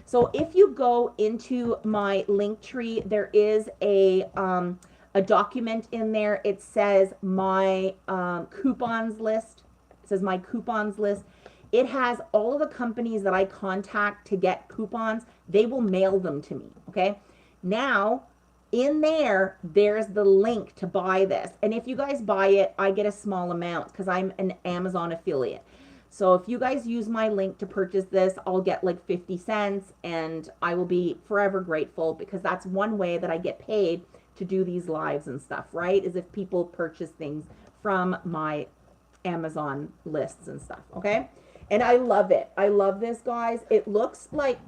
So if you go into my link tree, there is a document in there. It says my coupons list. It says my coupons list. It has all of the companies that I contact to get coupons. They will mail them to me. Okay. Now, in there, there's the link to buy this. And if you guys buy it, I get a small amount because I'm an Amazon affiliate. So if you guys use my link to purchase this, I'll get like 50 cents and I will be forever grateful because that's one way that I get paid to do these lives and stuff, right? Is if people purchase things from my Amazon lists and stuff, okay? And I love it. I love this, guys. It looks like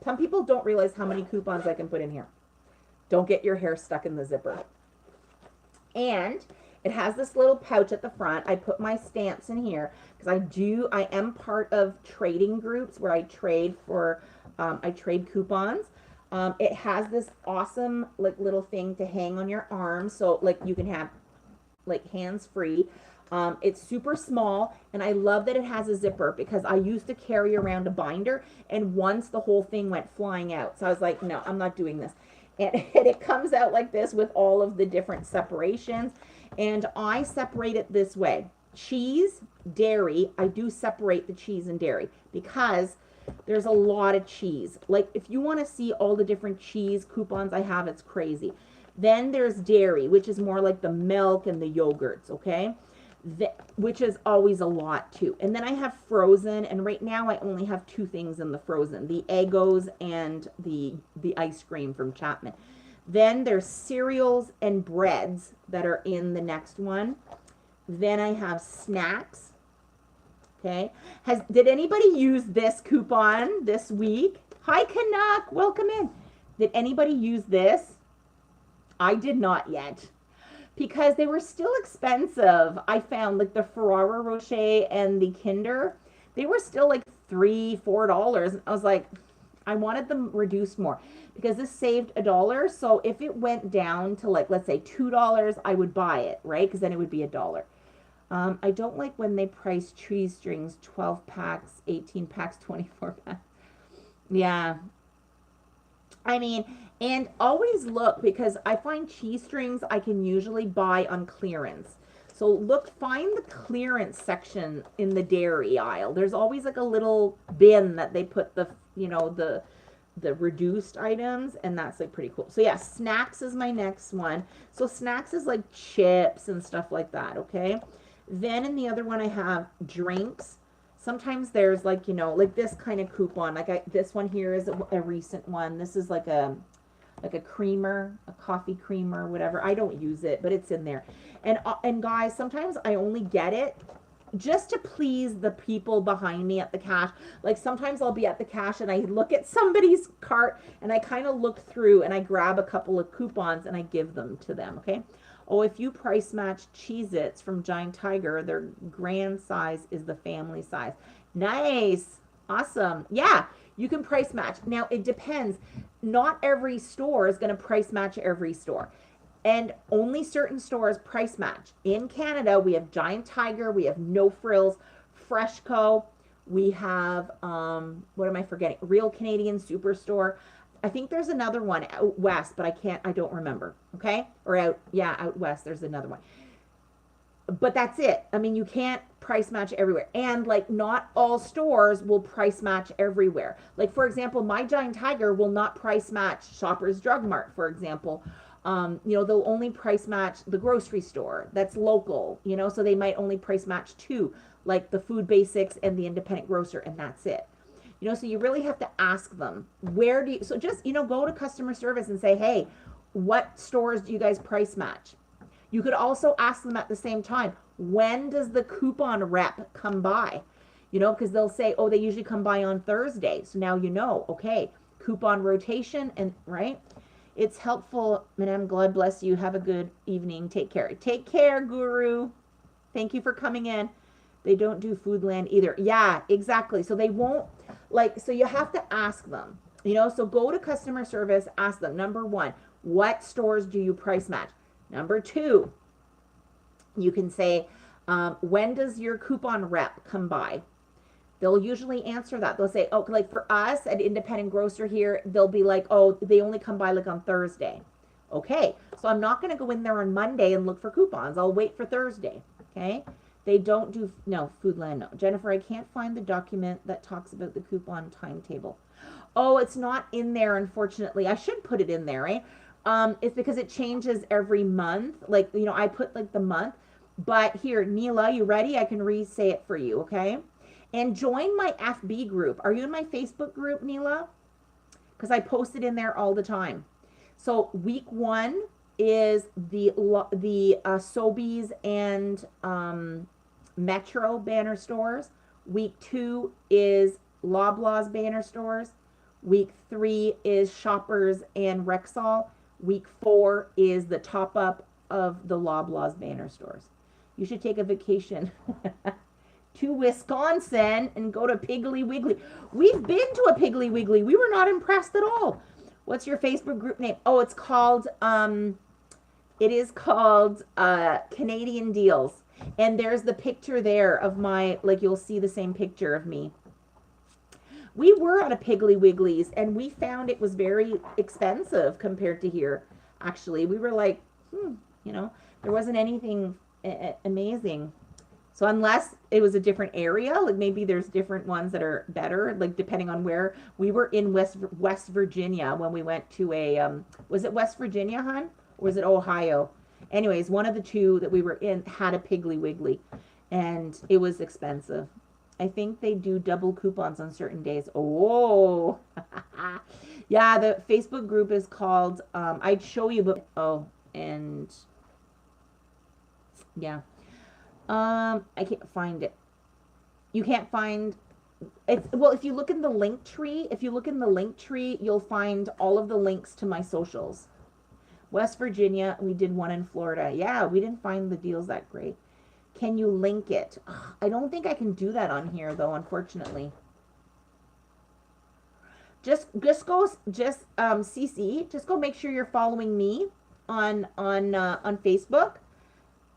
some people don't realize how many coupons I can put in here. Don't get your hair stuck in the zipper. And it has this little pouch at the front. I put my stamps in here because I am part of trading groups where I trade for, I trade coupons. It has this awesome like little thing to hang on your arm. So like you can have like hands free. It's super small and I love that it has a zipper because I used to carry around a binder and once the whole thing went flying out. So I was like, no, I'm not doing this. And it comes out like this with all of the different separations. And I separate it this way. Cheese, dairy, I do separate the cheese and dairy because there's a lot of cheese. Like if you want to see all the different cheese coupons I have, it's crazy. Then there's dairy, which is more like the milk and the yogurts, okay? Which is always a lot too. And then I have frozen, and right now I only have two things in the frozen, the Eggos and the ice cream from Chapman. Then there's cereals and breads that are in the next one. Then I have snacks. Okay. Did anybody use this coupon this week? Hi Canuck, welcome in. Did anybody use this? I did not yet. Because they were still expensive. I found like the Ferrero Rocher and the Kinder, they were still like $3-4. I was like, I wanted them reduced more because this saved $1. So if it went down to like, let's say $2, I would buy it, right? Because then it would be $1. I don't like when they price cheese strings, 12 packs, 18 packs, 24 packs. Yeah. I mean, and always look because I find cheese strings I can usually buy on clearance. So look, find the clearance section in the dairy aisle. There's always like a little bin that they put the, you know, the reduced items, and that's like pretty cool. So yeah, snacks is my next one. So snacks is like chips and stuff like that, okay? Then in the other one I have drinks. Sometimes there's like, you know, like this kind of coupon. Like this one here is a recent one. This is like a creamer, a coffee creamer, whatever. I don't use it, but it's in there. And guys, sometimes I only get it just to please the people behind me at the cash. Like sometimes I'll be at the cash and I look at somebody's cart and I kind of look through and I grab a couple of coupons and I give them to them, okay? Oh, if you price match Cheez-Its from Giant Tiger, their grand size is the family size. Nice. Awesome. Yeah, you can price match. Now, it depends. Not every store is going to price match every store. And only certain stores price match. In Canada, we have Giant Tiger, we have No Frills, Freshco, we have, what am I forgetting? Real Canadian Superstore. I think there's another one out west, but I don't remember. Okay? Or out west, there's another one. But that's it. I mean, you can't price match everywhere. And like not all stores will price match everywhere. Like for example, my Giant Tiger will not price match Shoppers Drug Mart, for example. You know, they'll only price match the grocery store that's local, you know, so they might only price match two, like the Food Basics and the independent grocer, and that's it. You know, so you really have to ask them, where do you, so just, you know, go to customer service and say, hey, what stores do you guys price match? You could also ask them at the same time, when does the coupon rep come by? You know, because they'll say, oh, they usually come by on Thursday. So now you know, okay, coupon rotation, and right? It's helpful, Madame. God bless you. Have a good evening. Take care. Take care, Guru. Thank you for coming in. They don't do Foodland either. Yeah, exactly. So they won't, like, so you have to ask them, you know, so go to customer service, ask them, number one, what stores do you price match? Number two, you can say, when does your coupon rep come by? They'll usually answer that. They'll say, oh, like for us at Independent Grocer here, they'll be like, oh, they only come by like on Thursday. Okay, so I'm not going to go in there on Monday and look for coupons. I'll wait for Thursday. Okay, they don't do, no, Foodland, no. Jennifer, I can't find the document that talks about the coupon timetable. Oh, it's not in there, unfortunately. I should put it in there, right? It's because it changes every month. Like, you know, I put like the month. But here, Neela, you ready? I can re-say it for you, okay? And join my FB group. Are you in my Facebook group, Neela? Because I post it in there all the time. So week 1 is the Sobeys and Metro banner stores. Week 2 is Loblaws banner stores. Week 3 is Shoppers and Rexall. Week 4 is the top up of the Loblaws banner stores. You should take a vacation to Wisconsin and go to Piggly Wiggly. We've been to a Piggly Wiggly. We were not impressed at all. What's your Facebook group name? Oh, it's called it is called Canadian Deals. And there's the picture there of my, like, you'll see the same picture of me. We were at a Piggly Wiggly's and we found it was very expensive compared to here. Actually, we were like, you know, there wasn't anything amazing. So unless it was a different area, like maybe there's different ones that are better, like depending on where. We were in West Virginia when we went to a, was it West Virginia, hon? Or was it Ohio? Anyways, one of the two that we were in had a Piggly Wiggly, and it was expensive. I think they do double coupons on certain days. Oh, yeah, the Facebook group is called, I'd show you, but, oh, and, yeah. I can't find it. You can't find it's, well, if you look in the link tree, you'll find all of the links to my socials. West Virginia, we did one in Florida. Yeah, we didn't find the deals that great. Can you link it? Ugh, I don't think I can do that on here though, unfortunately. Just go, CC, just go make sure you're following me on Facebook.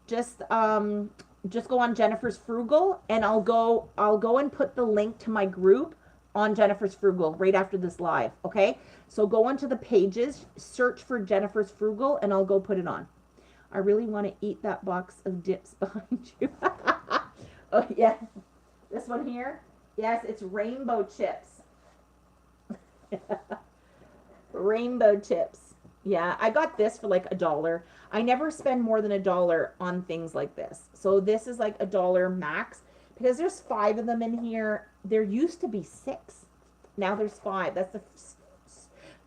Just go on Jennifer's Frugal, and I'll go and put the link to my group on Jennifer's Frugal right after this live, okay? So go onto the pages, search for Jennifer's Frugal, and I'll go put it on. I really want to eat that box of dips behind you. Oh, yeah. This one here? Yes, it's rainbow chips. Rainbow chips. Yeah, I got this for like $1. I never spend more than $1 on things like this. So this is like $1 max because there's 5 of them in here. There used to be 6. Now there's 5. That's the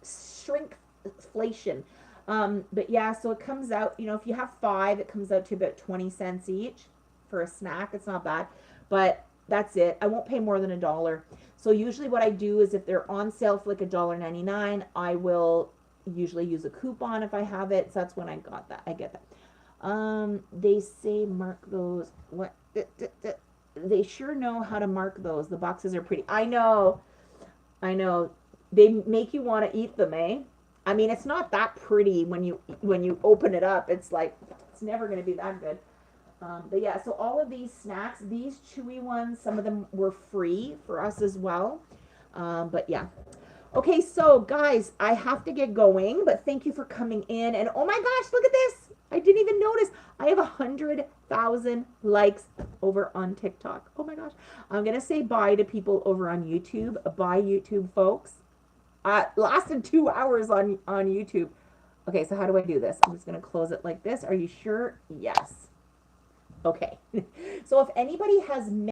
shrinkflation. But yeah, so it comes out, you know, if you have 5, it comes out to about 20 cents each for a snack. It's not bad, but that's it. I won't pay more than $1. So usually what I do is if they're on sale for like $1.99, I will usually use a coupon if I have it. So that's when I got that. I get that. They say mark those. What? They sure know how to mark those. The boxes are pretty. I know. They make you want to eat them, eh? I mean, it's not that pretty when you open it up. It's like, it's never going to be that good. But yeah, so all of these snacks, these chewy ones, some of them were free for us as well. But yeah. Okay, so guys, I have to get going, but thank you for coming in. And oh my gosh, look at this. I didn't even notice. I have 100,000 likes over on TikTok. Oh my gosh. I'm going to say bye to people over on YouTube. Bye, YouTube folks. Lasted 2 hours on YouTube. Okay, so how do I do this? I'm just going to close it like this. Are you sure? Yes. Okay. So if anybody has